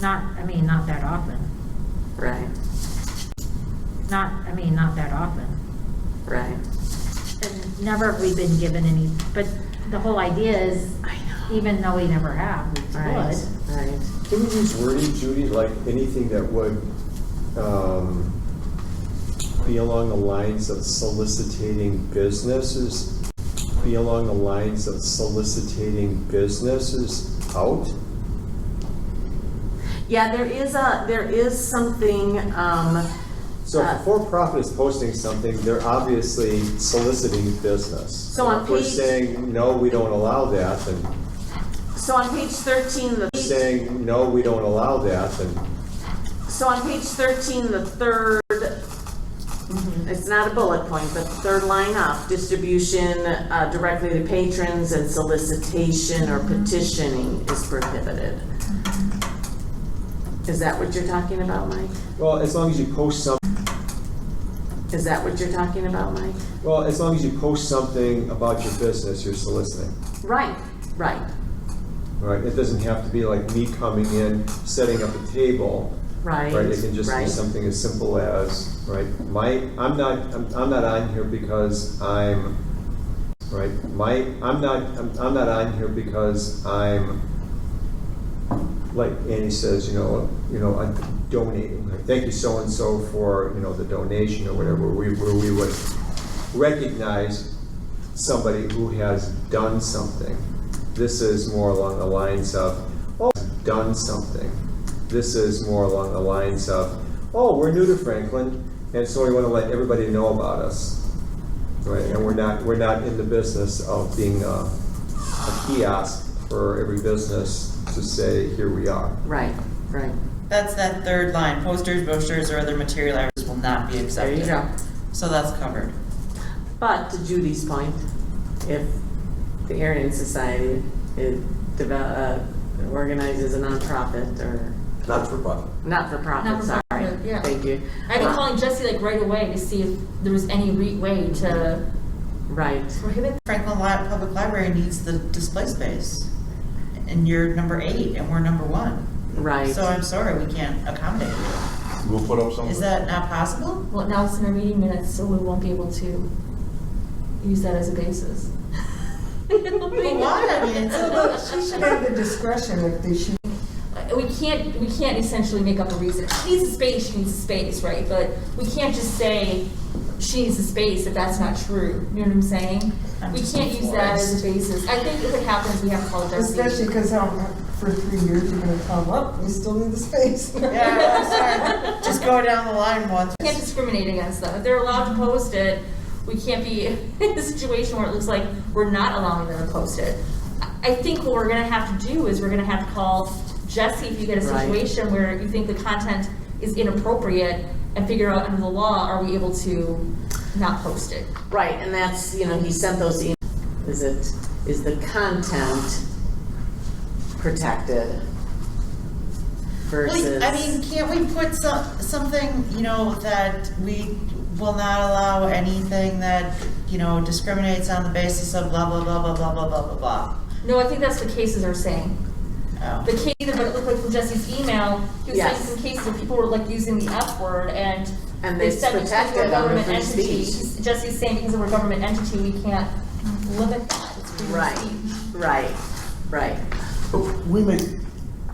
[SPEAKER 3] Not that often.
[SPEAKER 1] Right,
[SPEAKER 3] Not that often.
[SPEAKER 1] right.
[SPEAKER 3] And never have we been given any, but the whole idea is, even though we never have, we
[SPEAKER 1] Right,
[SPEAKER 3] could.
[SPEAKER 1] right.
[SPEAKER 4] Can we use wording, Judy, like anything that would be along the lines of soliciting businesses? Be along the lines of soliciting businesses out?
[SPEAKER 1] Yeah, there is something,
[SPEAKER 4] So if a for-profit is posting something, they're obviously soliciting business.
[SPEAKER 1] So on
[SPEAKER 4] If we're
[SPEAKER 1] page-
[SPEAKER 4] saying, no, we don't allow that, then
[SPEAKER 1] so on page 13,
[SPEAKER 4] saying, no, we don't allow that, then
[SPEAKER 1] so on page 13, the third, it's not a bullet point, but the third line up, distribution directly to patrons and solicitation or petitioning is prohibited. Is that what you're talking about, Mike?
[SPEAKER 4] well, as long as you post some,
[SPEAKER 1] Is that what you're talking about, Mike?
[SPEAKER 4] well, as long as you post something about your business, you're soliciting.
[SPEAKER 1] Right, right,
[SPEAKER 4] Right, it doesn't have to be like me coming in, setting up a table,
[SPEAKER 1] right.
[SPEAKER 4] right? It can just be
[SPEAKER 1] right.
[SPEAKER 4] something as simple as, right, I'm not on here because I'm, right, I'm not on here because I'm, like Annie says, I'm donating. Like, thank you so-and-so for, the donation or whatever, where we would recognize somebody who has done something. This is more along the lines of, done something. This is more along the lines of, we're new to Franklin, and so we want to let everybody know about us, right? And we're not in the business of being a kiosk for every business to say, here we are.
[SPEAKER 1] Right, right.
[SPEAKER 5] That's that third line, posters, brochures, or other material items will not be
[SPEAKER 1] There
[SPEAKER 5] accepted.
[SPEAKER 1] you go.
[SPEAKER 5] So that's covered.
[SPEAKER 1] But to Judy's point, if the Aryan Society organizes a nonprofit or
[SPEAKER 9] Not for profit.
[SPEAKER 1] not-for-profit, sorry.
[SPEAKER 7] Not-for-profit, yeah.
[SPEAKER 1] Thank you.
[SPEAKER 7] I've been calling Jesse right away to see if there was any way to
[SPEAKER 1] Right.
[SPEAKER 7] prohibit.
[SPEAKER 5] Franklin Public Library needs the display space. And you're number 8 and we're number 1.
[SPEAKER 1] Right.
[SPEAKER 5] So I'm sorry, we can't accommodate you.
[SPEAKER 2] We'll put up something.
[SPEAKER 5] Is that not possible?
[SPEAKER 7] Well, now it's in our meeting minutes, so we won't be able to use that as a basis.
[SPEAKER 5] But why? I mean, it's
[SPEAKER 6] She should have the discretion if they should.
[SPEAKER 7] We can't essentially make up a reason. She needs a space, right? But we can't just say she needs a space if that's not true. You know what I'm saying?
[SPEAKER 5] I'm
[SPEAKER 7] We
[SPEAKER 5] just
[SPEAKER 7] can't use that as a basis. I think if it happens, we have to call Jesse.
[SPEAKER 6] Especially because for 3 years you're gonna come up, we still need the space.
[SPEAKER 5] Yeah, I'm sorry. Just go down the line once.
[SPEAKER 7] We can't discriminate against them. If they're allowed to post it, we can't be in a situation where it looks like we're not allowing them to post it. I think what we're gonna have to do is we're gonna have to call Jesse, if you get a
[SPEAKER 1] Right.
[SPEAKER 7] situation where you think the content is inappropriate and figure out under the law, are we able to not post it?
[SPEAKER 1] Right, and that's, he sent those emails. Is the content protected versus?
[SPEAKER 5] Well, I mean, can't we put something, that we will not allow anything that, discriminates on the basis of blah, blah, blah, blah, blah, blah, blah, blah, blah?
[SPEAKER 7] No, I think that's what cases are saying.
[SPEAKER 5] Oh.
[SPEAKER 7] The cases, but it looked like from Jesse's email, he was
[SPEAKER 1] Yes.
[SPEAKER 7] saying some cases where people were like using the F word and they
[SPEAKER 1] it's
[SPEAKER 7] said because we're a
[SPEAKER 1] protected under
[SPEAKER 7] government
[SPEAKER 1] free
[SPEAKER 7] entity.
[SPEAKER 1] speech.
[SPEAKER 7] Jesse's saying because we're a government entity, we can't limit that. It's freedom of
[SPEAKER 1] Right,
[SPEAKER 7] speech.
[SPEAKER 1] right.
[SPEAKER 2] We make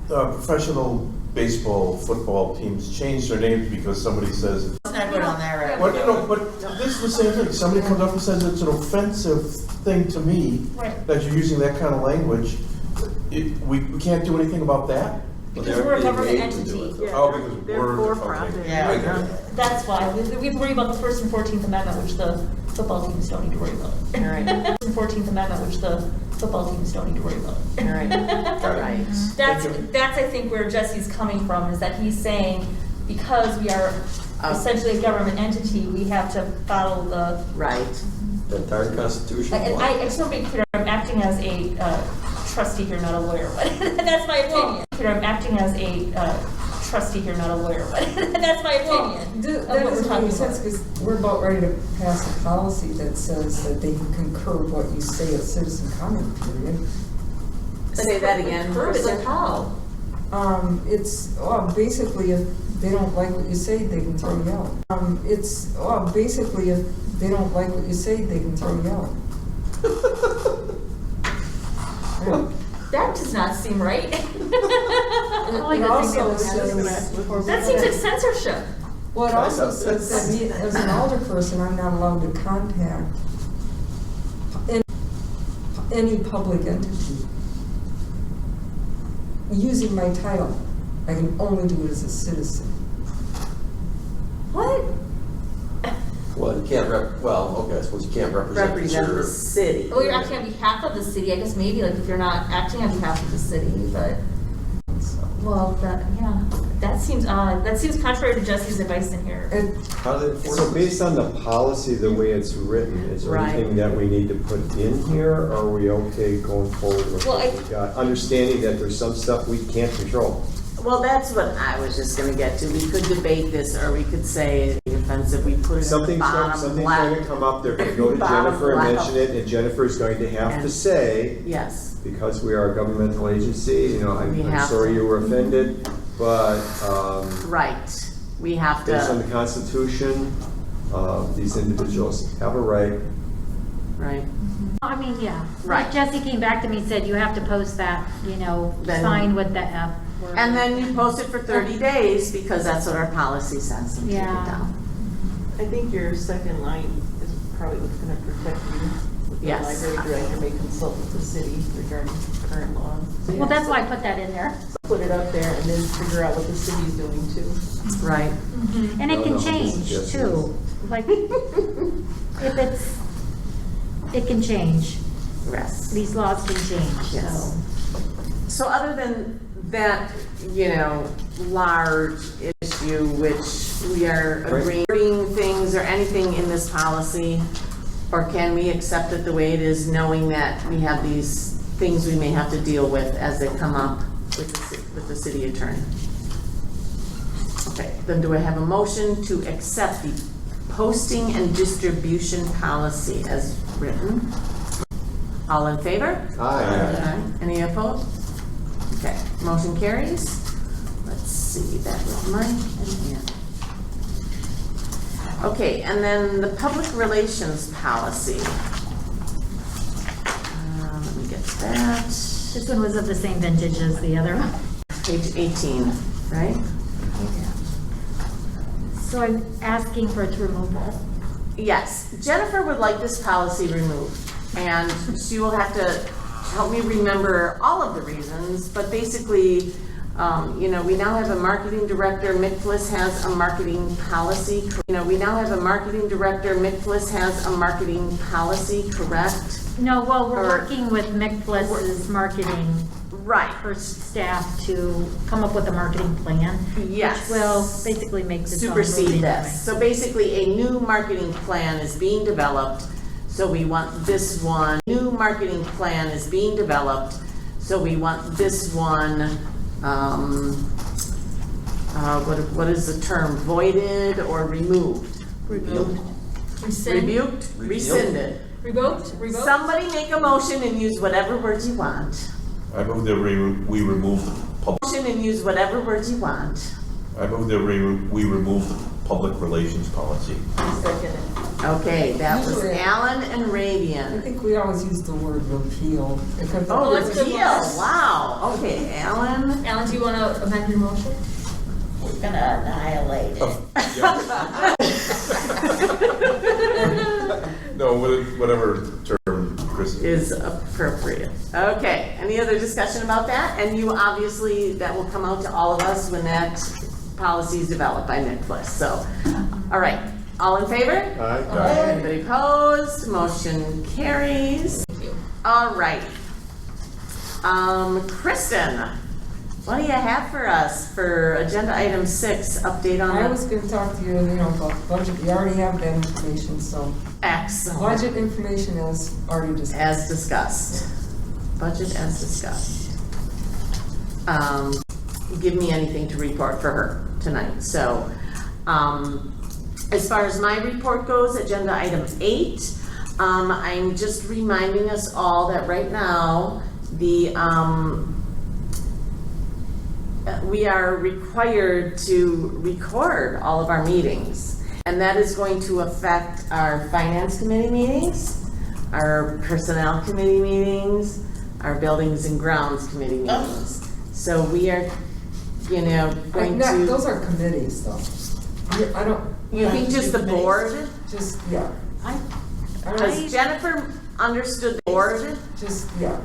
[SPEAKER 2] professional baseball, football teams change their names because somebody says,
[SPEAKER 5] Let's not go down there. Right?
[SPEAKER 2] well, but this is the same thing. Somebody comes up and says it's an offensive thing to me
[SPEAKER 7] Right.
[SPEAKER 2] that you're using that kind of language. We can't do anything about that?
[SPEAKER 7] Because we're a government entity.
[SPEAKER 2] Oh, because we're, okay.
[SPEAKER 5] Yeah.
[SPEAKER 2] I get it.
[SPEAKER 7] That's why. We worry about the First and 14th Amendment, which the football teams don't need to worry about.
[SPEAKER 1] All right.
[SPEAKER 7] First and 14th Amendment, which the football teams don't need to worry about.
[SPEAKER 1] All right, right.
[SPEAKER 7] That's I think where Jesse's coming from, is that he's saying because we are essentially a government entity, we have to follow the.
[SPEAKER 1] Right.
[SPEAKER 9] The entire Constitution.
[SPEAKER 7] And I just want to be clear, I'm acting as a trustee here, not a lawyer, but that's my opinion. I'm acting as a trustee here, not a lawyer, but that's my opinion.
[SPEAKER 6] That
[SPEAKER 7] of what we're
[SPEAKER 6] doesn't
[SPEAKER 7] talking
[SPEAKER 6] make sense,
[SPEAKER 7] about.
[SPEAKER 6] because we're about ready to pass a policy that says that they can concur with what you say at citizen comment period.
[SPEAKER 1] Say that again.
[SPEAKER 7] Curb is like how?
[SPEAKER 6] It's, basically if they don't like what you say, they can throw you out. Basically if they don't like what you say, they can throw you out.
[SPEAKER 7] That does not seem right.
[SPEAKER 6] It also says,
[SPEAKER 7] That seems like censorship.
[SPEAKER 6] well, it also says that me, as an alderperson, I'm not allowed to contact any public entity using my title. I can only do it as a citizen.
[SPEAKER 7] What?
[SPEAKER 9] Well, you can't I suppose you can't represent
[SPEAKER 1] Represent the
[SPEAKER 9] your.
[SPEAKER 1] city.
[SPEAKER 7] Well, you're acting on behalf of the city. I guess maybe like if you're not acting on behalf of the city, but well, that seems odd. That seems contrary to Jesse's advice in here.
[SPEAKER 9] How do they enforce
[SPEAKER 4] So
[SPEAKER 9] it?
[SPEAKER 4] based on the policy, the way it's written, is there
[SPEAKER 1] Right.
[SPEAKER 4] anything that we need to put in here, or are we okay going forward with
[SPEAKER 7] Well,
[SPEAKER 4] what we got? Understanding that there's some stuff we can't control.
[SPEAKER 1] Well, that's what I was just gonna get to. We could debate this, or we could say it'd be offensive. We put it in the
[SPEAKER 4] Something's
[SPEAKER 1] bottom
[SPEAKER 4] going to
[SPEAKER 1] left.
[SPEAKER 4] come up, they're going to go to
[SPEAKER 1] Bottom
[SPEAKER 4] Jennifer and
[SPEAKER 1] left.
[SPEAKER 4] mention it, and Jennifer's going to have to
[SPEAKER 1] And-
[SPEAKER 4] say,
[SPEAKER 1] Yes,
[SPEAKER 4] because we are a governmental agency,
[SPEAKER 1] We
[SPEAKER 4] I'm
[SPEAKER 1] have
[SPEAKER 4] sorry
[SPEAKER 1] to.
[SPEAKER 4] you were offended, but
[SPEAKER 1] right. We have
[SPEAKER 4] based on
[SPEAKER 1] to,
[SPEAKER 4] the Constitution, these individuals have a right.
[SPEAKER 1] right.
[SPEAKER 3] I mean, yeah.
[SPEAKER 1] Right.
[SPEAKER 3] Like Jesse came back to me and said, you have to post that,
[SPEAKER 1] Then-
[SPEAKER 3] sign with the F word.
[SPEAKER 1] And then you post it for 30 days because that's what our policy says. And take it
[SPEAKER 3] Yeah.
[SPEAKER 1] down.
[SPEAKER 8] I think your second line is probably what's gonna protect you. The
[SPEAKER 1] Yes.
[SPEAKER 8] library director may consult with the city regarding current laws. So you
[SPEAKER 3] Well,
[SPEAKER 8] have
[SPEAKER 3] that's why I put that in there.
[SPEAKER 8] to put it up there and then figure out what the city's doing too.
[SPEAKER 1] Right.
[SPEAKER 3] And it
[SPEAKER 4] No,
[SPEAKER 3] can
[SPEAKER 4] no,
[SPEAKER 3] change
[SPEAKER 4] yes,
[SPEAKER 3] too. Like, it can change.
[SPEAKER 1] Yes.
[SPEAKER 3] These laws can change,
[SPEAKER 1] Yes.
[SPEAKER 3] so.
[SPEAKER 1] So other than that, large issue, which we are agreeing things or anything in this policy, or can we accept it the way it is, knowing that we have these things we may have to deal with as they come up with the city attorney? Okay, then do I have a motion to accept the posting and distribution policy as written? All in favor?
[SPEAKER 4] Aye.
[SPEAKER 1] Any opposed? Okay, motion carries. Let's see, that was Mike and Ann. Okay, and then the public relations policy. Let me get to that.
[SPEAKER 3] This one was of the same vintage as the other one.
[SPEAKER 1] Page 18, right?
[SPEAKER 3] So I'm asking for its removal.
[SPEAKER 1] Yes, Jennifer would like this policy removed, and she will have to help me remember all of the reasons, but basically, we now have a marketing director, Mickless has a marketing policy. We now have a marketing director, Mickless has a marketing policy, correct?
[SPEAKER 3] No, well, we're
[SPEAKER 1] Or-
[SPEAKER 3] working with McPlus's marketing
[SPEAKER 1] Right.
[SPEAKER 3] for staff to come up with a marketing plan.
[SPEAKER 1] Yes.
[SPEAKER 3] Which will basically make this all
[SPEAKER 1] Supersede
[SPEAKER 3] moving
[SPEAKER 1] this. So basically, a new marketing plan is being developed, so we want this one. New marketing plan is being developed, so we want this one, what is the term, voided or removed?
[SPEAKER 7] Rescind.
[SPEAKER 1] Rebuked? Rescinded.
[SPEAKER 7] Revoked? Revoked?
[SPEAKER 1] Somebody make a motion and use whatever words you want.
[SPEAKER 2] I move that we remove public.
[SPEAKER 1] Motion and use whatever words you want.
[SPEAKER 2] I move that we remove the public relations policy.
[SPEAKER 1] Okay, that was
[SPEAKER 6] Usually-
[SPEAKER 1] Alan and
[SPEAKER 6] I
[SPEAKER 1] Ravian.
[SPEAKER 6] think we always use the word repeal. Because
[SPEAKER 1] Oh,
[SPEAKER 7] that's a good
[SPEAKER 1] repeal,
[SPEAKER 7] one.
[SPEAKER 1] wow. Okay, Alan.
[SPEAKER 7] Alan, do you want to amend your motion?
[SPEAKER 5] We're gonna annihilate it.
[SPEAKER 2] No, whatever term Chris.
[SPEAKER 1] Is appropriate. Okay, any other discussion about that? And you obviously, that will come out to all of us when that policy is developed by Nicholas. So, all right, all in favor?
[SPEAKER 2] Aye.
[SPEAKER 1] Anybody opposed? Motion carries. All right. Kristen, what do you have for us for agenda item 6, update on
[SPEAKER 6] I
[SPEAKER 1] the
[SPEAKER 6] was gonna talk to you, about the budget. You already have that information, so.
[SPEAKER 1] excellent,
[SPEAKER 6] Budget information is already discussed.
[SPEAKER 1] as discussed. Budget as discussed. Give me anything to report for her tonight. So, as far as my report goes, agenda item 8, I'm just reminding us all that right now, we are required to record all of our meetings. And that is going to affect our finance committee meetings, our personnel committee meetings, our buildings and grounds committee meetings. So we are, going to,
[SPEAKER 6] Those are committees, though. I don't.
[SPEAKER 1] you think just the board?
[SPEAKER 6] Just, yeah.
[SPEAKER 3] I
[SPEAKER 1] Because Jennifer understood the board,
[SPEAKER 6] Yeah.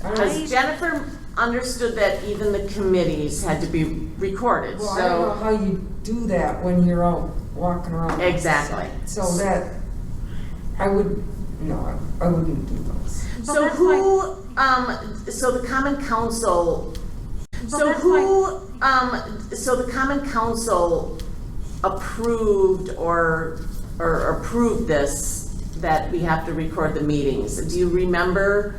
[SPEAKER 1] because Jennifer understood that even the committees had to be recorded,
[SPEAKER 6] Well, I don't know
[SPEAKER 1] so.
[SPEAKER 6] how you do that when you're out walking around.
[SPEAKER 1] Exactly.
[SPEAKER 6] So that, I wouldn't do those.
[SPEAKER 3] But
[SPEAKER 1] So
[SPEAKER 3] that's
[SPEAKER 1] who, so the common council, so
[SPEAKER 3] that's
[SPEAKER 1] who, so the common council approved or approved this, that we have to record the meetings. Do you remember,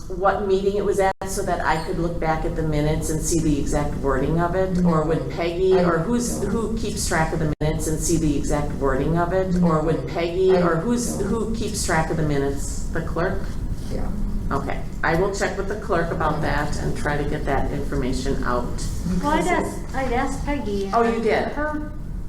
[SPEAKER 1] what meeting it was at, so that I could look back at the minutes and see the exact wording of it? Or would Peggy, or who keeps track of the minutes and see the exact wording of it? Or would Peggy, or who keeps track of the minutes? The clerk?
[SPEAKER 6] Yeah.
[SPEAKER 1] Okay, I will check with the clerk about that and try to get that information out.
[SPEAKER 3] Well, I'd asked Peggy.
[SPEAKER 1] Oh, you did?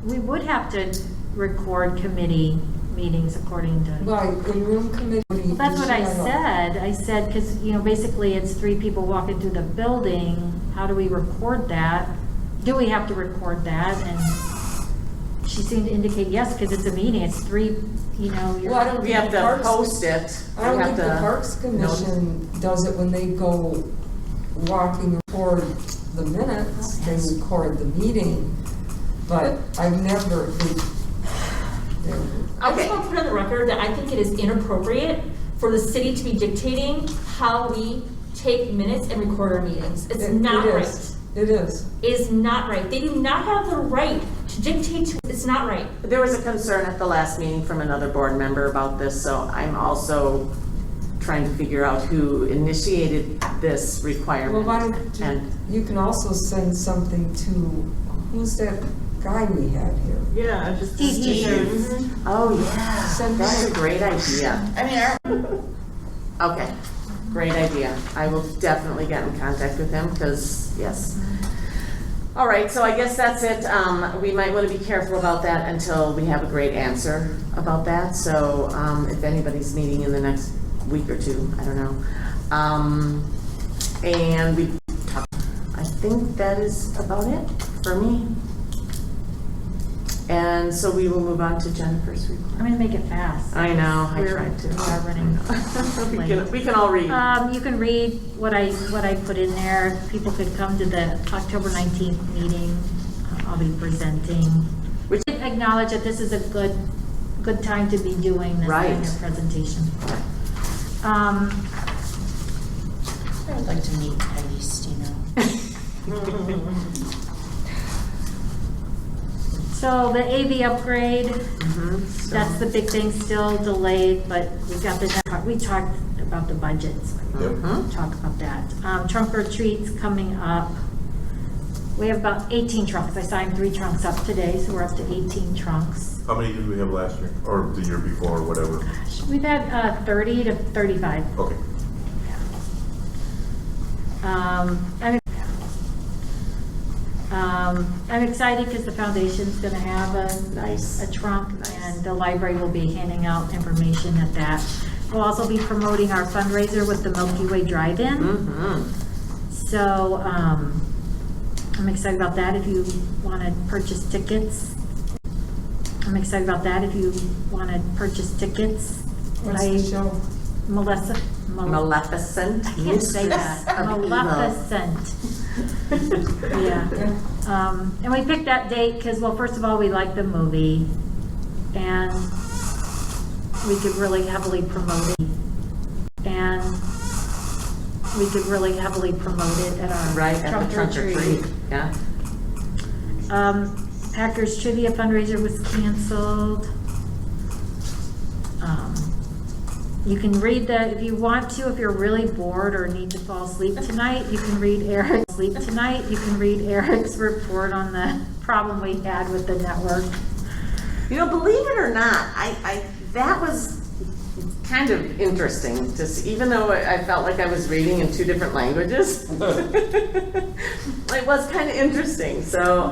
[SPEAKER 3] We would have to record committee meetings according to.
[SPEAKER 6] Like, in-room committee.
[SPEAKER 3] Well, that's what I said. I said, because, basically it's 3 people walking through the building. How do we record that? Do we have to record that? And she seemed to indicate yes, because it's a meeting. It's 3,
[SPEAKER 6] Well, I don't
[SPEAKER 1] We
[SPEAKER 6] think
[SPEAKER 1] have
[SPEAKER 6] the
[SPEAKER 1] to
[SPEAKER 6] Parks.
[SPEAKER 1] post it.
[SPEAKER 6] I don't
[SPEAKER 1] We
[SPEAKER 6] think
[SPEAKER 1] have
[SPEAKER 6] the
[SPEAKER 1] to
[SPEAKER 6] Parks
[SPEAKER 1] note-
[SPEAKER 6] Commission does it when they go walking toward the minutes, they record the meeting, but I've never.
[SPEAKER 7] I just
[SPEAKER 1] Okay.
[SPEAKER 7] want to put on the record that I think it is inappropriate for the city to be dictating how we take minutes and record our meetings. It's not right.
[SPEAKER 6] It is.
[SPEAKER 7] It is not right. They do not have the right to dictate to, it's not right.
[SPEAKER 1] There was a concern at the last meeting from another board member about this, so I'm also trying to figure out who initiated this
[SPEAKER 6] Well,
[SPEAKER 1] requirement.
[SPEAKER 6] why don't
[SPEAKER 1] And
[SPEAKER 6] you can also send something to, who's that guy we had here?
[SPEAKER 8] Yeah, just.
[SPEAKER 1] Steve. Oh, yeah,
[SPEAKER 6] Send
[SPEAKER 1] that's
[SPEAKER 6] me-
[SPEAKER 1] a great idea.
[SPEAKER 5] I mean,
[SPEAKER 1] Okay, great idea. I will definitely get in contact with him, because, yes. All right, so I guess that's it. We might want to be careful about that until we have a great answer about that. So if anybody's meeting in the next week or 2, I don't know. And we talked, I think that is about it for me. And so we will move on to Jennifer's report.
[SPEAKER 3] I'm gonna make it fast.
[SPEAKER 1] I know, I
[SPEAKER 3] We're-
[SPEAKER 1] tried to.
[SPEAKER 3] We are running.
[SPEAKER 1] We can all read.
[SPEAKER 3] You can read what I put in there. People could come to the October 19th meeting. I'll be presenting.
[SPEAKER 1] Which-
[SPEAKER 3] Acknowledge that this is a good good time to be doing this kind
[SPEAKER 1] Right.
[SPEAKER 3] of presentation.
[SPEAKER 5] I would like to meet Peggy Stino.
[SPEAKER 3] So the AV upgrade, that's the big thing, still delayed, but we got we talked about the budgets.
[SPEAKER 2] Yep.
[SPEAKER 3] Talk about that. Trunk or treats coming up. We have about 18 trunks. I signed 3 trunks up today, so we're up to 18 trunks.
[SPEAKER 2] How many did we have last year, or the year before, or whatever?
[SPEAKER 3] We've had 30 to 35.
[SPEAKER 2] Okay.
[SPEAKER 3] I'm excited because the foundation's gonna have a
[SPEAKER 1] Nice.
[SPEAKER 3] trunk, and the library will be handing out information at that. We'll also be promoting our fundraiser with the Milky Way Drive-In. So, I'm excited about that if you want to purchase tickets.
[SPEAKER 6] What's the show?
[SPEAKER 1] Maleficent.
[SPEAKER 3] I can't say that.
[SPEAKER 1] Mistress of Evil.
[SPEAKER 3] Maleficent. Yeah. And we picked that date because, well, first of all, we like the movie, and we could really heavily promote it. At our
[SPEAKER 1] Right, at the trunk or treat, yeah.
[SPEAKER 3] Packers Trivia fundraiser was canceled. You can read if you want to, if you're really bored or need to fall asleep tonight, you can read Eric's report on the problem we had with the network.
[SPEAKER 1] You know, believe it or not, that was kind of interesting to see, even though I felt like I was reading in 2 different languages. It was kind of interesting, so,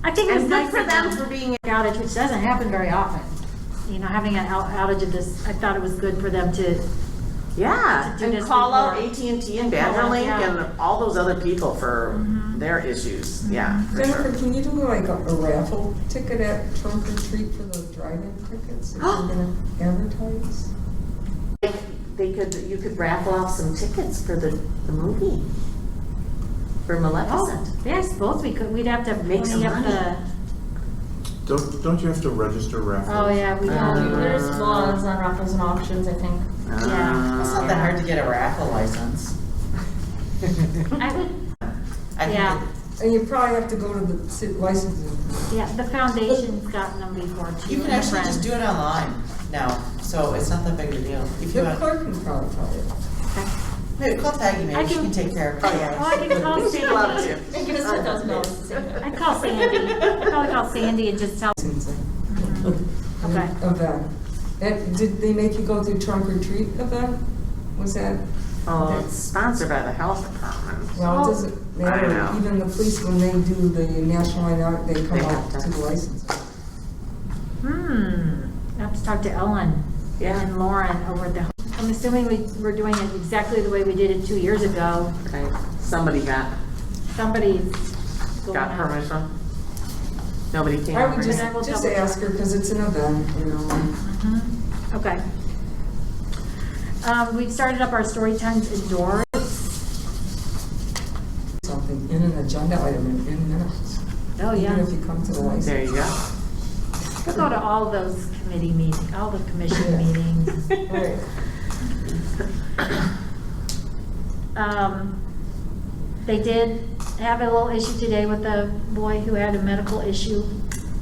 [SPEAKER 3] I think it's
[SPEAKER 1] and
[SPEAKER 3] nice
[SPEAKER 1] good for them for being,
[SPEAKER 3] outage, which doesn't happen very often. You know, having an outage of this, I thought it was good for them to,
[SPEAKER 1] yeah,
[SPEAKER 3] to do
[SPEAKER 1] and
[SPEAKER 3] this
[SPEAKER 1] call out
[SPEAKER 3] report.
[SPEAKER 1] AT&T and Badgerlink
[SPEAKER 3] Yeah.
[SPEAKER 1] and all those other people for their issues, yeah, for
[SPEAKER 6] Jennifer,
[SPEAKER 1] sure.
[SPEAKER 6] can you do like a raffle ticket at Trunk or Treat for the drive-in tickets if you're gonna advertise?
[SPEAKER 1] You could raffle off some tickets for the movie, for Maleficent.
[SPEAKER 3] yeah, I suppose we could, we'd have to
[SPEAKER 1] Make some
[SPEAKER 3] pony up
[SPEAKER 1] money.
[SPEAKER 2] Don't you have to register raffles?
[SPEAKER 3] Oh, yeah, we
[SPEAKER 7] There's laws on raffles and auctions, I think.
[SPEAKER 3] Yeah.
[SPEAKER 5] It's not that hard to get a raffle license.
[SPEAKER 3] I would,
[SPEAKER 5] I think
[SPEAKER 3] yeah,
[SPEAKER 6] And you probably have to go to the licensing.
[SPEAKER 3] yeah, the foundation's gotten them before too.
[SPEAKER 5] You can
[SPEAKER 3] and
[SPEAKER 5] actually
[SPEAKER 3] friends.
[SPEAKER 5] just do it online now, so it's not that big of a deal. If you
[SPEAKER 6] The
[SPEAKER 5] want,
[SPEAKER 6] clerk can probably tell you.
[SPEAKER 5] maybe call Peggy,
[SPEAKER 3] I
[SPEAKER 5] maybe she
[SPEAKER 3] can-
[SPEAKER 5] can take care of it.
[SPEAKER 3] Oh, I can call
[SPEAKER 1] She'd love
[SPEAKER 3] Sandy.
[SPEAKER 1] to.
[SPEAKER 7] And give us $10,000.
[SPEAKER 3] I call Sandy. I'd probably call Sandy and just tell.
[SPEAKER 6] Licensing
[SPEAKER 3] Okay.
[SPEAKER 6] event. And did they make you go through Trunk or Treat event? Was that?
[SPEAKER 1] Oh, it's sponsored by the health department.
[SPEAKER 6] Well, it doesn't
[SPEAKER 1] I
[SPEAKER 6] matter.
[SPEAKER 1] know.
[SPEAKER 6] Even the police, when they do the national night out, they come
[SPEAKER 1] They
[SPEAKER 6] out
[SPEAKER 1] have
[SPEAKER 6] to
[SPEAKER 1] to.
[SPEAKER 6] the license.
[SPEAKER 3] I have to talk to Ellen
[SPEAKER 1] Yeah.
[SPEAKER 3] and Lauren over at the, I'm assuming we're doing it exactly the way we did it 2 years ago.
[SPEAKER 1] Okay, somebody got
[SPEAKER 3] Somebody's going out.
[SPEAKER 1] permission? Nobody came?
[SPEAKER 6] I would
[SPEAKER 1] over
[SPEAKER 6] just,
[SPEAKER 1] here?
[SPEAKER 3] will
[SPEAKER 6] just
[SPEAKER 3] double
[SPEAKER 6] ask her, because it's an event, you know.
[SPEAKER 3] Okay. We've started up our story times indoors.
[SPEAKER 6] Something in an agenda item in minutes.
[SPEAKER 3] Oh, yeah.
[SPEAKER 6] Even if you come to the license.
[SPEAKER 1] There you go.
[SPEAKER 3] We'll go to all those committee meetings, all the commission meetings.
[SPEAKER 6] Right.
[SPEAKER 3] They did have a little issue today with a boy who had a medical issue,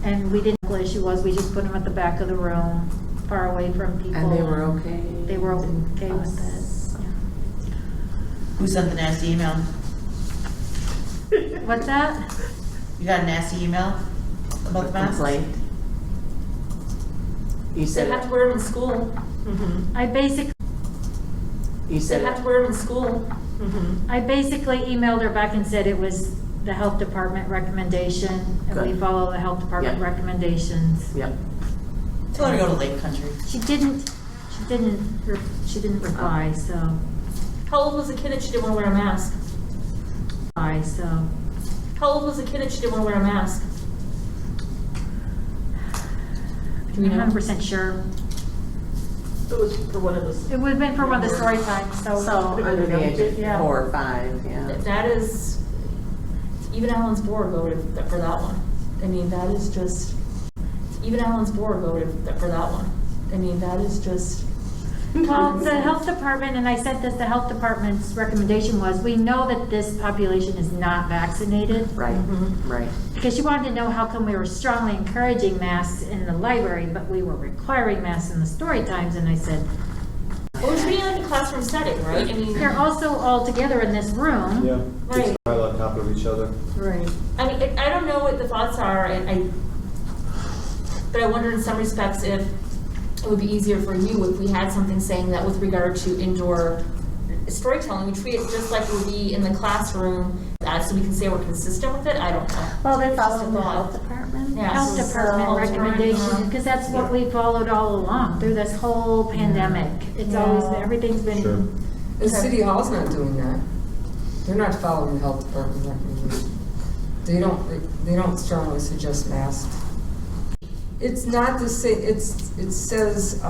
[SPEAKER 3] and we didn't know what the issue was, we just put him at the back of the room, far away from people.
[SPEAKER 1] And they were okay?
[SPEAKER 3] They were okay with it,
[SPEAKER 5] Who sent the nasty email?
[SPEAKER 3] yeah. What's that?
[SPEAKER 5] You got a nasty email about the mask?
[SPEAKER 1] Complaint? You
[SPEAKER 7] They
[SPEAKER 1] said,
[SPEAKER 7] have to wear them in school.
[SPEAKER 3] I basically
[SPEAKER 1] you
[SPEAKER 7] They
[SPEAKER 1] said,
[SPEAKER 7] have to wear them in school.
[SPEAKER 3] emailed her back and said it was the health department recommendation, and we
[SPEAKER 1] Good.
[SPEAKER 3] follow the health department
[SPEAKER 1] Yep.
[SPEAKER 3] recommendations.
[SPEAKER 1] yep.
[SPEAKER 5] Tell her to go to Lake Country.
[SPEAKER 3] She didn't reply, so,
[SPEAKER 7] How old was the kid that she didn't want to wear a mask?
[SPEAKER 3] so.
[SPEAKER 7] How old was the kid that she didn't want to wear a mask?
[SPEAKER 3] I'm not 100% sure.
[SPEAKER 8] It was for one of those.
[SPEAKER 3] It would have been for one of the story times, so.
[SPEAKER 1] So, under the age of
[SPEAKER 3] Yeah.
[SPEAKER 1] 4 or 5, yeah.
[SPEAKER 7] That is, even Alan's board voted for that one. I mean, that is just, even Alan's board voted for that one. I mean, that is just.
[SPEAKER 3] Well, the health department, and I said this, the health department's recommendation was, we know that this population is not vaccinated.
[SPEAKER 1] Right, right.
[SPEAKER 3] Because she wanted to know how come we were strongly encouraging masks in the library, but we were requiring masks in the story times, and I said,
[SPEAKER 7] Well, we're treating it like a classroom setting, right? I mean.
[SPEAKER 3] they're also all together in this room.
[SPEAKER 4] Yeah,
[SPEAKER 7] Right.
[SPEAKER 4] just pile on top of each other.
[SPEAKER 7] Right. I mean, I don't know what the thoughts are, but I wonder in some respects if it would be easier for you if we had something saying that with regard to indoor storytelling, we treat it just like it would be in the classroom, so we can say we're consistent with it. I don't know.
[SPEAKER 1] Well, they're following the
[SPEAKER 7] Just a thought.
[SPEAKER 1] health department.
[SPEAKER 7] Yeah.
[SPEAKER 3] Health department recommendation, because that's what we followed all along through this whole pandemic. It's always, everything's been.
[SPEAKER 4] Sure.
[SPEAKER 6] The city hall's not doing that. They're not following the health department recommendation. They don't strongly suggest masks. It's not the same, it says,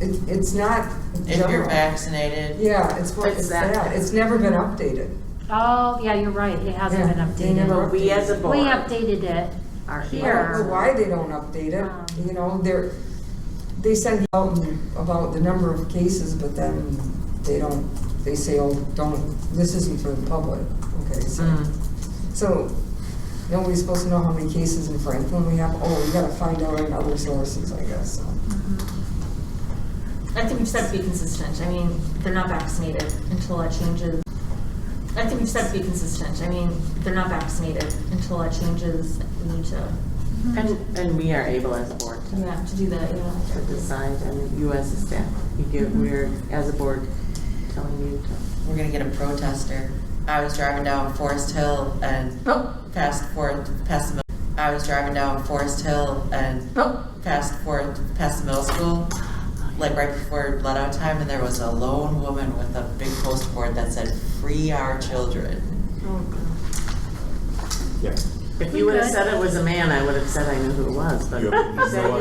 [SPEAKER 6] it's not
[SPEAKER 5] If you're
[SPEAKER 6] general.
[SPEAKER 5] vaccinated.
[SPEAKER 6] Yeah, it's that. It's never been updated.
[SPEAKER 3] Oh, yeah, you're right, it hasn't been
[SPEAKER 6] Yeah, they
[SPEAKER 3] updated.
[SPEAKER 6] never
[SPEAKER 1] We as a board.
[SPEAKER 3] We updated it
[SPEAKER 1] Are
[SPEAKER 6] I don't
[SPEAKER 3] here.
[SPEAKER 6] know why they don't update it, you know, they send out about the number of cases, but then they say, oh, this isn't for the public, okay, so nobody's supposed to know how many cases in Franklin we have, we gotta find out in other sources, I guess, so.
[SPEAKER 7] I think we just have to be consistent. I mean, they're not vaccinated until that changes. I think we just have to be consistent. I mean, they're not vaccinated until that changes. We need to,
[SPEAKER 1] And we are able as a board to
[SPEAKER 7] to do that,
[SPEAKER 1] to decide, and you as a staff, we're, as a board, telling you to.
[SPEAKER 5] We're gonna get a protester. I was driving down Forest Hill and past the. I was driving down Forest Hill and past the middle school, like right before let-out time, and there was a lone woman with a big poster board that said, "Free our children."
[SPEAKER 4] Yeah.
[SPEAKER 1] If you would have said it was a man, I would have said I knew who it was, but you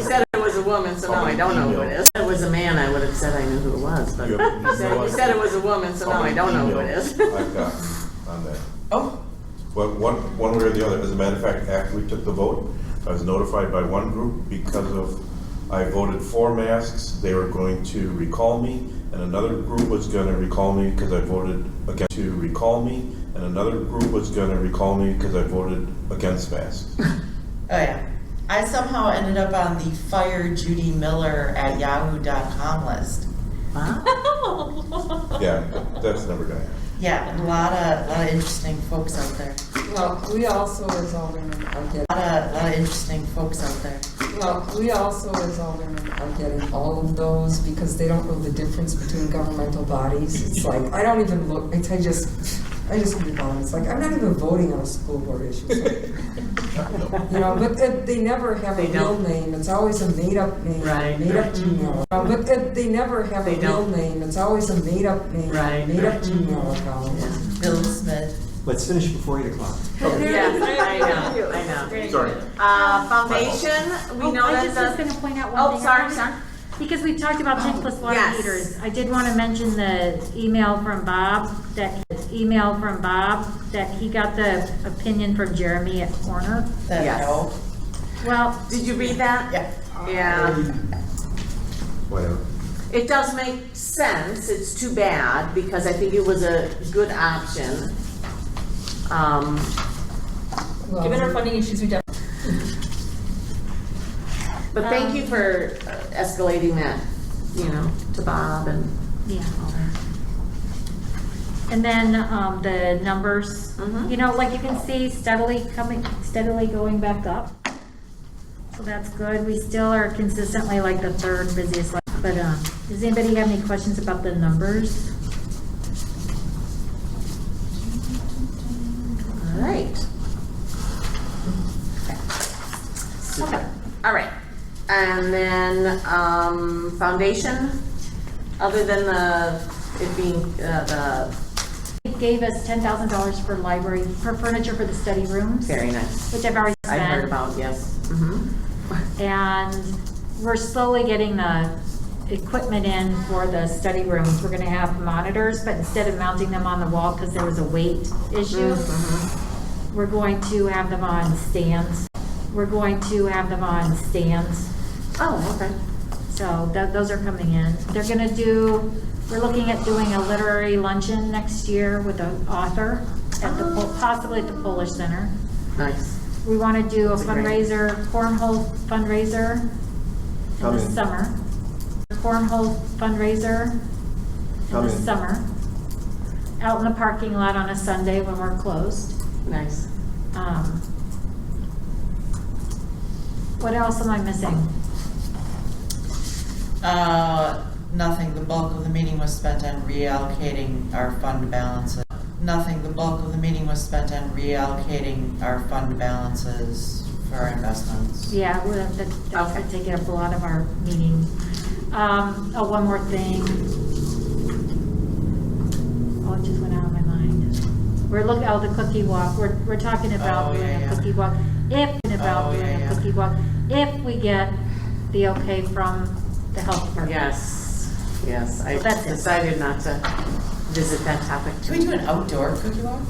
[SPEAKER 1] said it was a woman, so now I don't know who it is. If it was a man, I would have said I knew who it was, but you said it was a woman, so now I don't know who it is.
[SPEAKER 2] I've got on that.
[SPEAKER 5] Oh,
[SPEAKER 2] Well, one way or the other. As a matter of fact, after we took the vote, I was notified by one group because I voted for masks, they were going to recall me, and another group was going to recall me because I voted against and another group was going to recall me because I voted against masks.
[SPEAKER 5] oh yeah. I somehow ended up on the Fire Judy Miller at yahoo.com list.
[SPEAKER 1] Wow.
[SPEAKER 2] Yeah, that's never going to happen.
[SPEAKER 5] Yeah, a lot of interesting folks out there.
[SPEAKER 6] Well, we also as aldermen are getting.
[SPEAKER 5] A lot of interesting folks out there.
[SPEAKER 6] Well, we also as aldermen are getting all of those because they don't know the difference between governmental bodies. It's like, I don't even look, I just move on. It's like, I'm not even voting on a school board issue. You know, but they never have a real name. It's always a made-up name,
[SPEAKER 1] Right.
[SPEAKER 6] made-up Gmail. But they never have a real name. It's always a made-up name,
[SPEAKER 1] Right.
[SPEAKER 6] made-up Gmail account.
[SPEAKER 5] Bill Smith.
[SPEAKER 4] Let's finish before 8 o'clock.
[SPEAKER 1] Yes, I know.
[SPEAKER 2] Sorry.
[SPEAKER 1] Foundation, we know
[SPEAKER 3] I
[SPEAKER 1] that
[SPEAKER 3] just was gonna point out one
[SPEAKER 1] Oh,
[SPEAKER 3] thing.
[SPEAKER 1] sorry.
[SPEAKER 3] Because we talked about tankless water
[SPEAKER 1] Yes.
[SPEAKER 3] heaters. I did want to mention the email from Bob, that he got the opinion from Jeremy at Corner.
[SPEAKER 5] That
[SPEAKER 1] Yes.
[SPEAKER 5] no.
[SPEAKER 3] Well,
[SPEAKER 1] Did you read that?
[SPEAKER 5] Yeah.
[SPEAKER 1] Yeah.
[SPEAKER 4] Whatever.
[SPEAKER 1] It does make sense. It's too bad because I think it was a good option.
[SPEAKER 6] Well,
[SPEAKER 7] given our funding issues, we definitely.
[SPEAKER 1] But thank you for escalating that, to Bob and
[SPEAKER 3] yeah.
[SPEAKER 1] all that.
[SPEAKER 3] And then the numbers, like you can see steadily going back up. So that's good. We still are consistently like the third busiest. But does anybody have any questions about the numbers?
[SPEAKER 1] All right. Okay. All right. And then foundation, other than it being
[SPEAKER 3] It gave us $10,000 for furniture for the study rooms.
[SPEAKER 1] very nice.
[SPEAKER 3] Which I've already
[SPEAKER 1] I
[SPEAKER 3] spent.
[SPEAKER 1] heard about, yes. Mm-hmm.
[SPEAKER 3] And we're slowly getting the equipment in for the study rooms. We're gonna have monitors, but instead of mounting them on the wall because there was a weight issue, we're going to have them on stands. we're going to have them on stands.
[SPEAKER 1] Oh, okay.
[SPEAKER 3] So those are coming in. We're looking at doing a literary luncheon next year with an author at possibly at the Polish Center.
[SPEAKER 1] Nice.
[SPEAKER 3] We want to do a
[SPEAKER 1] That's great.
[SPEAKER 3] fundraiser, cornhole fundraiser in the
[SPEAKER 4] Coming.
[SPEAKER 3] summer. Cornhole fundraiser in the
[SPEAKER 4] Coming.
[SPEAKER 3] summer. Out in the parking lot on a Sunday when we're closed.
[SPEAKER 1] Nice.
[SPEAKER 3] What else am I missing?
[SPEAKER 5] Nothing. The bulk of the meeting was spent on reallocating our fund balances. Nothing. The bulk of the meeting was spent on reallocating our fund balances for our investments.
[SPEAKER 3] Yeah, that's been taking up a lot of our meeting. One more thing. Oh, it just went out of my mind. We're looking, the cookie walk. We're talking about doing a cookie walk. Cookie walk, if we get the okay from the health department.
[SPEAKER 1] Yes, I
[SPEAKER 3] So that's it.
[SPEAKER 1] decided not to visit that topic.
[SPEAKER 5] Can we do an outdoor cookie walk?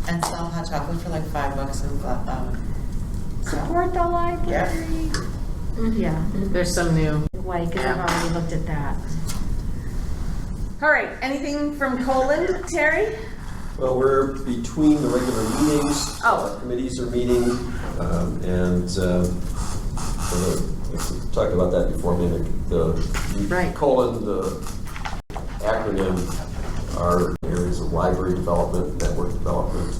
[SPEAKER 5] And sell hot chocolate for like $5
[SPEAKER 3] Support the library. Yeah,
[SPEAKER 1] There's some new.
[SPEAKER 3] why, because I've already looked at that.
[SPEAKER 1] All right, anything from Colin, Terry?
[SPEAKER 9] Well, we're between the regular meetings.
[SPEAKER 1] Oh.
[SPEAKER 9] Committees are meeting, and we talked about that before. I mean,
[SPEAKER 1] Right.
[SPEAKER 9] colon, the acronym are areas of library development, network development,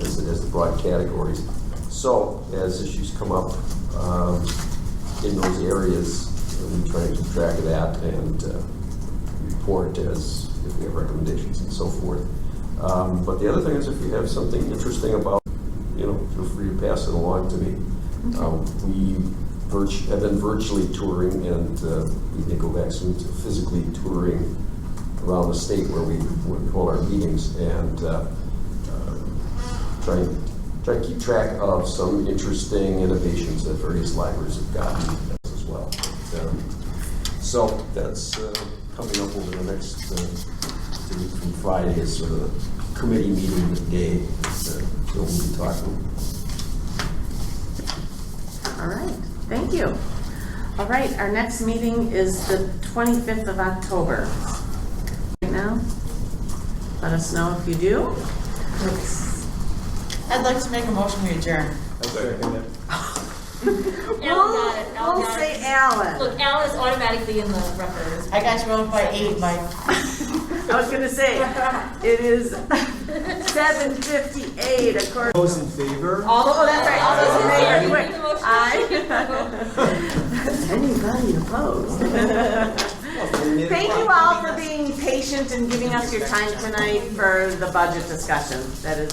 [SPEAKER 9] as the broad categories. So, as issues come up in those areas, we try to keep track of that and report as if we have recommendations and so forth. But the other thing is, if you have something interesting about, feel free to pass it along to me. We have been virtually touring, and we may go back soon to physically touring around the state where we hold our meetings, and try to keep track of some interesting innovations that various libraries have gotten as well. So that's coming up over the next 2 weeks from Friday is sort of the committee meeting day that we'll be talking.
[SPEAKER 1] All right, thank you. All right, our next meeting is the 25th of October. Right now, let us know if you do.
[SPEAKER 5] I'd like to make a motion we adjourn.
[SPEAKER 4] I second it.
[SPEAKER 7] Alan got it. Alan
[SPEAKER 1] We'll
[SPEAKER 7] got
[SPEAKER 1] say
[SPEAKER 7] it.
[SPEAKER 1] Alan.
[SPEAKER 7] Look, Alan is automatically in the records.
[SPEAKER 5] I got you off by 8, Mike.
[SPEAKER 1] I was gonna say, it is 7:58 according.
[SPEAKER 4] Those in favor?
[SPEAKER 1] Oh, that's right, all those in favor,
[SPEAKER 7] Sorry.
[SPEAKER 1] quick. Aye. Anybody opposed? Thank you all for being patient and giving us your time tonight for the budget discussion. That is